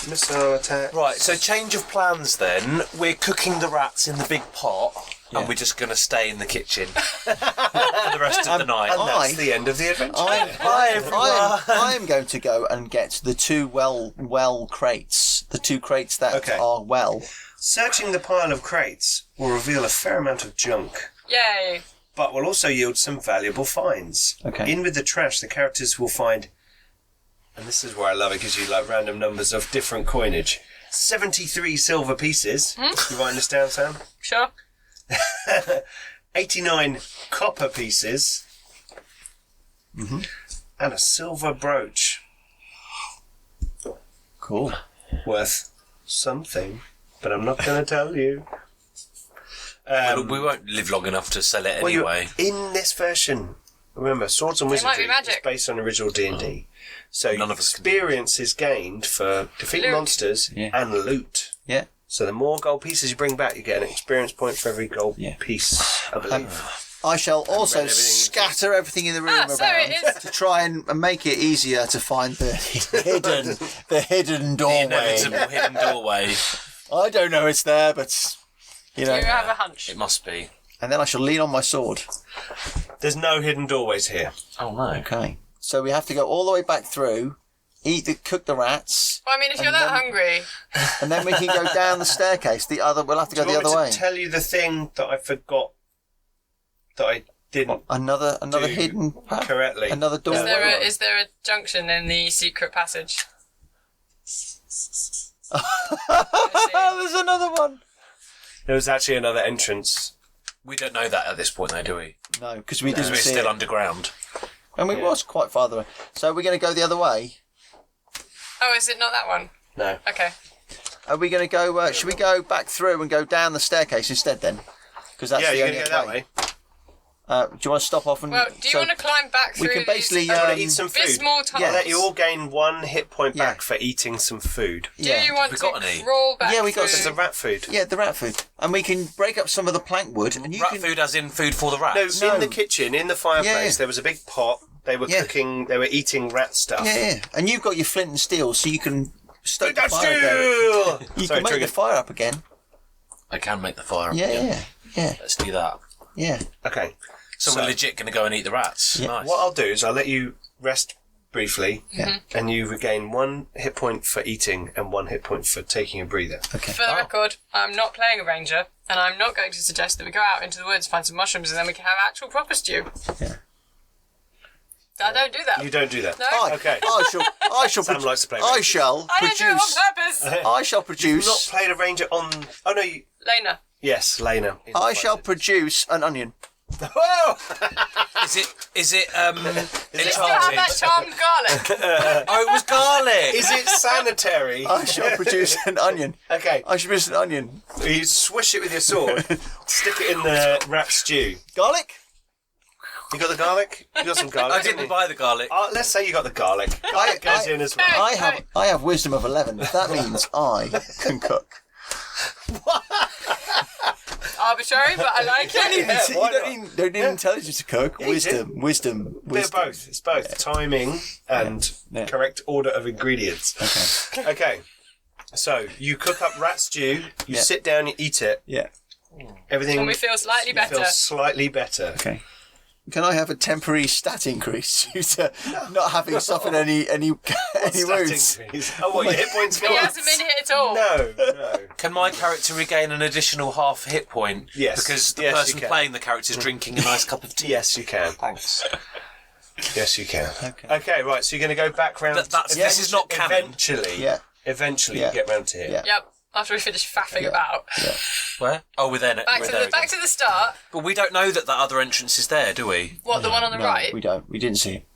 Missile attack. Right, so change of plans then. We're cooking the rats in the big pot, and we're just going to stay in the kitchen for the rest of the night. And that's the end of the adventure. Hi, everyone. I'm going to go and get the 2 well crates. The 2 crates that are well. Searching the pile of crates will reveal a fair amount of junk, Yay. but will also yield some valuable finds. Okay. In with the trash, the characters will find, and this is where I love it, gives you like random numbers of different coinage. 73 silver pieces. You writing this down, Sam? Sure. 89 copper pieces. And a silver brooch Cool. worth something, but I'm not going to tell you. We won't live long enough to sell it Well, anyway. in this version, remember, Swords and It might be Wizardry is magic. based on original D&D. So None of us can do experience is gained for defeating Loot. monsters and loot. Yeah. So the more gold pieces you bring back, you get an experience point for every gold piece, I believe. I shall also everything. scatter everything in the room so around it is. to try and make it easier to find the hidden The doorway. inevitable hidden doorway. I don't know it's there, but you know. You have a hunch. It must be. And then I shall lean on my sword. There's no hidden doorways here. Oh no. Okay. So we have to go all the way back through, cook the rats, Well, I mean, if you're that hungry, and then we can go down the staircase. We'll have to go Do you the want other me way. to tell you the thing that I forgot that I didn't Another do hidden path? correctly? Another door. is there a junction in the secret passage? There's another one. There was actually another entrance. We don't know that at this point, though, do we? No, because we Because didn't we're see still it. underground. And we was quite far away. So we're going to go the other way. Oh, is it not that one? No. Okay. Are we going to go? Should we go back through and go down the staircase instead then? Because that's Yeah, the you're only going to go other that way. Do you want to stop off and... Well, do you want to climb back through we can basically... these I want to eat some food. abysmal tunnels? Yeah. Let you all gain 1 hit point Yeah. back for eating some food. Do you want we to got any? crawl back Yeah, we got This is through... the rat food. Yeah, the rat food. And we can break up some of the plank wood and you Rat can... food as in food for the No, rats. No. in the kitchen, in the fireplace, Yeah. there was a big pot. They were Yeah. cooking, they were eating rat stuff. Yeah. And you've got your flint and steel, so you can stoke the That's fire again. still! You Sorry, can make trigger. the fire up again. I can make the fire. Yeah. Let's do that. Yeah. Okay. So we're legit going to go and eat the rats. Yeah. Nice. What I'll do is I'll let you rest briefly, Yeah. and you regain 1 hit point for eating and 1 hit point for taking a breather. Okay. For the record, I'm not playing a ranger, and I'm not going to suggest that we go out into the woods, find some mushrooms, and then we can have actual proper stew. Yeah. I don't do that. You don't do that. No. Okay. I shall Sam likes to play I rangers. shall I don't do it produce... on purpose. I shall You've not produce... played a ranger on... Oh, no, you... Lena. Yes, Lena. I shall produce an onion. Whoa! Is it Do you still have that enchanted? charmed garlic? Oh, it was garlic. Is it sanitary? I shall produce an onion. Okay. I shall produce an onion. You swish it with your sword, stick it in the rat stew. Garlic? You got the garlic? You got some garlic? I didn't buy the garlic. Let's say you got the garlic. Garlic goes in as well. I have wisdom of 11. That means I can cook. Arbitrary, but I like it. You why don't need intelligence to cook. Yeah, you Wisdom. They're both. It's both timing and Yeah. correct order of ingredients. Okay. Okay. So you cook up rat stew. You Yeah. sit down. You eat it. Yeah. Everything. And we feel slightly better. Feels slightly better. Okay. Can I have a temporary stat increase due to not having suffered any wounds? Stat increase. Oh, what, your hit points go He up? hasn't been hit at all. No. Can my character regain an additional half hit point? Yes. Because the Yes, you person can. playing the character is drinking a nice cup of tea. Yes, you can. Thanks. Yes, you can. Okay. Okay, right. So you're going to go back round. This is not canon. Eventually. Yeah. Eventually, Yeah. you get round to here. Yeah. Yep. After we finish faffing Yeah. about. Where? Oh, we're there. Back we're to there the back again. to the start. But we don't know that other entrance is there, do we? What, the one on the No, right? we don't. We didn't see it.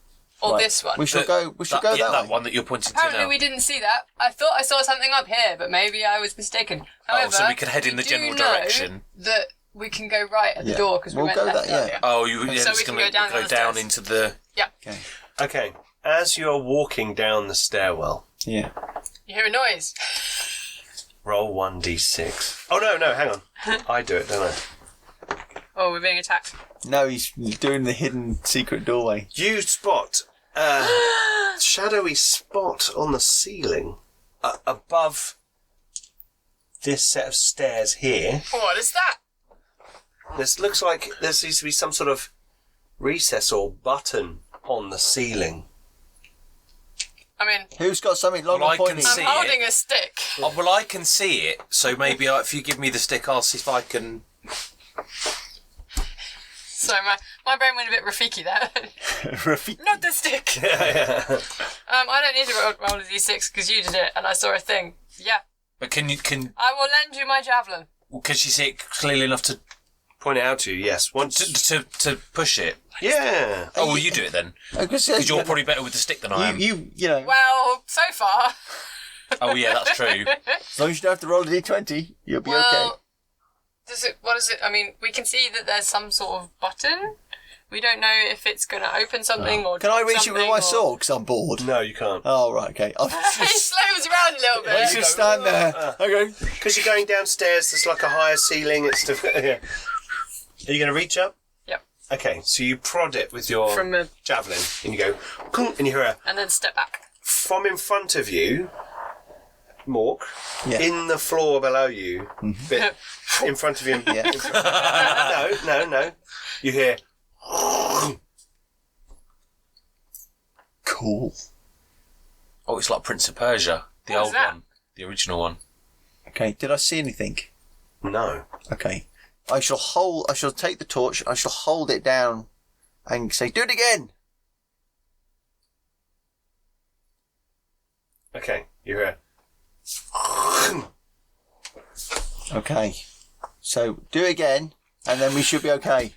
Or Right. this one? We shall go. We shall that, go yeah, that that way. one that you're pointing to Apparently now. we didn't see that. I thought I saw something up here, but maybe I was mistaken. However, so we could head in the do general know direction. That we can go right at the Yeah. door because we We'll went go left that- yeah. earlier. Oh, yeah, So it's we can going go down to go the down stairs. into the... Yeah. Okay. Okay. As you're walking down the stairwell, Yeah. You hear a noise. roll 1d6. Oh, no, hang on. I do it, don't I? Oh, we're being attacked. No, he's doing the hidden secret doorway. You spot a shadowy spot on the ceiling above this set of stairs here. What is that? This looks like there seems to be some sort of recess or button on the ceiling. I mean, Who's got something long Well, and I can pointy? I'm see holding a stick. Oh, well, I can see it, so maybe if you give me the stick, I'll see if I can... So my brain went a bit Rafiki there. Rafiki. Not the stick. I don't need to roll a d6 because you did it and I saw a thing. Yeah. But can I will lend you my javelin. you see it clearly enough to Point it out to you, yes. Once. to push it? Yeah. Oh, well, you do it then, because you're probably better with the stick than I am. You know, Well, so far. Oh, yeah, that's true. as long as you don't have to roll a d20, you'll be okay. Well, what is it? I mean, we can see that there's some sort of button. We don't know if it's going to open something or Can I drop reach it with something my or- sword? Because I'm bored. No, you can't. Oh, right, okay. I'll He just, slows around a little I'll bit. just stand there. Okay. Because you're going downstairs, there's like a higher ceiling. It's yeah. Are you going to reach up? Yep. Okay, so you prod it with your From a- javelin, and you go, "Kung," and you hear a And then step back. from in front of you, Mork, Yeah. in the floor below you, bit in front of you. Yeah. No. You hear, Cool. Oh, it's like Prince of Persia, the What's old that? one, the original one. Okay, did I see anything? no. Okay. I shall take the torch, I shall hold it down and say, do it again! Okay, you hear, Okay. So, do it again, and then we should be okay.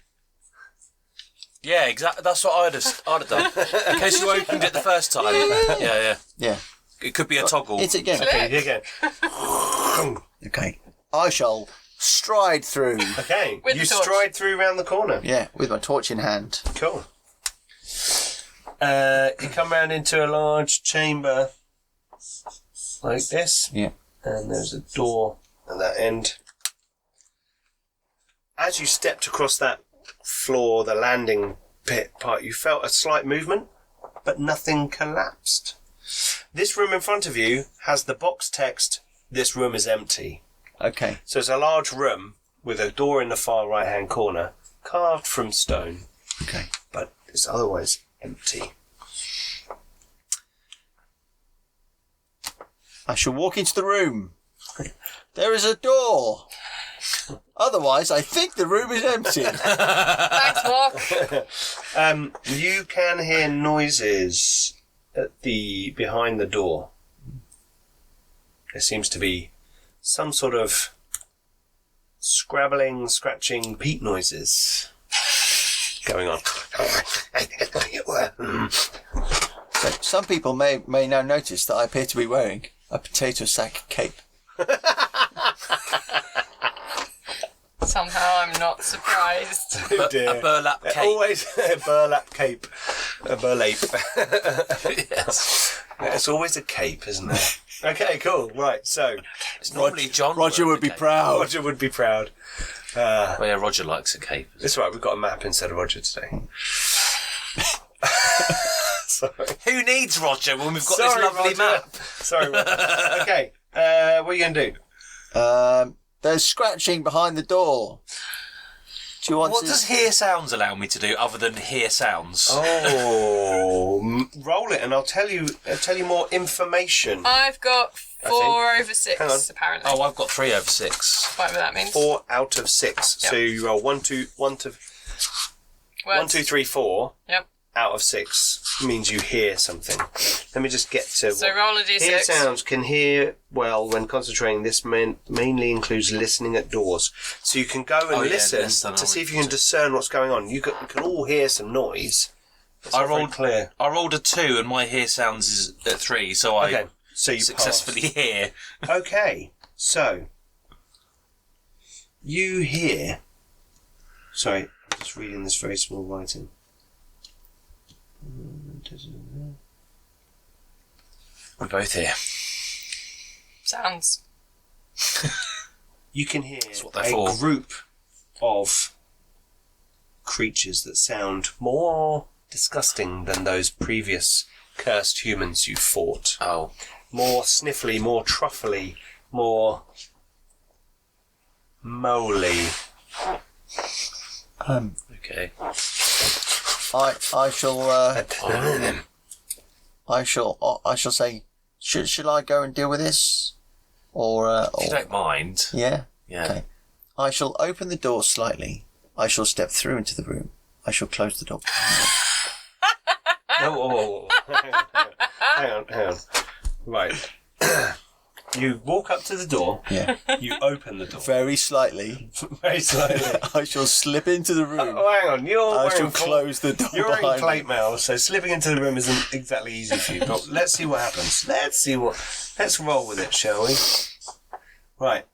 Yeah, exactly. That's what I'd have done. In case you opened it the first time. Yeah. Yeah. It could be a toggle. It's again. okay, again. Okay. I shall stride through. Okay, With you the torch. stride through round the corner. Yeah, with my torch in hand. Cool. You come round into a large chamber like this. Yeah. And there's a door at that end. As you stepped across that floor, the landing pit part, you felt a slight movement, but nothing collapsed. This room in front of you has the box text, "This room is empty." Okay. So it's a large room with a door in the far right-hand corner, carved from stone, Okay. but it's otherwise empty. I shall walk into the room. There is a door. Otherwise, I think the room is empty. Thanks, Mark. You can hear noises at behind the door. There seems to be some sort of scrabbling, scratching peat noises going on. So some people may now notice that I appear to be wearing a potato sack cape. Somehow I'm not surprised. Oh dear. A burlap cape. Always a burlap cape. A burlap. Yes. It's always a cape, isn't it? Okay, cool. Right, so It's normally John. Roger wearing would be the cape. proud. Roger would be proud. Oh, yeah, Roger likes a cape. It's right, we've got a map instead of Roger today. Sorry. Who needs Roger when we've got this Sorry, lovely Roger. map? Sorry, Roger. Okay, what are you going to do? There's scratching behind the door. Do you want What to... does hear sounds allow me to do other than hear sounds? Oh, roll it and I'll tell you more information. I've got 4 over 6, Hang on. apparently. Oh, I've got 3 over 6. Whatever that means. 4 out of 6. Yep. So you roll 1, 2, 1, 2, 1, 2, 3, 4 Yep. out of 6 means you hear something. Let me just get to So roll a Hear d6. sounds can hear well when concentrating. This mainly includes listening at doors. So you can go and Oh, yeah, listen listen, to I see if you would can discern what's going on. You can all hear some noise. It's I not very rolled clear. I rolled a 2 and my hear sounds is at 3, so I Okay, so you successfully hear. passed. Okay, so you hear. Sorry, I'm just reading this very small writing. We both hear. Sounds. You can hear what they're a for. group of creatures that sound more disgusting than those previous cursed humans you fought. Oh. More sniffly, more truffly, more moly. Okay. I shall say, should I go and deal with this? Or If you don't mind. yeah? Yeah. Okay. I shall open the door slightly. I shall step through into the room. I shall close the door. No, hang on. Right. You walk up to the door. Yeah. You open the door. Very slightly. Very slowly. I shall slip into the room. Oh, hang on. You're I shall wearing close the door You're wearing behind me. plate mail, so slipping into the room isn't exactly easy for you. But let's see what happens. Let's roll with it, shall we? Right.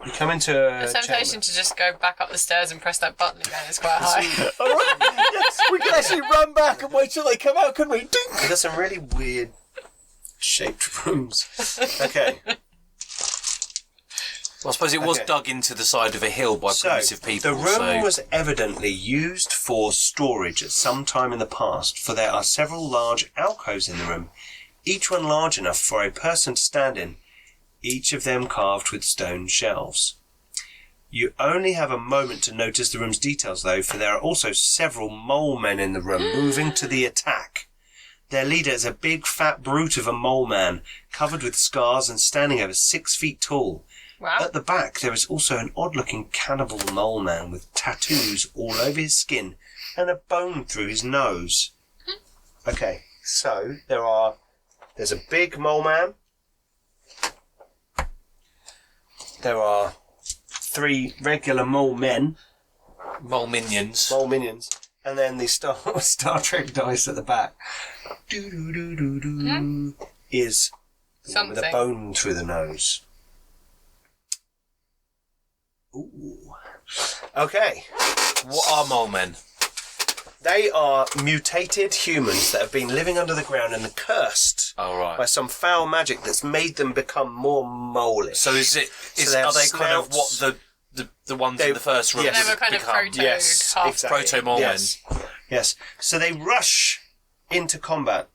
You come into a The temptation chamber. to just go back up the stairs and press that button again is quite high. All right. Yes, we can actually run back and wait till they come out, couldn't we? Ding! We've got some really weird shaped rooms. Okay. Well, I suppose it was Okay. dug into the side of a hill by primitive people. the room so was evidently used for storage at some time in the past, for there are several large alcoves in the room, each one large enough for a person to stand in, each of them carved with stone shelves. You only have a moment to notice the room's details, though, for there are also several mole men in the room moving to the attack. Their leader is a big, fat brute of a mole man, covered with scars and standing over 6 feet tall. Wow. At the back, there is also an odd-looking cannibal mole man with tattoos all over his skin and a bone through his nose. Okay, so there's a big mole man. There are 3 regular mole men, mole minions. mole minions, and then the Star Trek dice at the back. Doo-doo-doo-doo-doo is the one with a Something. bone through the nose. Ooh. Okay. What are mole men? They are mutated humans that have been living under the ground and cursed Oh, right. by some foul magic that's made them become more mole-ish. So are they snouts. kind of what the ones in the first room Yes. They would were kind of become? proto Yes, half. exactly. Proto-mole Yes. Yes. So they rush into combat.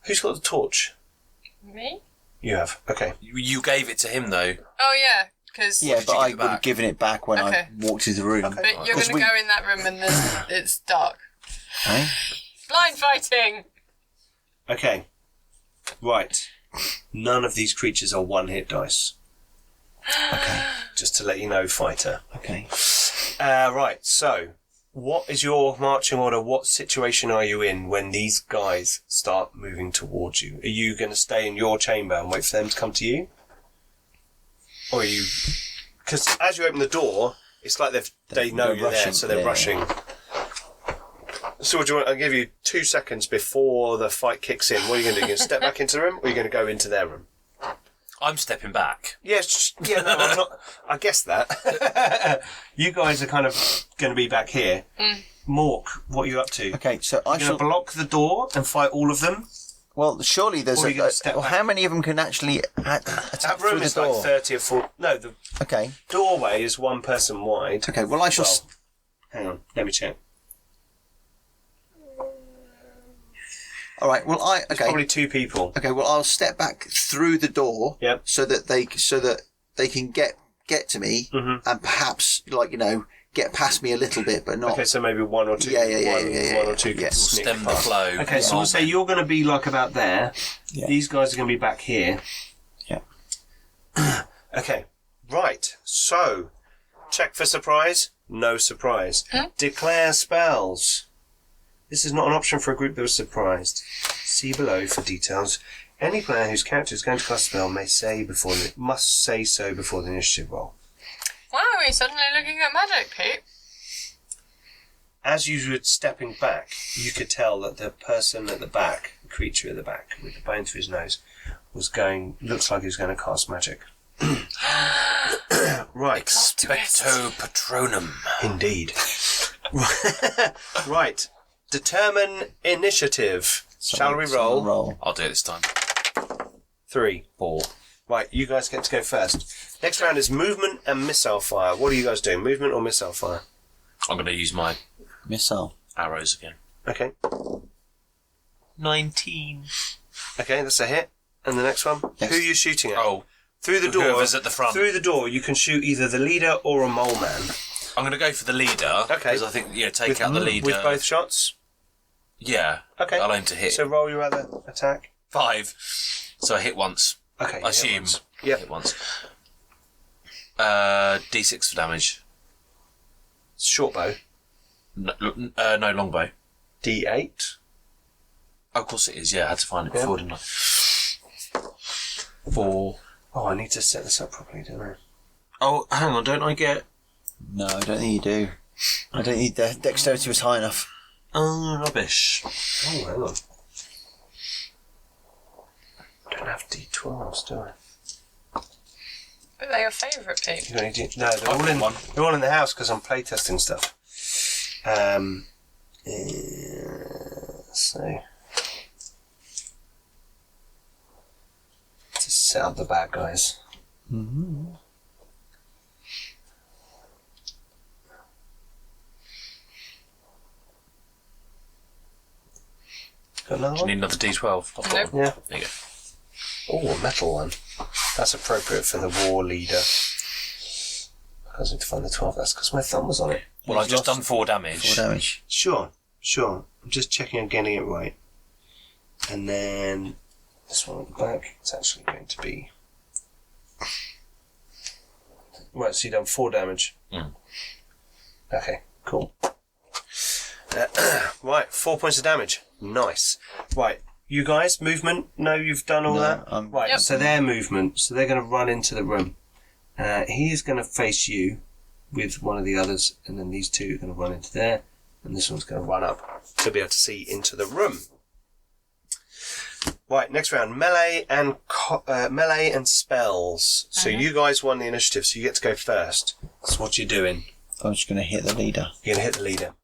Who's got the torch? Me? You have. Okay. You gave it to him though. Oh yeah, because Yeah, did but you I give it would have back? given it back when Okay. I walked through the room. Okay. but you're 'Cause going to we- go in that room and it's dark. Eh? Blind fighting. Okay. Right. None of these creatures are one-hit dice. Okay. Just to let you know, fighter. Okay. Right. So, what is your marching order? What situation are you in when these guys start moving towards you? Are you going to stay in your chamber and wait for them to come to you? Or are you... Because as you open the door, it's like they know they're you're there, rushing, so they're yeah. rushing. So what do you want? I'll give you 2 seconds before the fight kicks in. What are you going to do? You're going to step back into the room, or are you going to go into their room? I'm stepping back. Yes, yeah, no, I'm not. I guess that. You guys are kind of going to be back here. Mork, what are you up to? Okay, so I You're going shall... to block the door and fight all of them? Well, surely there's Or are you gonna step well, back? how many of them can actually attack That through room the is door? like 30 or 40. No, the Okay. doorway is one person wide. Okay, well, I shall... Well, hang on, let me check. All right, well, Okay. Probably 2 people. Okay, well, I'll step back through the door Yep. so that they can get to me and perhaps, like, get past me a little bit, but not... Okay, so maybe 1 or 2. Yeah, One or two yeah. can sneak Stem the past. flow. Okay, so we'll say you're going to be like about there. Yeah. These guys are going to be back here. Yeah. Okay, right. So, check for surprise. No surprise. Declare spells. This is not an option for a group that was surprised. See below for details. Any player whose character is going to cast a spell must say so before the initiative roll. Why are we suddenly looking at magic, Pete? As you were stepping back, you could tell that the person at the back, the creature at the back, with the bone through his nose, looks like he was going to cast magic. Right. Expecto Patronum. Indeed. Right. Determine initiative. Shall we roll? I'll do it this time. 3. 4. Right, you guys get to go first. Next round is movement and missile fire. What are you guys doing? Movement or missile fire? I'm going to use my Missile. arrows again. Okay. 19. Okay, that's a hit. And the next one? Yes. Who are you shooting at? Oh, Through the door. whoever's at the front. Through the door, you can shoot either the leader or a mole man. I'm going to go for the leader. Okay. Because I think, take out the leader. With both shots? Yeah. Okay. I'll aim to hit. So roll your other attack. 5. So I hit once. Okay. I assume. Yep. Hit once. D6 for damage. Short bow. No, longbow. D8. Oh, of course it is. Yeah, I had to find it Yeah. before, didn't I? 4. Oh, I need to set this up properly, don't I? Oh, hang on. Don't I get... No, I don't think you do. I don't think the dexterity was high enough. Oh, rubbish. Oh, hang on. I don't have D12s, do I? But they're your favourite, Pete. You got any no, they're I've all, got one. they're all in the house because I'm playtesting stuff. So... to set up the bad guys. Mm-hmm. Got another Do you one? need another D12? I've got Nope. one. Yeah. There you go. Oh, a metal one. That's appropriate for the war leader. I need to find the 12. That's because my thumb was on it. Well, I've just done 4 damage. 4 damage. Sure. I'm just checking I'm getting it right. And then this one at the back, it's actually going to be... Right, so you've done 4 damage. Mm. Okay, cool. Right, 4 points of damage. Nice. Right, you guys, movement? No, you've done all No, that? Right, Yep. so their movement. So they're going to run into the room. He is going to face you with one of the others, and then these two are going to run into there, and this one's going to run up to be able to see into the room. Right, next round. Melee and spells. So you guys won the initiative, so you get to go first. That's what you're doing. I'm just going to hit the leader. You're going to hit the leader.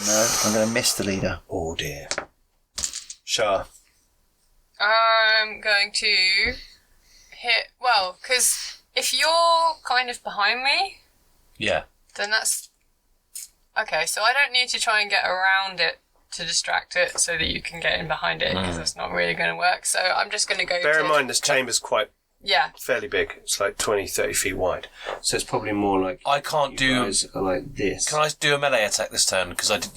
No, I'm going to miss the leader. Oh, dear. Shah. I'm going to hit... Well, because if you're kind of behind me, Yeah. then that's... Okay, so I don't need to try and get around it to distract it so that you can get in behind it, because that's not really going to work. So I'm just going to go Bear in mind, this chamber's quite Yeah. fairly big. It's like 20, 30 feet wide. So it's probably more like... I can't you do... guys are like this. Can I do a melee attack this turn? Because I did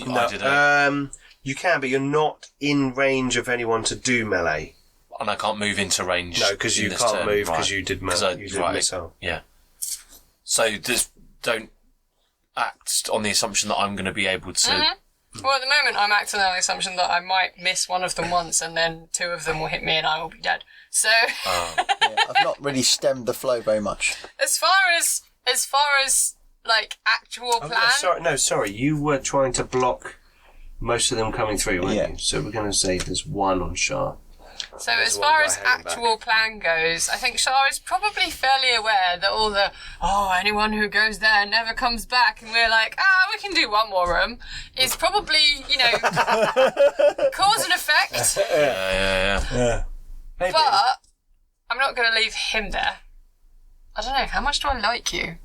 You can, but you're not in range of anyone to do melee. and I can't move into range. No, because you in this can't turn, move because right. you did right. missile. Yeah. So just don't act on the assumption that I'm going to be able to... Well, at the moment, I'm acting on the assumption that I might miss one of them once, and then two of them will hit me, and I will be dead. So, Yeah, I've not really stemmed the flow very much. as far as like actual plan, Sorry. You were trying to block most of them coming through, weren't Yeah. you? So we're going to say there's one on Shah. So There's as one far guy as hanging back. actual plan goes, I think Shah is probably fairly aware that all the, anyone who goes there never comes back, and we're like, we can do one more room, is probably, cause and effect. Yeah. Maybe. But I'm not going to leave him there. I don't know, how much do I like you?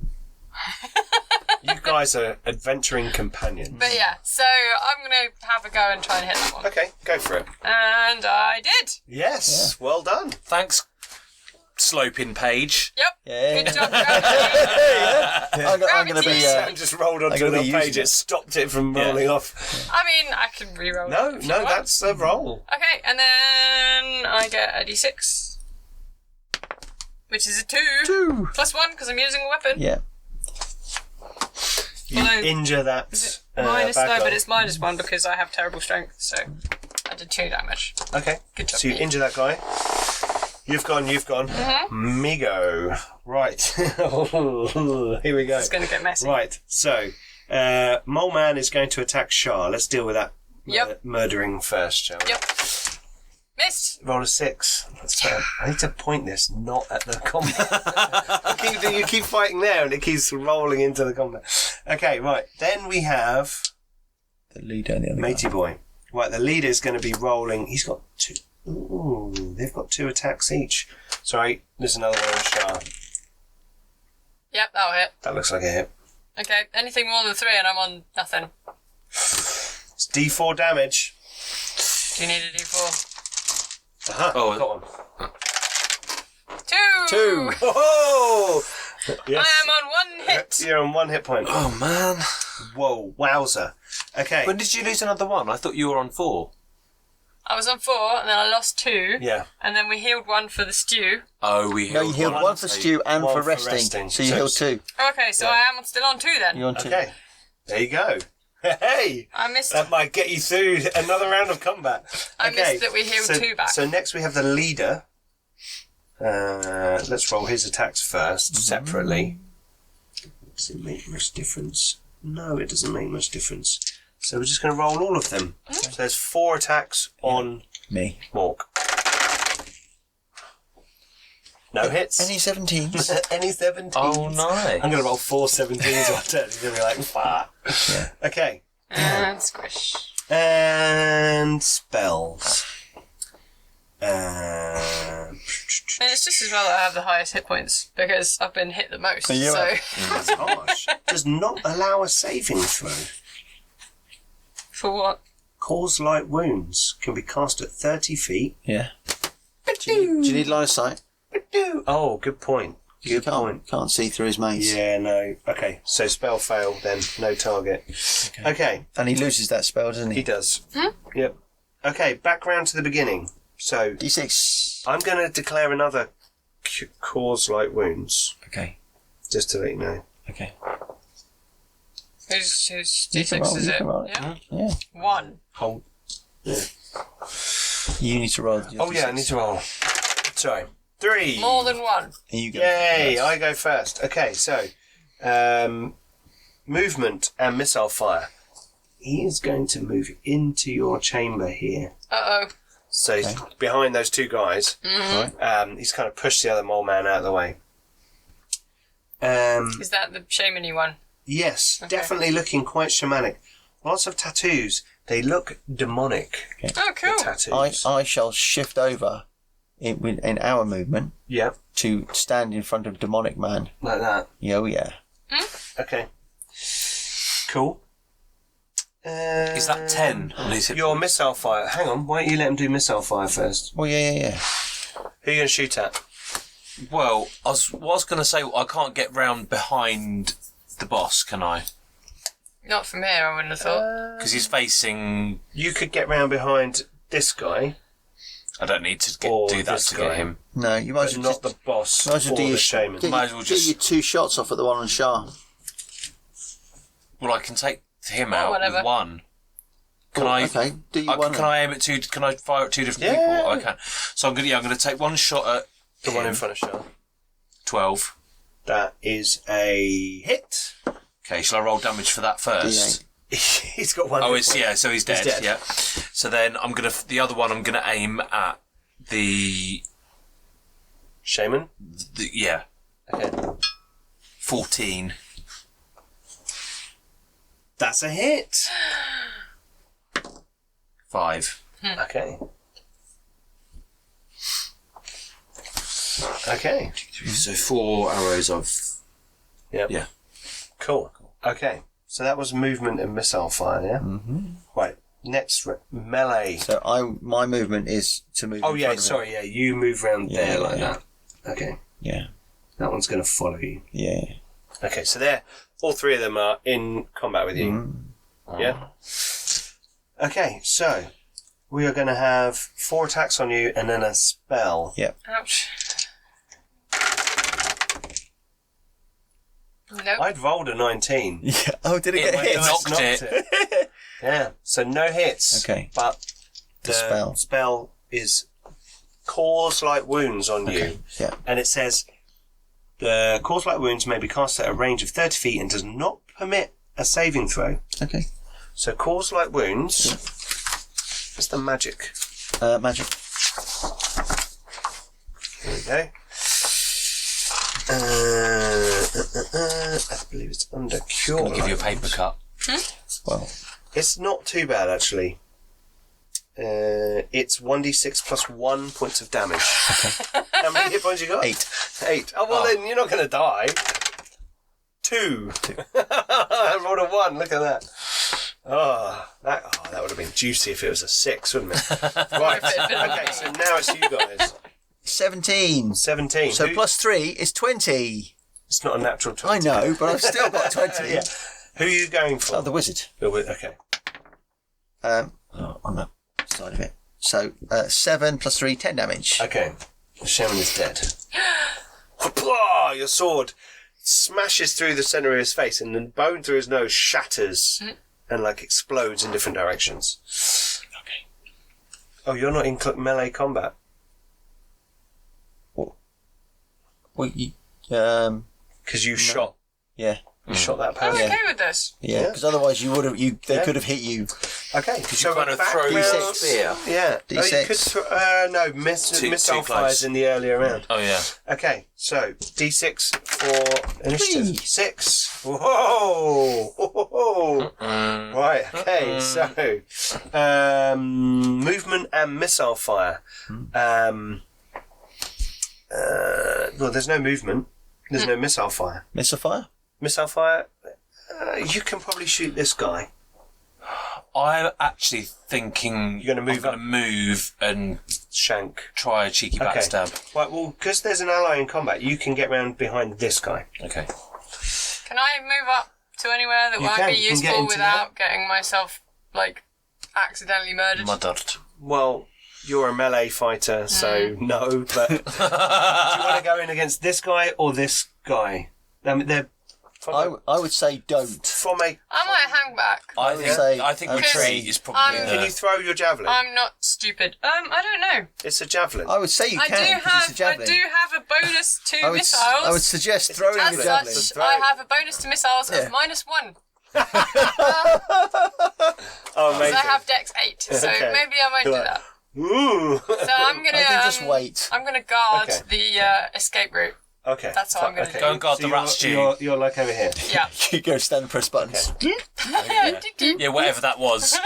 You guys are adventuring companions. But yeah, so I'm going to have a go and try and hit that one. Okay, go for it. And I did. Yes, well done. Thanks, sloping page. Yep. Yeah. Good job, Gravity. I'm going to be. Sam just rolled onto gotta the be page. using It it. stopped it from rolling off. I mean, I can re-roll No, it if you want. that's the roll. Okay, and then I get a d6. Which is a 2. 2. Plus 1, because I'm using a weapon. Yeah. You Although- injure that. Minus, bad no, guy. but it's minus 1 because I have terrible strength, so I did 2 damage. Okay. Good job, So you me. injure that guy. You've gone. Me go. Right. Here we go. It's going to get messy. Right. So, Mole Man is going to attack Shah. Let's deal with that Yep. murdering first, shall we? Yep. Missed. Roll a 6. That's bad. I need to point this not at the combat. You keep fighting there and it keeps rolling into the combat. Okay, right. Then we have The leader and the other Matey Boy. Right, the leader's going to be rolling. He's got 2. Ooh, they've got 2 attacks each. Sorry, there's another one on Shah. Yep, that'll hit. That looks like a hit. Okay, anything more than 3 and I'm on nothing. It's D4 damage. Do you need a d4? Oh, got one. 2! 2. Oh! Yes. I am on 1 hit. You're on 1 hit point. Oh, man. Whoa, wowzer. Okay. When did you lose another one? I thought you were on 4. I was on 4 and then I lost 2. Yeah. And then we healed 1 for the stew. Oh, we No, you healed one for stew and One for for resting. resting. So you So healed it's- 2. Okay, so I am still on 2 then. You're on 2. Okay. There you go. Hey! I missed. That might get you through another round of combat. I missed that we healed 2 back. So next we have the leader. Let's roll his attacks first, separately. Does it make much difference? No, it doesn't make much difference. So we're just going to roll all of them. So there's 4 attacks on Me. Mork. No hits. Any 17s? Any 17s. Oh, nice. I'm going to roll 4 17s on turn. He's going to be like, fuck. Yeah. Okay. And squish. And spells. And it's just as well that I have the highest hit points because I've been hit the most. So you So are. That's harsh. Does not allow a saving throw. for what? Cause light wounds can be cast at 30 feet. Yeah. Do you need line of sight? Oh, good point. You Good point. can't see through his mace. Yeah, no. Okay, so spell fail, then no target. Okay, And he loses that spell, doesn't he he? does. Yep. Okay, back round to the beginning. So D6. I'm going to declare another cause light wounds, Okay. just to let you know. Okay. Whose You can D6 roll, is you it? can roll it. Yeah. Yeah. 1. Hold. Yeah. You need to roll. your Oh yeah, I D6. need to roll. Sorry. 3. More than 1. And you go. Yay! first. I go first. Okay, so movement and missile fire. He is going to move into your chamber here. Uh-oh. So he's behind those two guys. He's kind of pushed the other mole man out of the way. Is that the shaman-y one? Yes, Okay. definitely looking quite shamanic. Lots of tattoos. They look demonic. Okay. Oh, cool. The tattoos. I shall shift over in our movement Yeah, to stand in front of demonic man. like that. Oh yeah. Okay. Cool. Is that 10? Or is it Your missile fire. Hang on, why don't you let him do missile fire first? Oh yeah. Who are you going to shoot at? Well, I was going to say I can't get round behind the boss, can I? Not from here, I wouldn't have thought. Because he's facing. You could get round behind this guy, I don't need to Or do that this to guy. get him. No, you might but as well not just, the boss might as well or do the your shaman. Get, Might as well get just- your 2 shots off at the one on Shah. Well, I can take him Or out whatever. with one. Can I? Okay, do you one? Can I aim at 2? Can I fire at 2 different Yeah. people? I can. So I'm gonna take one shot at The one him. in front of Shah. 12. That is a hit. Okay, shall I roll damage for that first? He's got one. Oh, hit it's point. so he's dead. dead. Yeah. So then the other one I'm gonna aim at the Shaman. yeah, Okay. 14. That's a hit. 5. Okay. Okay. So 4 arrows of. Yep. Yeah. Cool. Okay. So that was movement and missile fire, yeah? Mm-hmm. Right. Next, melee. So my movement is to move. Oh, in yeah, front of him. sorry, yeah. You move around there like yeah. that. Okay. Yeah. That one's going to follow you. Yeah. Okay, so there, all 3 of them are in combat with you. Yeah? Okay, so we are going to have 4 attacks on you and then a spell. Yeah. Ouch. Nope. I'd rolled a 19. Yeah. Oh, did it get hit? knocked it. Yeah, so no hits. Okay. But The spell. spell is cause light wounds on you. Yeah. And it says the cause light wounds may be cast at a range of 30 feet and does not permit a saving throw. Okay. So cause light wounds. What's the magic? Magic. Here we go. I believe it's under cure. I'll give you a light paper wounds. cut. Well, It's not too bad actually. It's 1d6 plus 1 points of damage. How many hit points you got? 8. 8. Oh, well, then you're not going to die. 2. I rolled a 1. Look at that. That would have been juicy if it was a 6, wouldn't it? Right. Okay, so now it's you guys. 17. 17. So plus 3 is 20. It's not a natural I 20. know, but I've still got 20. Yeah. Who are you going for? Oh, the wizard. Okay. On the side of it. So 7 plus 3, 10 damage. Okay. The shaman is dead. Blah! Your sword smashes through the centre of his face and the bone through his nose shatters and explodes in different directions. Okay. Oh, you're not in melee combat? Well, you, Because you shot. yeah. You shot that I'm person. okay with this. Yeah, because otherwise you would have. They could have hit you. Okay. Could you kind of throw your D6. spear? Yeah. D6. Oh, you could no, missile too fires close. in the earlier round. Oh yeah. Okay, so D6 for initiative. 3. 6. Whoa! Whoa! Right, okay, so movement and missile fire. Well, there's no movement. There's no missile fire. Missile fire? Missile fire, you can probably shoot this guy. I'm actually thinking You're gonna move I'm up? move and Shank. try a cheeky Okay. backstab. Right, well, because there's an ally in combat, you can get round behind this guy. Okay. Can I move up to anywhere that You might can. be You can get useful into without getting myself, accidentally murdered? Murdered. Well, you're a melee fighter, so no, but do you want to go in against this guy or this guy? They're I would say don't. from a... I might hang back. I would think say- I would retreat say- is probably Can you throw your javelin? I'm not stupid. I don't know. It's a javelin. I would say you I can do because it's a have javelin. a bonus to I would, missiles. I would suggest It's a throwing As the javelin. javelin. such, Throw I it. have a bonus to missiles Yeah. of -1. Oh, Because amazing. I have Dex 8, so Okay. maybe I won't do Right. that. Ooh. So I'm gonna. I think just wait. I'm gonna guard Okay. the escape route. Okay. That's what I'm gonna do. Go and guard the rat stew. You're like over here. Yeah. You go stand and press buttons. Yeah, whatever that was.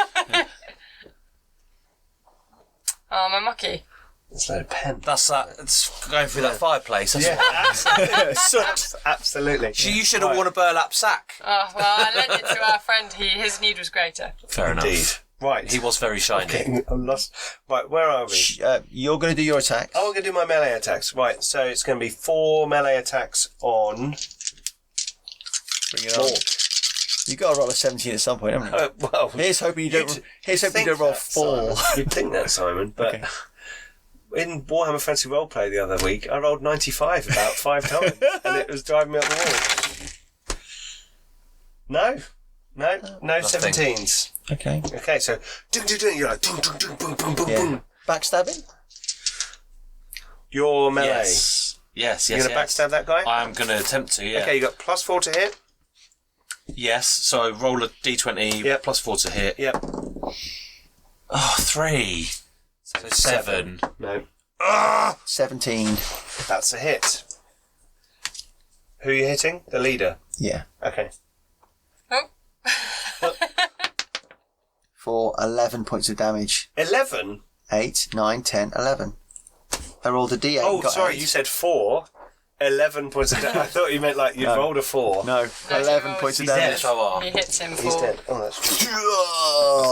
Oh, my mucky. It's like a pen. That's that. It's going through that fireplace. That's Sucks. Absolutely. You should have worn a burlap sack. Oh, well, I lent it to our friend. His need was greater. Fair Indeed. enough. Right. He was very shiny. Okay, I'm lost. Right, where are we? You're going to do your attacks. Oh, I'm going to do my melee attacks. Right, so it's going to be 4 melee attacks on. Bring it on. You got to roll a 17 at some point, haven't you? Well, Here's hoping you don't. Here's hoping you don't roll 4. You'd think that, Simon, but in Warhammer Fantasy Roleplay the other week, I rolled 95 about 5 times, and it was driving me up the wall. No, Nothing. 17s. Okay. Okay, so you're like boom, boom, boom, Yeah. boom. Backstabbing. Your melee. Yes. Yes. You're Yes. gonna backstab that guy. I'm going to attempt to. Yeah. Okay, you got +4 to hit. Yes. So roll a d20 Yep. +4 to hit. Yep. Oh, 3. So 7. No, 17. that's a hit. Who are you hitting? The leader. Yeah. Okay. Oh. For 11 points of damage. 11. 8, 9, 10, 11. I rolled a d8. Oh, and got sorry, 8. you said 4. 11 points of damage. I thought you meant like you rolled a 4. No, No, 11 he points of rolls- damage. He hits him He's for. dead. Oh, that's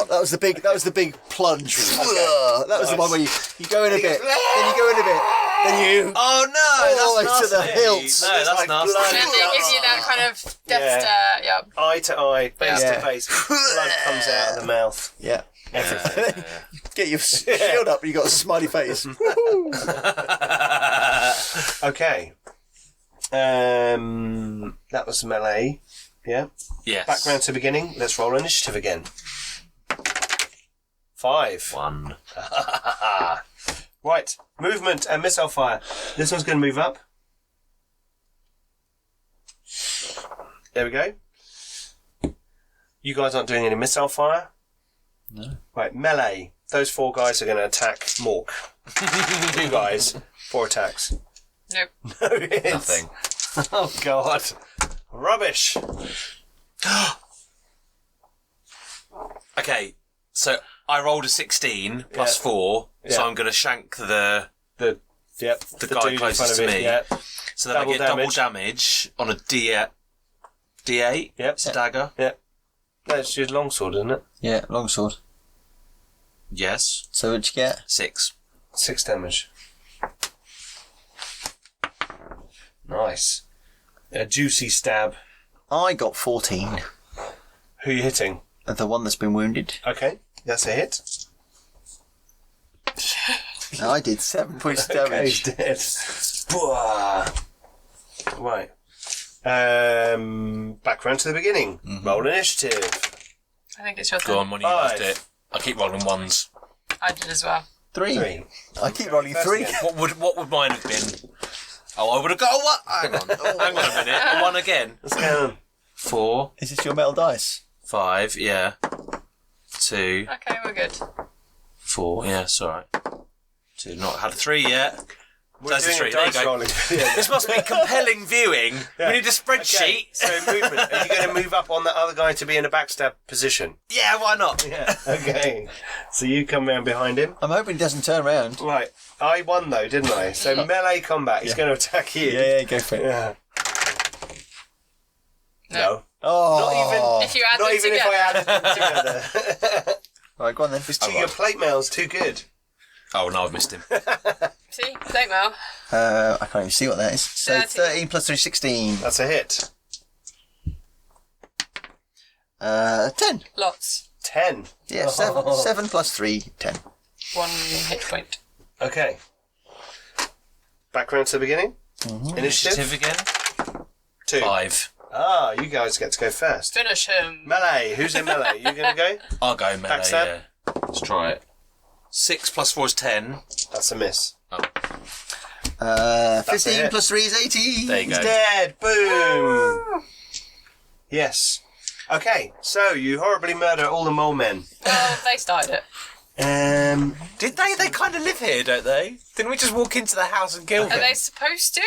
That was the big plunge. That was the one where you go in a bit, then you go in a bit, then you. Oh no! All the way That's to the nasty. hilts. No, that's like nasty. blood. And then they give you that kind of death stare. Yeah. eye to eye, face Yeah. to face. Blood comes out of the mouth. Yeah. Everything. Get your shield up and you got a smiley face. Okay. That was melee. Yeah. Yes. Background to beginning. Let's roll initiative again. 5. 1. Right. Movement and missile fire. This one's going to move up. There we go. You guys aren't doing any missile fire? No. Right, melee. Those 4 guys are going to attack Mork. You guys, 4 attacks. Nope. No hits. Nothing. Oh, God. Rubbish. Okay, so I rolled a 16 plus Yeah. 4, so Yeah. I'm going to shank the The guy dude in front closest of to it, me. Yeah. So then I get double damage on a D8. D8? Yep. It's a dagger? That's your longsword, isn't it? Yeah, longsword. Yes. So what'd you get? 6. 6 damage. Nice. A juicy stab. I got 14. Who are you hitting? The one that's been wounded. Okay, that's a hit. I did 7 points of Okay, damage. he's dead. Bwah. Right. Back round to the beginning. Roll initiative. I think it's your Go turn. on, when you 5. used it. I keep rolling 1s. I did as well. 3. 3. I keep rolling First 3. again. What would mine have been? Oh, I would have got a 1. Hang on. Hang on a minute. A 1 again. Let's go. 4, Is this your metal dice? 5, yeah. 2, Okay, we're good. 4, yeah, it's alright. 2, not had a 3 yet. We're That's a doing 3. a There you dice go. rolling. Yeah. This must be compelling viewing. Yeah. We need a spreadsheet. Okay, so movement. Are you going to move up on that other guy to be in a backstab position? Yeah, why not? Yeah. Okay. So you come round behind him. I'm hoping he doesn't turn around. Right. I won though, didn't I? So melee combat. He's going to attack you. Yeah, go for it. Yeah. No. Oh. Not If you add Not them even together. if I added them together. Right, go on then. Your plate mail's too good. Oh, no, I've missed him. See? Plate mail. I can't even see what that is. So 13. 13 plus 3, 16. That's a hit. 10. Lots. 10. Yeah, 7 plus 3, 10. 1 hit point. Okay. Back round to the beginning. Initiative. Initiative again? 2. 5. Ah, you guys get to go first. Finish him. Melee. Who's in melee? You going to go? I'll go melee, Backstab? yeah. Let's try it. 6 plus 4 is 10. That's a miss. 15 it. plus 3 is 18. There you He's go. dead. Boom. Yes. Okay, so you horribly murder all the mole men. Well, they started it. Did they? They kind of live here, don't they? Didn't we just walk into the house and kill them? Are they supposed to?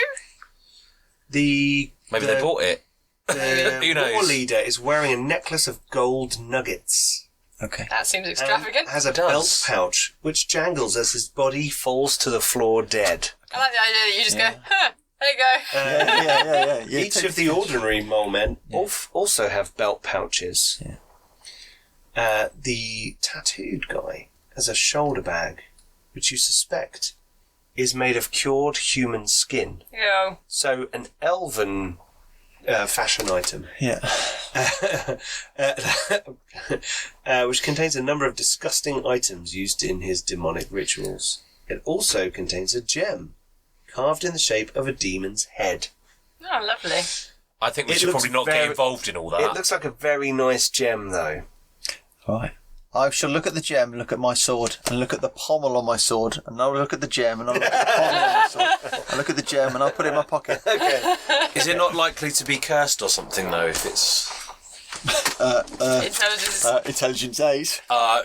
Maybe they bought it. The Who knows? war leader is wearing a necklace of gold nuggets. Okay. That seems extravagant. Has a belt pouch which jangles as his body falls to the floor dead. I like the idea that you just go, huh, there you go. Yeah. Each of the ordinary mole men also have belt pouches. Yeah. The tattooed guy has a shoulder bag, which you suspect is made of cured human skin. Yeah. So an elven fashion item. Yeah. Which contains a number of disgusting items used in his demonic rituals. It also contains a gem carved in the shape of a demon's head. Oh, lovely. I think we It should looks probably not get involved in all that. It looks like a very nice gem, though. Right. I shall look at the gem, look at my sword, and look at the pommel on my sword, and I'll look at the gem, and I'll look at the pommel on my sword. I'll look at the gem, and I'll put it in my pocket. Okay. Is it not likely to be cursed or something, though, if it's... Intelligence. Intelligence A's.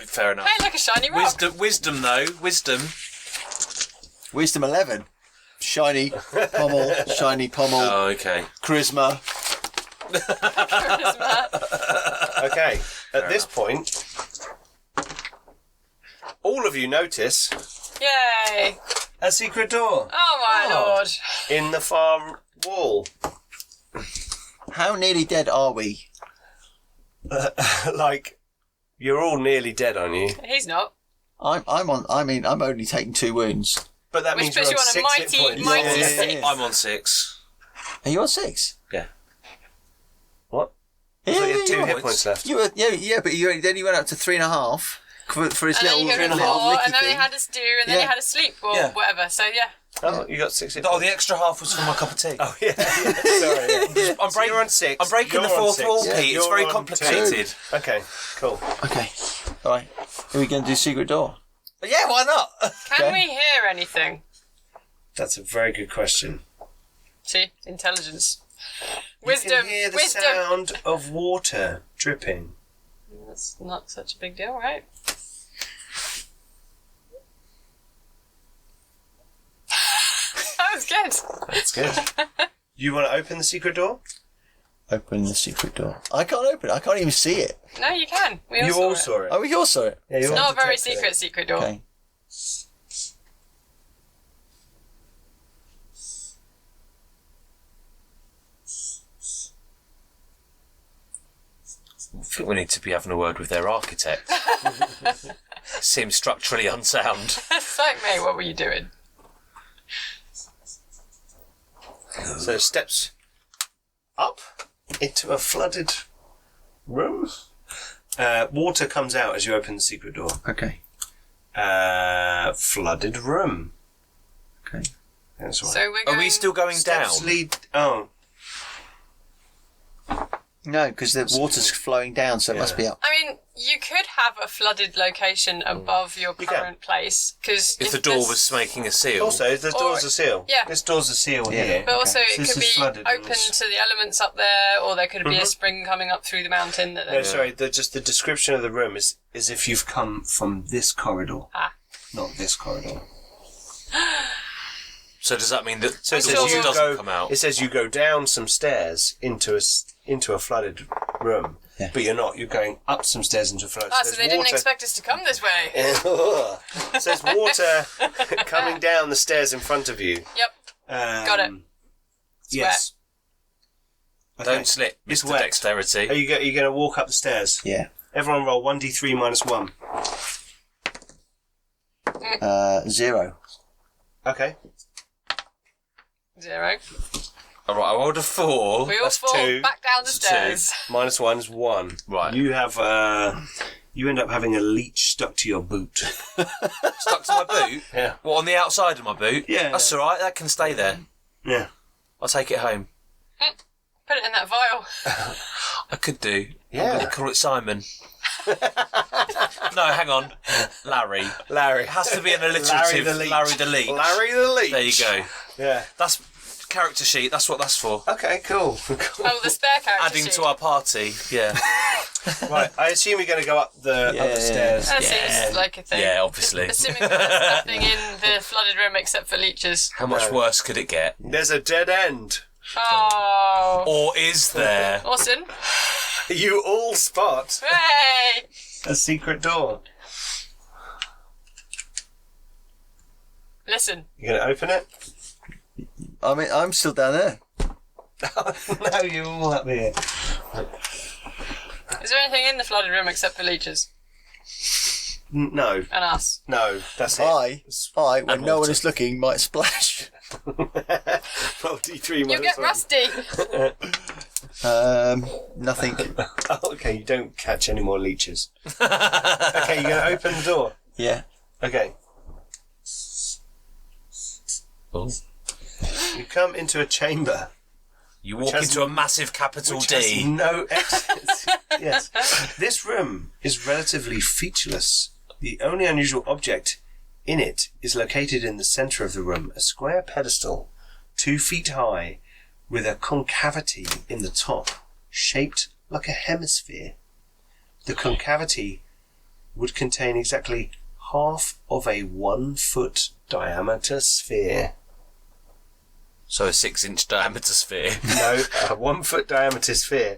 Fair enough. Hey, like a shiny rock. Wisdom, though. Wisdom. Wisdom 11. Shiny pommel. Oh, okay. Charisma. Charisma. Okay. At this point, all of you notice Yay. a secret door Oh, my lord. in the far wall. How nearly dead are we? Like, you're all nearly dead, aren't you? He's not. I'm only taking 2 wounds. But that Which means puts you're you on on a 6 hit mighty, points. mighty Yeah. 6. I'm on 6. Are you on 6? Yeah. What? Yeah, So you had 2 you're hit on- points left. You were, but then you went up to 3.5 for his And then little, you go to little 4, licky and then he thing. had a stew, and then he Yeah. had a sleep, or Yeah. whatever. So, yeah. Oh, you got 6 hit Oh, points. the extra half was for my cup of tea. Oh, yeah. Sorry. I'm So you're on 6. I'm breaking You're the on fourth 6. wall, Yeah, Pete. It's you're very on complicated. 2. Okay, cool. Okay. All right. Are we going to do secret door? Yeah, why not? Can Okay. we hear anything? That's a very good question. See? Intelligence. You Wisdom. can hear the Wisdom. sound of water dripping. That's not such a big deal, right? That was good. That's good. You want to open the secret door? Open the secret door. I can't open it. I can't even see it. No, you can. We all You saw all it. saw it. Oh, we all saw it. Yeah, you It's all not a very detected secret door. Okay. I think we need to be having a word with their architect. Seems structurally unsound. It's like, mate, what were you doing? it. So steps up into a flooded room. Water comes out as you open the secret door. Okay. Flooded room. Okay. That's right. So we're going... Are we still going Steps down? lead. Oh, No, because the water's flowing down, so it must be up. I mean, you could have a flooded location above your You can. current place, because If the door was making a seal. also the door's a seal. Yeah. This door's a seal Yeah. here. But also, Okay. it So this could is be flooded and open this- to the elements up there, or there could be a spring coming up through the mountain. That No, sorry. Just the description of the room is if you've come from this corridor, Ah. not this corridor. So does that mean that So the it water says you doesn't go. come out? It says you go down some stairs into a flooded room, Yeah. but you're not. You're going up some stairs into a flooded. so they didn't expect us to come this way. So there's water coming down the stairs in front of you. Yep. Got it. Yes. Okay. Don't slip, It's Mr. wet. Dexterity. Are you going to walk up the stairs? Yeah. Everyone roll 1d3 minus 1. 0. Okay. 0. All right, I rolled a 4. We all That's fall 2. back down the That's 2. stairs. Minus 1 is 1. Right. You have you end up having a leech stuck to your boot. Stuck to my boot? Yeah. What, on the outside of my boot? Yeah. That's all right, that can stay there. Yeah. I'll take it home. Put it in that vial. I could do. Yeah. I'm going to call it Simon. No, hang on. Larry. Larry. It has to be an alliterative. Larry the Leech. Larry the Leech. Larry the Leech. There you go. Yeah. That's character sheet. That's what that's for. Okay, cool. Oh, the spare character Adding sheet. to our party. Yeah. Right, I assume you're going to go up the stairs. That seems like a thing. Yeah, obviously. Assuming there's nothing in the flooded room except for leeches. How much worse could it get? There's a dead end. Oh. Or is there? Austin. You all spot Hey! a secret door. Listen. You're going to open it? I mean, I'm still down there. No, you're all up here. Is there anything in the flooded room except for leeches? No, And us? no, that's it. I, when And no one water. is looking, might splash. Roll D3 You get rusty! Nothing. Oh, okay, you don't catch any more leeches. Okay, you're going to open the door. Yeah. Okay. Oh. You come into a chamber. You walk has- into a massive capital Which D. has no exits. Yes. This room is relatively featureless. The only unusual object in it is located in the centre of the room, a square pedestal, 2 feet high, with a concavity in the top, shaped like a hemisphere. The concavity would contain exactly half of a 1 foot diameter sphere. So a 6-inch diameter sphere. No, a 1 foot diameter sphere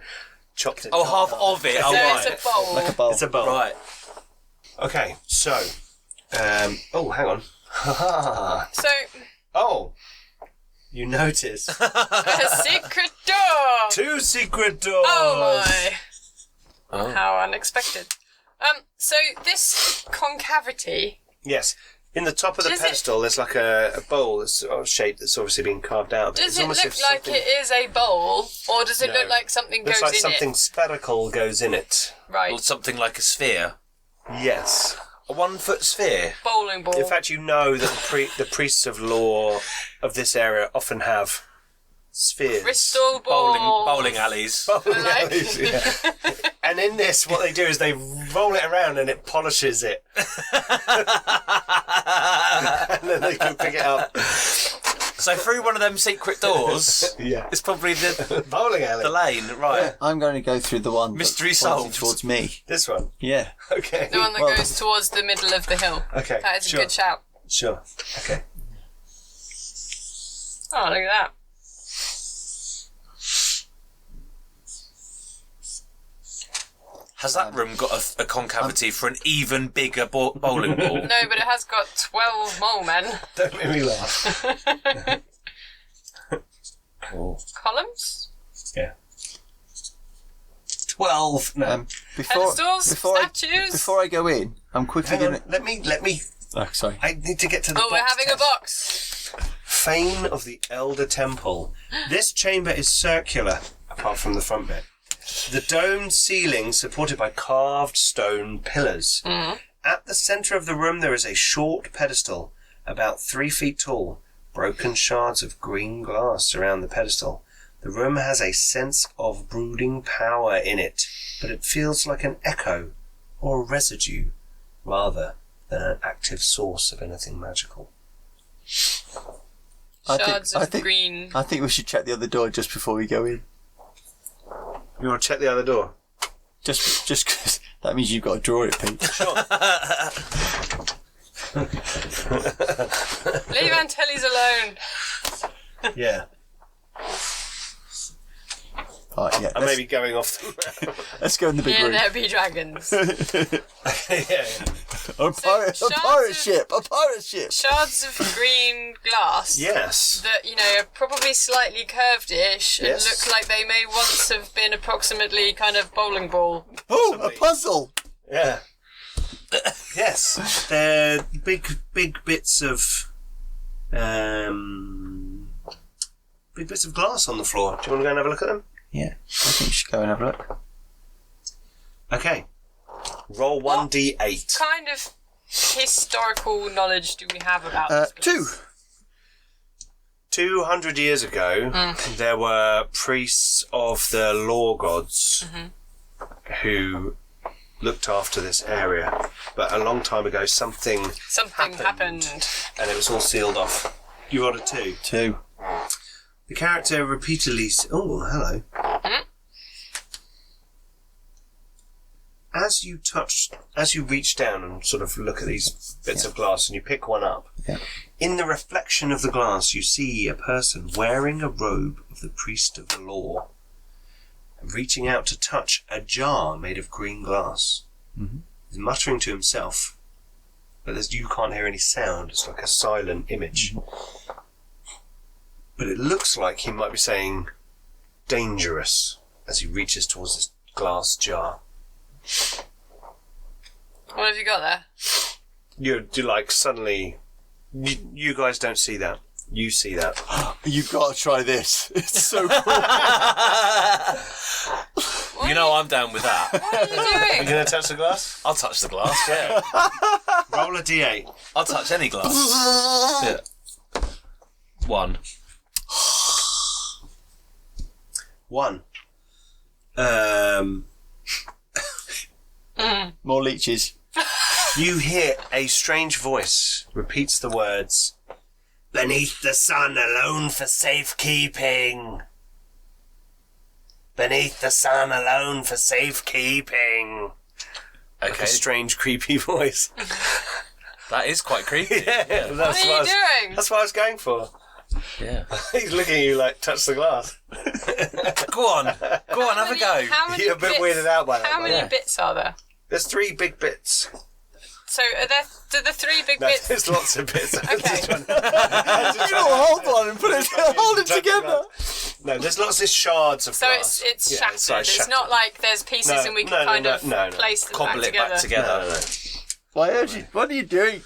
chopped into Oh, half of it. So Oh, it's right. a bowl. Like a bowl. It's a bowl. Right. Okay, so, oh, hang on. So, Oh, you notice a secret door! 2 secret doors. Oh my! Oh. How unexpected. So this concavity, Yes, in the top of the Does it- pedestal, there's like a bowl that's sort of shaped that's obviously been carved out. of does It's it almost look as if like something- it is a bowl, or does it No. look like something Looks goes like in something it? spherical goes in it. Well, Right, something like a sphere. Yes. A 1 foot sphere. bowling ball. In fact, you know that the priests of law of this area often have spheres. Crystal ball. Bowling alleys. Bowling Like- alleys, yeah. And in this, what they do is they roll it around and it polishes it. And then they can pick it up. So through one of them secret doors Yeah. is probably the Bowling alley. lane, right? I'm going to go through the one Mystery that's pointing solved. towards me. This one. Yeah. Okay. The one that Well- goes towards the middle of the hill. Okay. That is sure. a good shout. Sure. Okay. Oh, look at that. Has that room got a concavity for an even bigger bowling ball? No, but it has got 12 mole men. Don't make me laugh. Columns? Yeah. 12. No. Pedestals? before Statues? before I go in, I'm quickly Hang going on. to... Let me. Oh, sorry. I need to get to the Oh, box we're having a test. box. Fane of the Elder Temple. This chamber is circular, apart from the front bit. The domed ceiling supported by carved stone pillars. At the centre of the room there is a short pedestal, about 3 feet tall. Broken shards of green glass surround the pedestal. The room has a sense of brooding power in it, but it feels like an echo or a residue, rather than an active source of anything magical. Shards of green. I think we should check the other door just before we go in. You want to check the other door? Just because that means you've got to draw it, Pete. Leave Antilles alone. Yeah. All right, yeah. I may be going off the map. Let's go in the big Here room. there be dragons. Yeah. A pirate shards ship! A pirate ship! Shards of green glass. Yes. That, you know, are probably slightly curved-ish and Yes. look like they may once have been approximately kind of bowling ball. Oh, a Possibly. puzzle! Yeah. Yes. They're big bits of big bits of glass on the floor. Do you want to go and have a look at them? Yeah, I think we should go and have a look. Okay. Roll 1d8. Kind of historical knowledge do we have about this place? 2. 200 years ago, there were priests of the law gods who looked after this area. But a long time ago, something Happened. and it was all sealed off. You rolled a 2. 2. The character repeatedly... Oh, hello. as you reach down and sort of look at these bits of glass and you pick one up, in the reflection of the glass you see a person wearing a robe of the priest of the law and reaching out to touch a jar made of green glass. Mm-hmm. He's muttering to himself, but you can't hear any sound. It's like a silent image. Mm-hmm. But it looks like he might be saying dangerous as he reaches towards this glass jar. What have you got there? You like suddenly... You guys don't see that. You see that. You've got to try this. It's so cool. You know I'm down with that. What are you Are you doing? going to touch the glass? I'll touch the glass, yeah. Roll a d8. I'll touch any glass. Yeah. 1. 1. More leeches. You hear a strange voice repeats the words, "Beneath the sun alone for safekeeping. Beneath the sun alone for safekeeping." Like Okay, a strange, creepy voice. that is quite creepy. Yeah, What that's are what I you was, doing? that's what I was going for. Yeah. He's looking at you like, touch the glass. Go on, have a go. How many You're a bit bits, weirded out by that. How many mate. bits are there? There's 3 big bits. So do the 3 big No, bits... there's lots of bits. Okay. You hold one and hold it together. No, there's lots of shards of So glass. it's Yeah, shattered. like It's not like there's pieces No, and we no, can kind no, of no, no. place them Cobble back it back together. together. No. Why are you? What are you doing?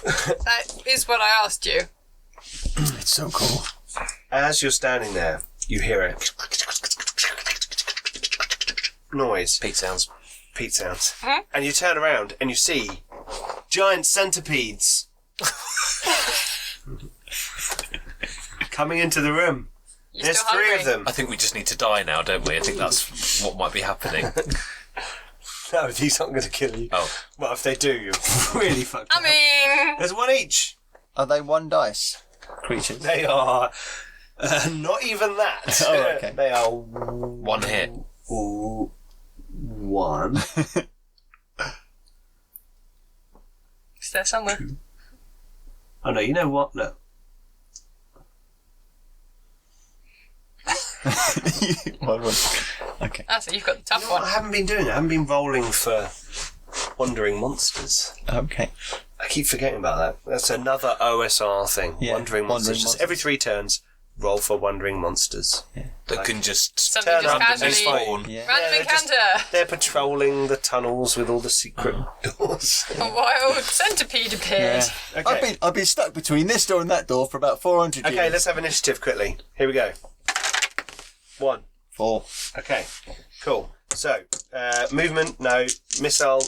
That is what I asked you. It's so cool. As you're standing there, you hear a noise, Pete sounds. Pete sounds, Hmm? and you turn around and you see giant centipedes coming into the room. You're There's still 3 hungry? of them. I think we just need to die now, don't we? I think that's what might be happening. No, these aren't going to kill you. Oh. Well, if they do, you're really fucked I up. mean... There's 1 each. Are they 1 dice creatures? They are not even that. Oh, okay. They are 1 hit. 1. Is there somewhere? Oh no, you know what? Look. Okay. That's it, you've got the tough You know what I one. haven't been doing? I haven't been rolling for Wandering Monsters. Okay. I keep forgetting about that. That's another OSR thing. Yeah, Wandering Monsters. Wandering Just every 3 turns, roll for Wandering Monsters. That can just Something turn just up and casually... spawn. Yeah. Random Yeah, they're just- encounter! They're patrolling the tunnels with all the secret doors. A wild centipede appeared. Yeah. Okay. I've been stuck between this door and that door for about 400 years. Okay, let's have initiative quickly. Here we go. 1. 4. Okay, cool. So, movement, no. Missile,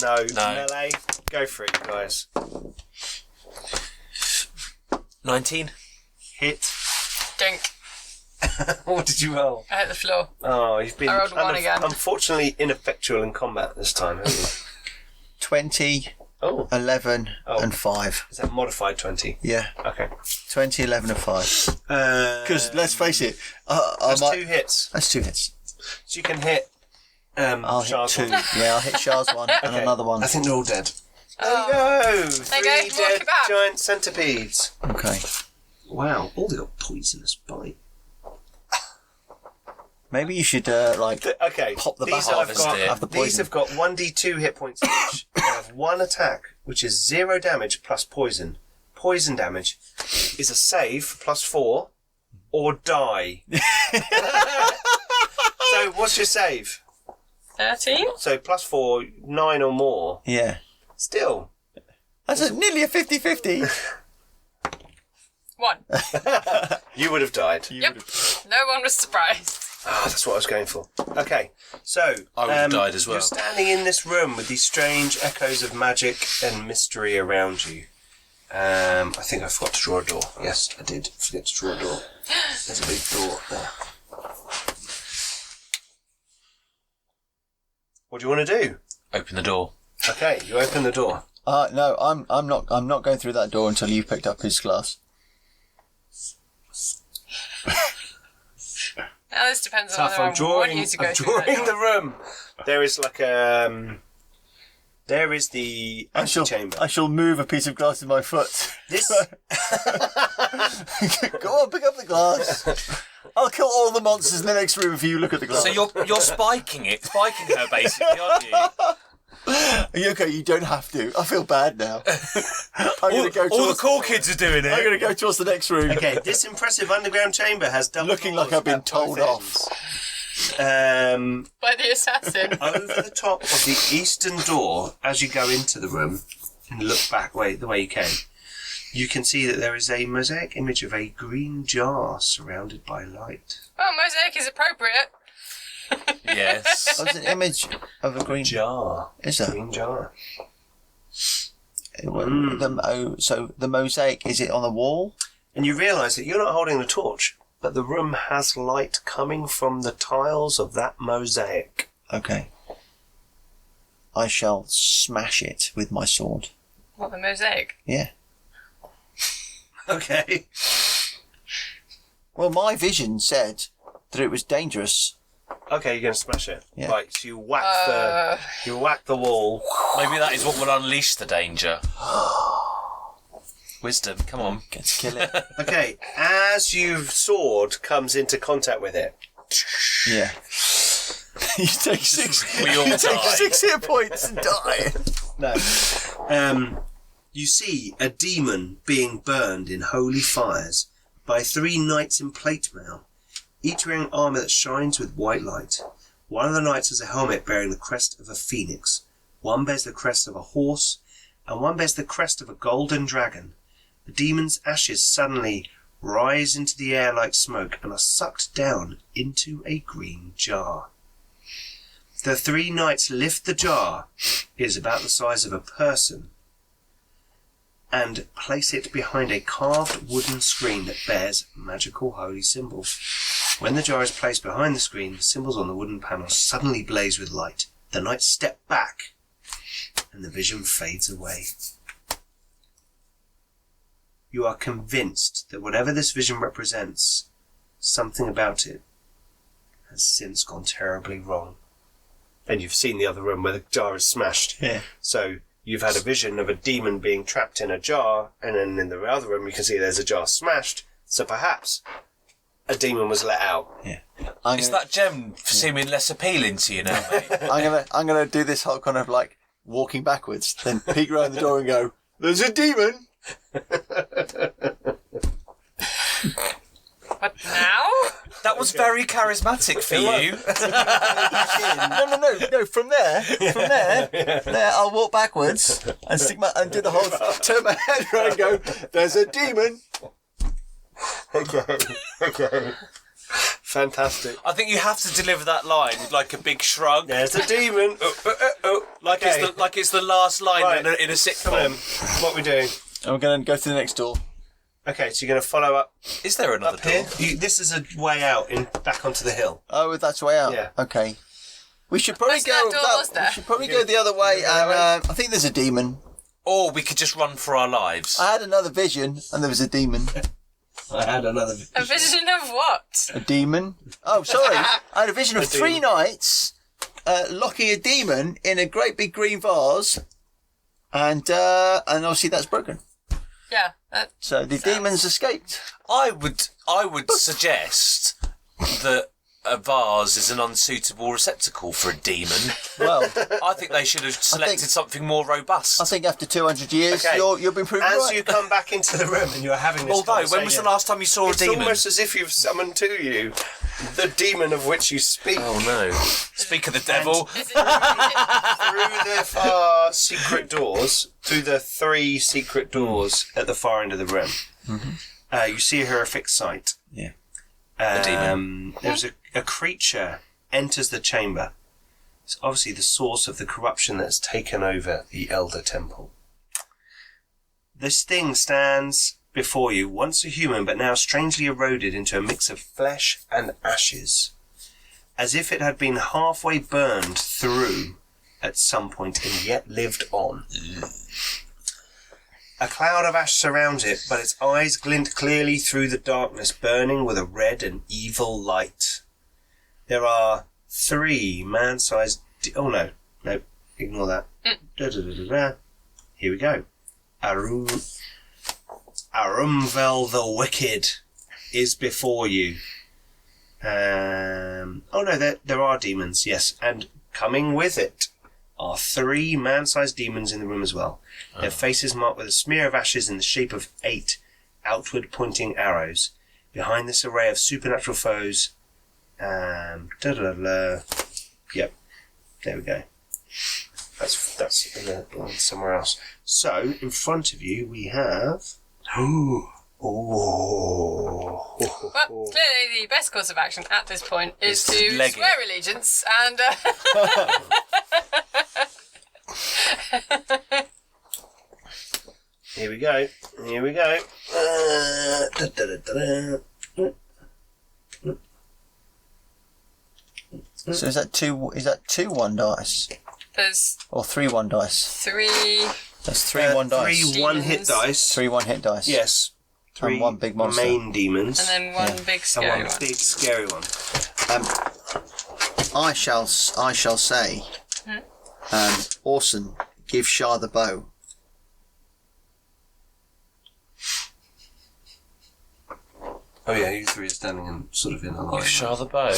no. No. Melee, go for it, you guys. 19. Hit. Dink. What did you roll? I hit the floor. Oh, you've been I rolled 1 again. unfortunately ineffectual in combat this time, haven't you? 20, Oh, 11, Oh. and 5. is that modified 20? Yeah. Okay. 20, 11, and 5. Because Because let's face it, I that's might. 2 hits. That's 2 hits. So you can hit. I'll hit Shard's 2. one. Yeah, I'll hit Shard's one and Okay. another one. I think they're all dead. Oh. There you go. There 3 you go, more dead kebab. giant centipedes. Okay. Wow, all they got poisonous bite. Maybe you should Okay, pop the these back have off got, have the these poison. have got 1d2 hit points each. They have 1 attack, which is 0 damage plus poison. Poison damage is a save plus 4 or die. So what's your save? 13? So plus 4, 9 or more. Yeah. Still. That's nearly a 50-50. 1. You would have died. Yep. No one was surprised. Ah, that's what I was going for. Okay, so I would have died as well. You're standing in this room with these strange echoes of magic and mystery around you. I think I forgot to draw a door. Yes, I did forget to draw a door. There's a big door there. What do you want to do? Open the door. Okay, you open the door. No, I'm not going through that door until you've picked up his glass. Now this depends on Tough. whether I'm I want drawing. you to go I'm through that drawing door. the room. There is like there is the antechamber. I shall move a piece of glass in my foot. This Go on, pick up the glass. I'll kill all the monsters in the next room if you look at the glass. So you're spiking her basically, aren't you? Okay, you don't have to. I feel bad now. I'm going to go All the towards... cool kids are doing I'm it. going to go towards the next room. Okay, this impressive underground chamber has double Looking like doors I've been at both told off. ends. By the assassin. Over the top of the eastern door, as you go into the room and look back the way you came, you can see that there is a mosaic image of a green jar surrounded by light. Well, mosaic is appropriate. Yes. There's an image of a green Jar. Is there? Green jar. So the mosaic, is it on the wall? And you realise that you're not holding the torch, but the room has light coming from the tiles of that mosaic. Okay. I shall smash it with my sword. What, the mosaic? Yeah. Okay. Well, my vision said that it was dangerous. Okay, you're going to smash it. Yeah. Right, so you whack the wall. Maybe that is what will unleash the danger. Wisdom, come on. Get to kill it. Okay, as your sword comes into contact with it, Yeah. You take six. We all You take die. 6 hit points and die. no. You see a demon being burned in holy fires by 3 knights in plate mail, each wearing armour that shines with white light. One of the knights has a helmet bearing the crest of a phoenix, one bears the crest of a horse, and one bears the crest of a golden dragon. The demon's ashes suddenly rise into the air like smoke and are sucked down into a green jar. The 3 knights lift the jar, it is about the size of a person, and place it behind a carved wooden screen that bears magical holy symbols. When the jar is placed behind the screen, the symbols on the wooden panel suddenly blaze with light. The knights step back, and the vision fades away. You are convinced that whatever this vision represents, something about it has since gone terribly wrong. And you've seen the other room where the jar is smashed. Yeah. So you've had a vision of a demon being trapped in a jar, and then in the other room you can see there's a jar smashed. So perhaps a demon was let out. Yeah. Is that gem seeming less appealing to you now, mate? I'm gonna do this whole kind of like walking backwards, then peek around the door and go, "There's a demon." What now? That was very charismatic for you. No. From there, I'll walk backwards and do the whole turn my head around and go, "There's a demon." Okay. Fantastic. I think you have to deliver that line with like a big shrug. There's a demon. Like it's the last line Right. in a Come on. sitcom. What are we doing? I'm going to go to the next door. Okay, so you're going to follow up Is there another door? here. This is a way out back onto the hill. Oh, that's the way out. Yeah. Okay. We should probably Which door was there? We should probably go the other way, and I think there's a demon. Or we could just run for our lives. I had another vision, and there was a demon. I had another. A vision of what? A demon? Oh, sorry. I had a vision of 3 knights locking a demon in a great big green vase, and obviously that's broken. Yeah. So the demons escaped. I would suggest that a vase is an unsuitable receptacle for a demon. Well, I think they should have selected something more robust. I think after 200 years, Okay. you've been proven As right. you come back into the room and you're having this Although, when was the last time you saw a It's demon? almost as if you've summoned to you the demon of which you speak. Oh no! Speak of the devil. Is it Through the far secret doors, through the 3 secret doors at the far end of the room, you see a horrific sight. Yeah. A demon. There's a creature enters the chamber. It's obviously the source of the corruption that has taken over the Elder Temple. This thing stands before you, once a human, but now strangely eroded into a mix of flesh and ashes, as if it had been halfway burned through at some point and yet lived on. A cloud of ash surrounds it, but its eyes glint clearly through the darkness, burning with a red and evil light. There are 3 man-sized Oh no, ignore that. Da, da, da, da, da. Here we go. Arumvel the Wicked is before you. Oh no, there are demons, yes, and coming with it are 3 man-sized demons in the room as well. Their faces marked with a smear of ashes in the shape of 8 outward-pointing arrows. Behind this array of supernatural foes, yep, there we go. That's in the somewhere else. So in front of you we have. Well, clearly the best course of action at this point is to swear allegiance and. Here we go. So is that two 1 dice? There's Or 3 1 dice? 3. That's 3 1 dice. 3 1-hit dice. 3 1-hit dice. Yes. 3 And 1 big monster. main demons. And then one big scary and one. one big scary one. I shall say, Orson, give Shah the bow. Oh yeah, you 3 are standing in sort of in a line. You shot the bow.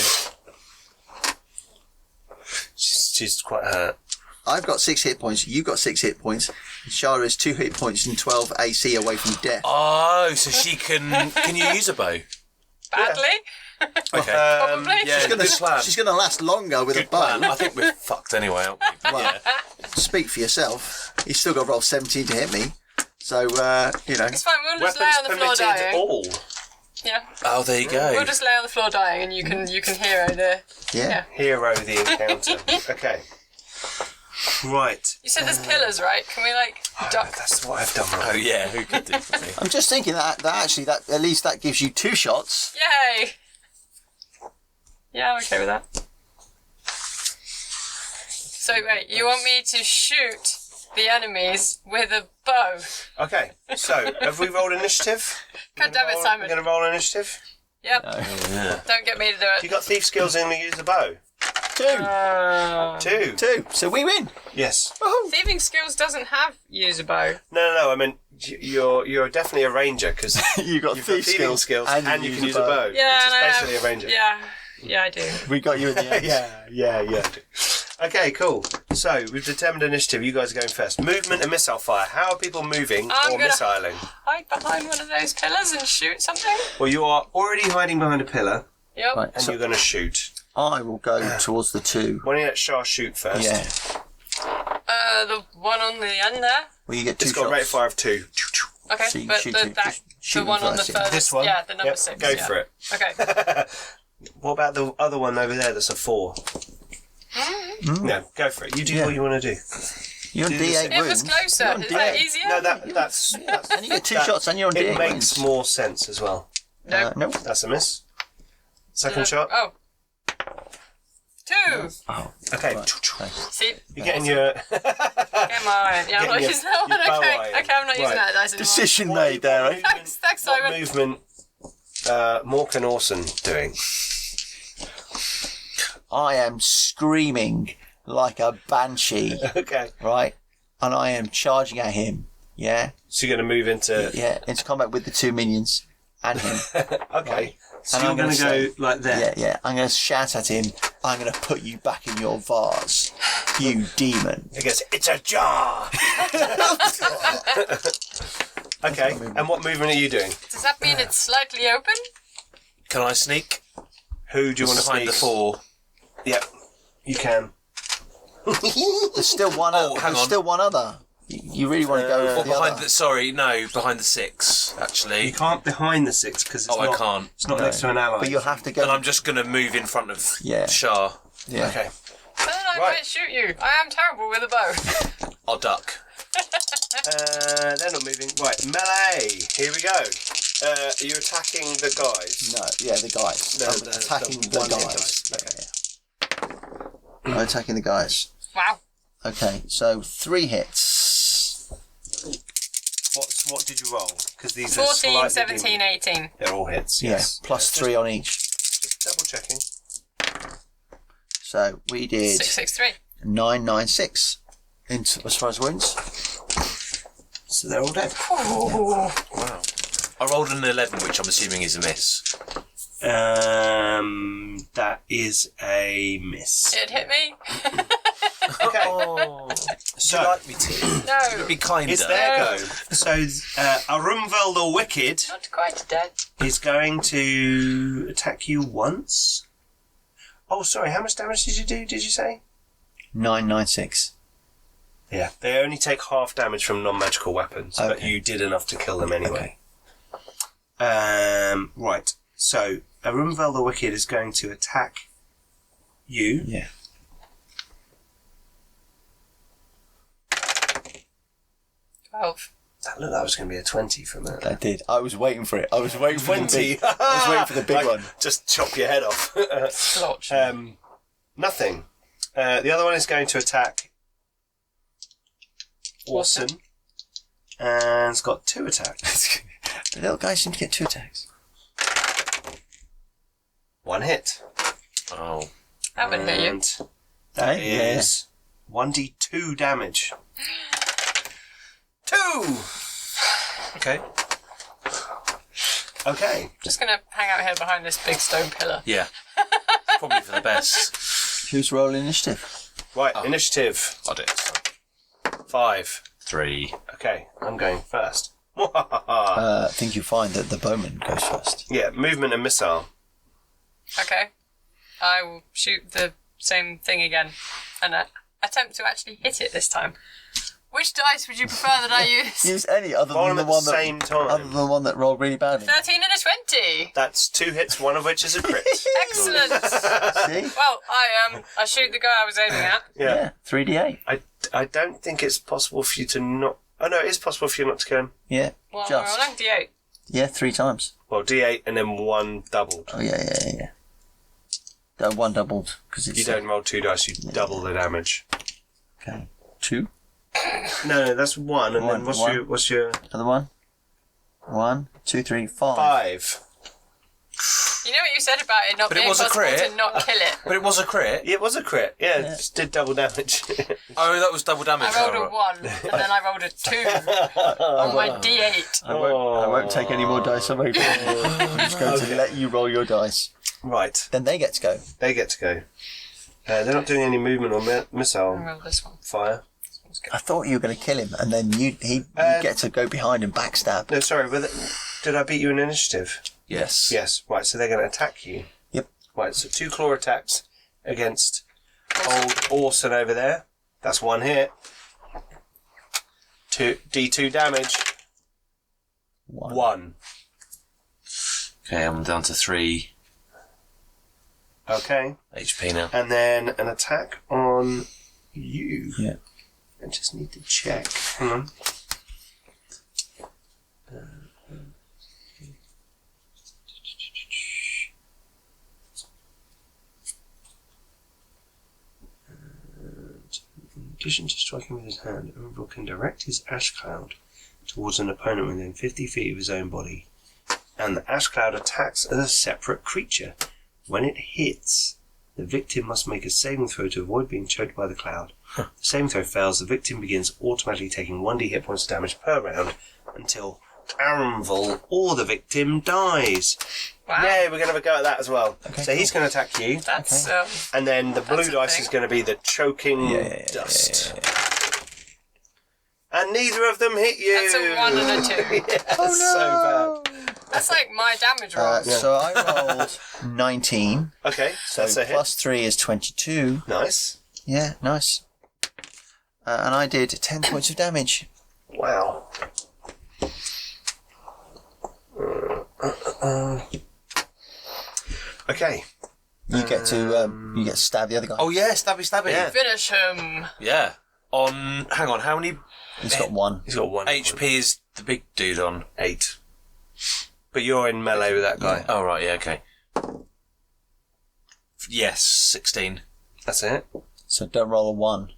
She's quite hurt. I've got 6 hit points. You've got 6 hit points. Shah is 2 hit points and 12 AC away from death. Oh, so she can you use a bow? Badly? Okay. Probably. Yeah, good plan. She's going to last longer with a bow. I think we're fucked anyway, aren't we? But Well, yeah. Speak for yourself. He's still got to roll 17 to hit me. So, you know. It's fine, we'll just lay Weapons on the floor permitted dying. all. Yeah. Oh, there you go. We'll just lay on the floor dying and you can hero the. Yeah. Hero the encounter. Okay. Right. You said there's pillars, right? Can we duck? That's what I've done Oh wrong. yeah, who could do for me? I'm just thinking that at least that gives you 2 shots. Yay! Yeah, I'm okay with that. So wait, you want me to shoot the enemies with a bow? Okay, so have we rolled initiative? God damn it, Simon. We're going to roll initiative? Yep. Yeah. Don't get me to do You it. got thief skills and you use the bow? 2. 2. 2. So we win. Yes. Thieving skills doesn't have use a bow. No. I mean, you're definitely a ranger because You got you've got thieving skills and you can use a bow. Yeah, which is and I basically have- a ranger. Yeah, I do. We got you in the end. Yeah. Okay, cool. So we've determined initiative. You guys are going first. Movement and missile fire. How are people moving I'm or gonna- missiling? Hide behind one of those pillars and shoot something. Well, you are already hiding behind a pillar Yep. Right, and so you're going to shoot. I will go towards the 2. Why don't you let Shah shoot first? Yeah. The one on the end there. Well, you get 2 It's got a shots. rate of fire of 2. Okay, So you but shoot the it, just shoot the one them on the first, yeah. furthest. This one? Yeah, the number Yep, 6. Go yeah. for it. Okay. What about the other one over there that's a 4? No, go for it. You do Yeah. what you want to do. You're on Do the D8 same. It was wounds. closer. You're on Is that D8. easier? No, that's And you get 2 that- shots and you're on it D8 makes wounds. more sense as well. Nope. Nope. That's a miss. Second shot. Oh. 2. Oh. Okay. Right. See? You're getting your Come on. Yeah, I'm not your- using that your one. bow Okay. iron. Okay, I'm not using Right. that dice anymore. Decision What made there, eh? Thanks, What Simon. movement Mork and Orson doing? I am screaming like a banshee, Okay. right? And I am charging at him. Yeah? So you're going to move into... Yeah, into combat with the 2 minions and him. Okay. So And you're I'm going gonna to go say- like that. Yeah. I'm going to shout at him. I'm going to put you back in your vase, you demon. He goes, it's a jar! Okay. And what movement are you doing? Does that mean it's slightly open? Can I sneak Who do you want to behind sneak? the 4? Yep. You can. There's still one. Oh, hang there's on. still one other. You really want to go Or for the behind other? the behind the 6 actually. You can't behind the 6 because it's Oh, I can't. It's not next to an ally. But you'll have to go. And I'm just going to move in front of Yeah. Shah. Yeah. Okay. Then I Right. might shoot you. I am terrible with a bow. I'll duck. They're not moving. Right, melee. Here we go. Are you attacking the guys? No, yeah, the guys. No, I'm the attacking the one hit guys. dice. Okay. I'm attacking the guys. Wow. Okay, so 3 hits. What did you roll? Because these are 14, slightly 17, different. 18. They're all hits. Yeah, Yes. plus 3 on each. Just double checking. So we did 663. 9, 9, 6 as far as wounds. So they're all dead. Ooh. Wow. I rolled an 11, which I'm assuming is a miss. That is a miss. It hit me. Okay. Oh. So, Would you like me to? No. It'd be kinder. it's their go. So, Arumvel the Wicked Not quite dead. is going to attack you once. Oh, sorry, how much damage did you do, did you say? 9, 9, 6. Yeah. They only take half damage from non-magical weapons, but Okay. you did enough to kill them anyway. Right. So, Arumvel the Wicked is going to attack you. Yeah. 12. That looked like it was going to be a 20 from that. I did. I was waiting for it. I was waiting for 20. the big. I was waiting for the big Like, one. Just chop your head off. Splotch. Nothing. The other one is going to attack Orson. And it's got 2 attacks. The little guy seemed to get 2 attacks. 1 hit. Oh. That would hit you. And that Hey, yeah. is 1d2 damage. 2! Okay. Okay. Just gonna hang out here behind this big stone pillar. Yeah. Probably for the best. Who's rolling initiative? Right, initiative. I did. 5. 3. Okay, I'm going first. I think you find that the bowman goes first. Yeah, movement and missile. Okay. I will shoot the same thing again and attempt to actually hit it this time. Which dice would you prefer that I use? Use any other Roll than them the at one the same time. other than the one that rolled really badly. 13 and a 20. That's 2 hits, one of which is a crit. Excellent. See? Well, I shoot the guy I was aiming at. Yeah. 3d8. I don't think it's possible for you to not... Oh, no, it is possible for you not to kill him. Yeah. Well, Just. we're on D8. Yeah, 3 times. Well, D8 and then 1 doubled. Oh yeah. That 1 doubled because it's You don't roll 2 dice, you double the damage. Okay. 2. No, that's 1, and then One. what's your... Another one. 1, 2, 3, 5. 5. You know what you said about it not But it being was a possible crit. to not kill it? But it was a crit. Yeah, it was a crit. Yeah, it just did double damage. Oh, that was double damage. I rolled a 1, and then I rolled a 2 on my D8. I won't take any more dice away from you. I'm just going to let you roll your dice. Right, Then they get to go. they get to go. They're not doing any movement or I missile rolled this one. fire. I thought you were going to kill him, and then you get to go behind and backstab. No, sorry, did I beat you in initiative? Yes. Yes, right, so they're going to attack you. Yep. Right, so 2 claw attacks against old Orson over there. That's 1 hit. 2d2 damage. 1. Okay, I'm down to 3 Okay. HP now. And then an attack on you. Yeah. I just need to check. Hang on. In addition to striking with his hand, Overall can direct his ash cloud towards an opponent within 50 feet of his own body. And the ash cloud attacks as a separate creature. When it hits, the victim must make a saving throw to avoid being choked by the cloud. The saving throw fails, the victim begins automatically taking 1d hit points of damage per round until Aramval or the victim dies. Wow. Yeah, we're going to have a go at that as well. Okay, So he's going to attack you, That's, and then the blue That's a dice thing. is going to be the choking dust. And neither of them hit you. That's a 1 and a 2. Yeah, that's so bad. That's like my damage roll. So I rolled 19. Okay, So that's a hit. plus 3 is 22. Nice. Yeah, nice. And I did 10 points of damage. Wow. Okay. You get to stab the other guy. Oh yeah, stabby. Yeah. Finish him. Yeah. Hang on, how many He's got 1. He's got 1 HP is the big dude on? 8. But you're in melee with that guy. Oh right, yeah, okay. Yes, 16. That's it. So don't roll a 1.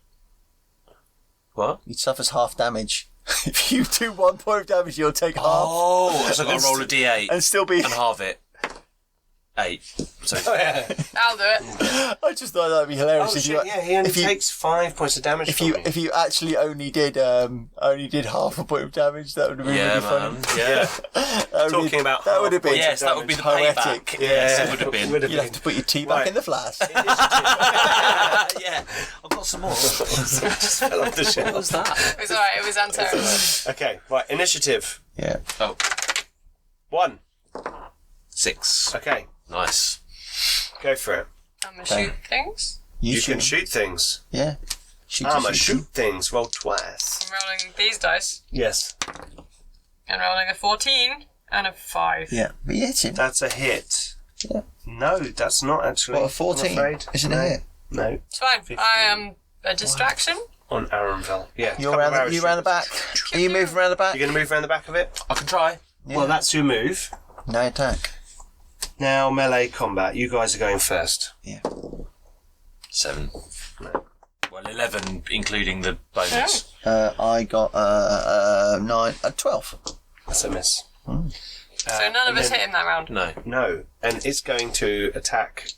What? He suffers half damage. If you do 1 point of damage, you'll take half. Oh, so I've got to roll a D8 And still be... and halve it. 8. So I'll do it. I just thought that'd be hilarious. Oh if shit! you, Yeah, he only if you- takes 5 points of damage. if you actually only did half a point of damage, that would have been really funny. Yeah. That would Talking be- about that would have been Yes, that would be the poetic. payback. Yeah. Yes, it would have been. You'd have to put your tea back Right. in the flask. Yeah. I've got some more. Just fell off the What shelf. was that? It was alright, it was unterrible. Okay, right. Initiative Yeah. Oh, 1. 6. Okay, Nice. go for it. I'm gonna shoot things. You shoot can 'em. shoot things. Yeah. Shoot. I'm a shoot things. Roll twice. I'm rolling these dice. Yes, And rolling a 14 and a 5. Yeah. But you hit him. that's a hit. Yeah. No, that's not actually. What, a 14? I'm afraid. Isn't no. it a hit? No, It's fine. 15. I am a distraction. on Aronville. Yeah, You're couple of around. arrows You around the back. Are you moving around the back? You're going to move around the back of it? I can try. Yeah. Well, that's your move. No attack. Now, melee combat. You guys are going first. Yeah. 7. Well, 11, including the bonus. I got 9, 12. That's a miss. So none of us hit him that round. No. No, and it's going to attack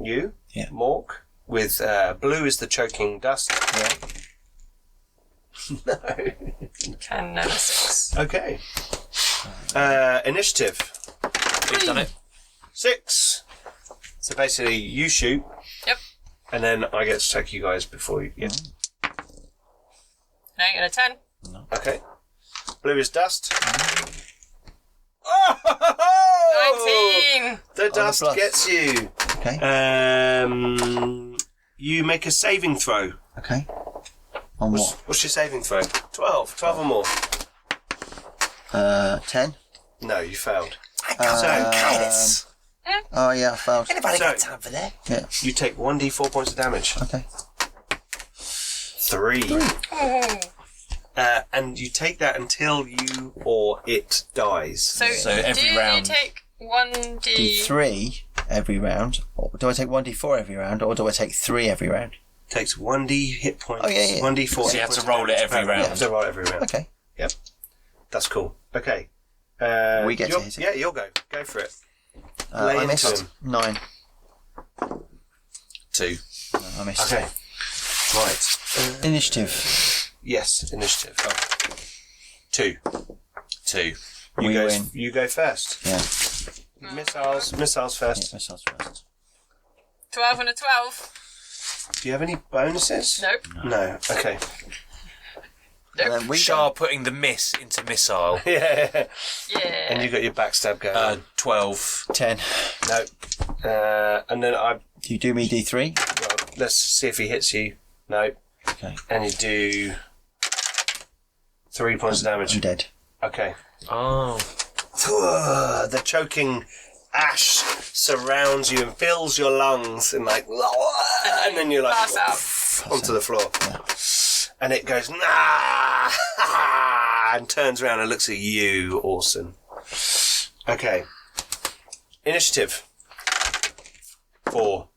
you, Yeah. Mork, with blue is the choking dust. Yeah. No. 10 and a 6. Okay. Initiative. We've done it. 6. So basically, you shoot. Yep. And then I get to attack you guys before you. Yeah. An 8 and a 10. Okay. Blue is dust. 19! The dust plus. gets you. Okay. You make a saving throw. Okay. On what? What's your saving throw? 12. 12 or more. 10. No, you failed. So, oh yeah, I failed. Anybody got time for that? Yeah. You take 1d4 points of damage. Okay. 3. Oh. And you take that until you or it dies. So every do round. you take 1d... D3 every round. Or do I take 1d4 every round, or do I take 3 every round? Takes 1d hit points. Oh, yeah. 1d4. So you have to roll it every round. You have to roll it every round. Okay. Yep. That's cool. Okay. We get to you'll- hit it. Yeah, you'll go. Go for it. Lay I into missed. him. 9. 2. No, I missed. Okay. Right. Initiative. Yes, initiative. 2. 2. You We go. win. You go first. Yeah. Missiles first. Yeah, missiles first. 12 and a 12. Do you have any bonuses? Nope. No. Okay. And then we Shah putting the miss into missile. Yeah. Yeah. And you got your backstab going. 12. 10. No. And then Do you do me D3? well, let's see if he hits you. No. Okay. And you do 3 points of damage. I'm dead. Okay. Oh. The choking ash surrounds you and fills your lungs and like, and then you're like Pass out. onto the floor. And it goes, nah, and turns around and looks at you, Orson. Okay. Initiative. 4.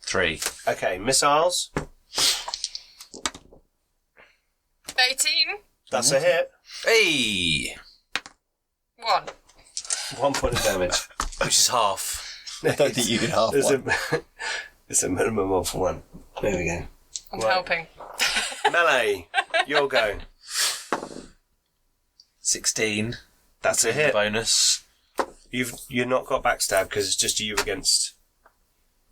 3. Okay, missiles. 18. That's a hit. Hey! 1. 1 point of damage. Which is half. I don't think you can half There's one. it's a minimum of 1. There we go. I'm Right. helping. Melee, you'll go. 16. That's a hit. Bonus. You've not got backstab because it's just you against.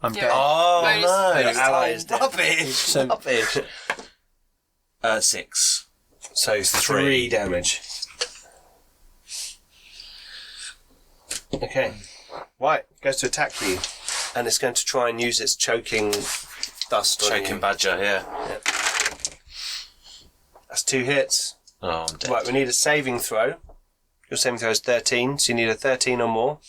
I'm Yeah. dead. Oh, Bonus- no. bonus ally time. is dead. Rubbish. So- Rubbish. 6. So 3 damage. Okay. Right, goes to attack you. And it's going to try and use its choking dust on Choking you. badger, yeah. That's 2 hits. Oh, I'm dead. Right, we need a saving throw. Your saving throw is 13, so you need a 13 or more.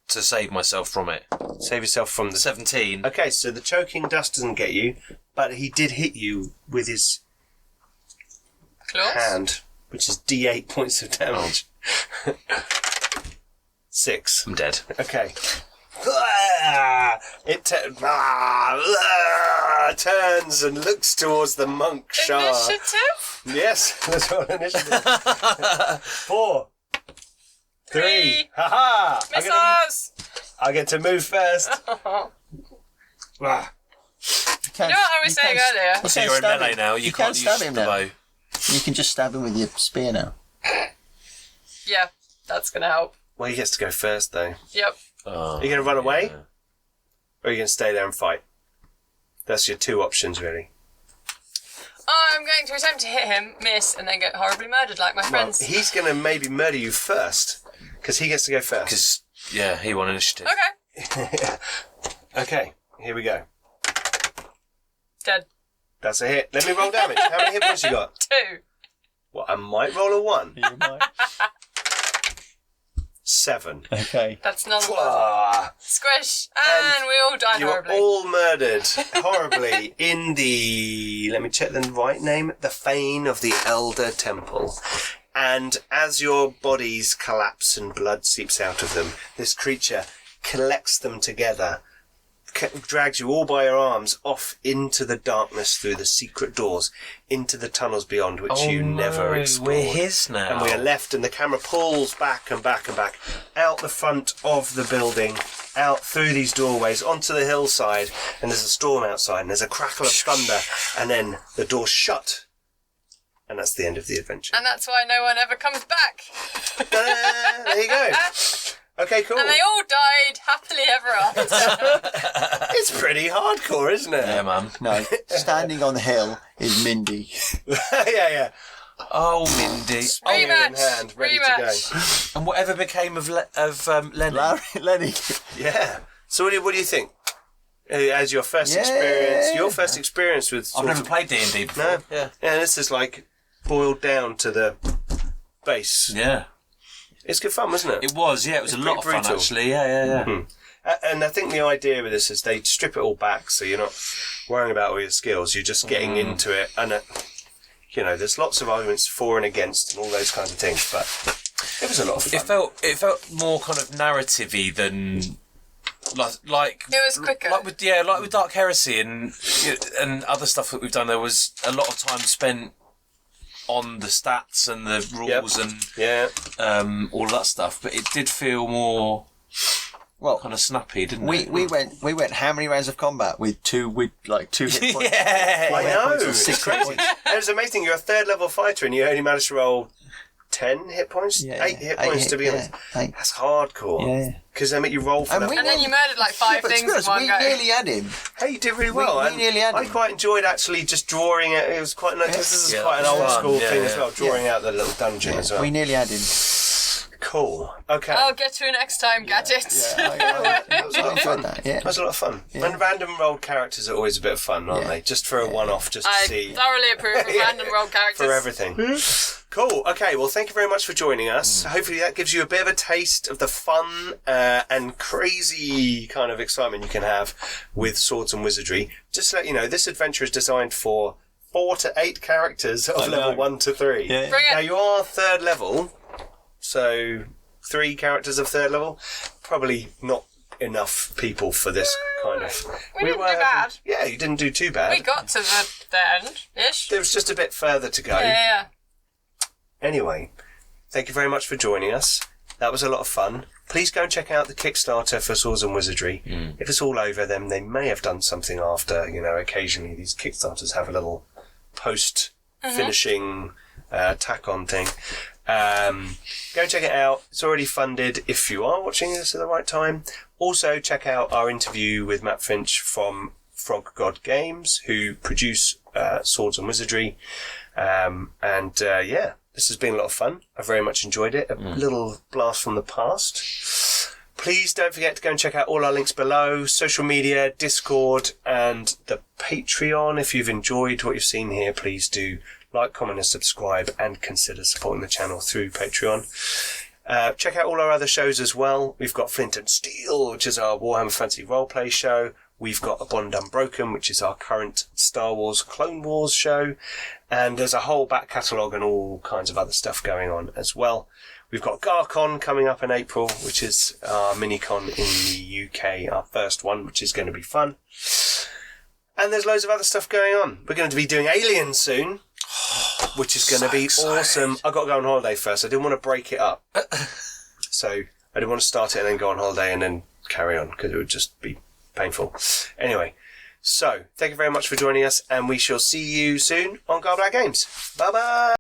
To save myself from it. Save yourself from the... 17. Okay, so the choking dust doesn't get you, but he did hit you with his Claws. hand, which is D8 points of damage. 6. I'm dead. Okay. It turns and looks towards the monk Shah. Initiative. Yes, let's roll initiative. 4. 3. Three. Haha! I get to move first. Ah. You know what I was saying earlier? So you're in melee now. You can't use stab him the now. bow. You can just stab him with your spear now. Yeah, that's going to help. Well, he gets to go first, though. Yep. Are you going to run away? Or are you going to stay there and fight? That's your two options, really. I'm going to attempt to hit him, miss, and then get horribly murdered like my friends. Well, he's going to maybe murder you first, because he gets to go first. Because, he won initiative. Okay. Okay, here we go. Dead. That's a hit. Let me roll damage. How many hit points you got? 2. Well, I might roll a 1. You might. 7. Okay. That's another one. Ah, Squish. And we all died you were horribly. all murdered horribly in the, let me check the right name, the Fane of the Elder Temple. And as your bodies collapse and blood seeps out of them, this creature collects them together, drags you all by your arms off into the darkness through the secret doors, into the tunnels beyond, which you never explored. We're his now. And we are left, and the camera pulls back and back and back, out the front of the building, out through these doorways, onto the hillside, and there's a storm outside, and there's a crackle of thunder, and then the doors shut. And that's the end of the adventure. And that's why no one ever comes back. There you go. Okay, cool. And they all died happily ever after. It's pretty hardcore, isn't it? Yeah, man. No, standing on the hill is Mindy. yeah. Oh, Mindy. Spear in Rematch. hand, ready to Rematch. And whatever became of Lenny? Lenny. go. Yeah. So what do you think? As your first Yeah. experience with I've sort never of- played D&D before. No. Yeah. Yeah, this is like boiled down to the base. Yeah. It's good fun, wasn't it? It was, yeah. It was It's a lot of pretty fun, brutal. actually. Yeah. And I think the idea with this is they strip it all back, so you're not worrying about all your skills. You're just getting into it, and there's lots of arguments for and against, and all those kinds of things. But it was a lot of fun. It felt more kind of narrative-y than like It was quicker. Like with Dark Heresy and other stuff that we've done. There was a lot of time spent on the stats and the rules and all of that stuff, but it did feel more kind of snappy, didn't it? We went how many rounds of combat with two hit points? Yeah, I know. points and It's 6 crazy. points. And it's amazing. You're a third level fighter, and you only managed to roll 10 hit points, Yeah, 8 hit points to be honest. eight. That's hardcore. Yeah. Because they make you roll for And nothing. And then you murdered like 5 But to things be in honest, one we go. nearly had him. Hey, you did really well. We And nearly had I him. quite enjoyed actually just drawing it. It was quite nice. This is Yeah, quite an that was old fun. school Yeah, thing yeah. as well, drawing out the little dungeon as well. We nearly had him. Cool. Okay. I'll get to it next time, gadgets. That was a lot of fun. enjoyed that, yeah. That was a lot of fun. And random rolled characters are always a bit of fun, aren't Yeah. they? Just for a one-off, just to I see. thoroughly approve of random roll characters. For everything. Cool. Okay. Well, thank you very much for joining us. Hopefully that gives you a bit of a taste of the fun and crazy kind of excitement you can have with Swords and Wizardry. Just to let you know, this adventure is designed for 4 to 8 characters of level 1 to 3. Yeah. Bring it. Now you are 3rd level, so 3 characters of 3rd level. Probably not enough people for this kind of. We didn't do having- bad. Yeah, you didn't do too bad. We got to the end-ish. There was just a bit further to go. Yeah. Anyway, thank you very much for joining us. That was a lot of fun. Please go and check out the Kickstarter for Swords and Wizardry. If it's all over, then they may have done something after. Occasionally these Kickstarters have a little post-finishing tack-on thing. Go check it out. It's already funded if you are watching this at the right time. Also, check out our interview with Matt Finch from Frog God Games, who produce Swords and Wizardry. This has been a lot of fun. I very much enjoyed it. A little blast from the past. Please don't forget to go and check out all our links below, social media, Discord, and the Patreon. If you've enjoyed what you've seen here, please do like, comment, and subscribe, and consider supporting the channel through Patreon. Check out all our other shows as well. We've got Flint and Steel, which is our Warhammer Fantasy roleplay show. We've got A Bond Unbroken, which is our current Star Wars Clone Wars show. And there's a whole back catalogue and all kinds of other stuff going on as well. We've got GarCon coming up in April, which is our mini-con in the UK, our first one, which is going to be fun. And there's loads of other stuff going on. We're going to be doing Aliens soon, which is going to be awesome. I've got to go on holiday first. I didn't want to break it up. So I didn't want to start it and then go on holiday and then carry on because it would just be painful. Anyway, so thank you very much for joining us, and we shall see you soon on Garblag Games. Bye bye.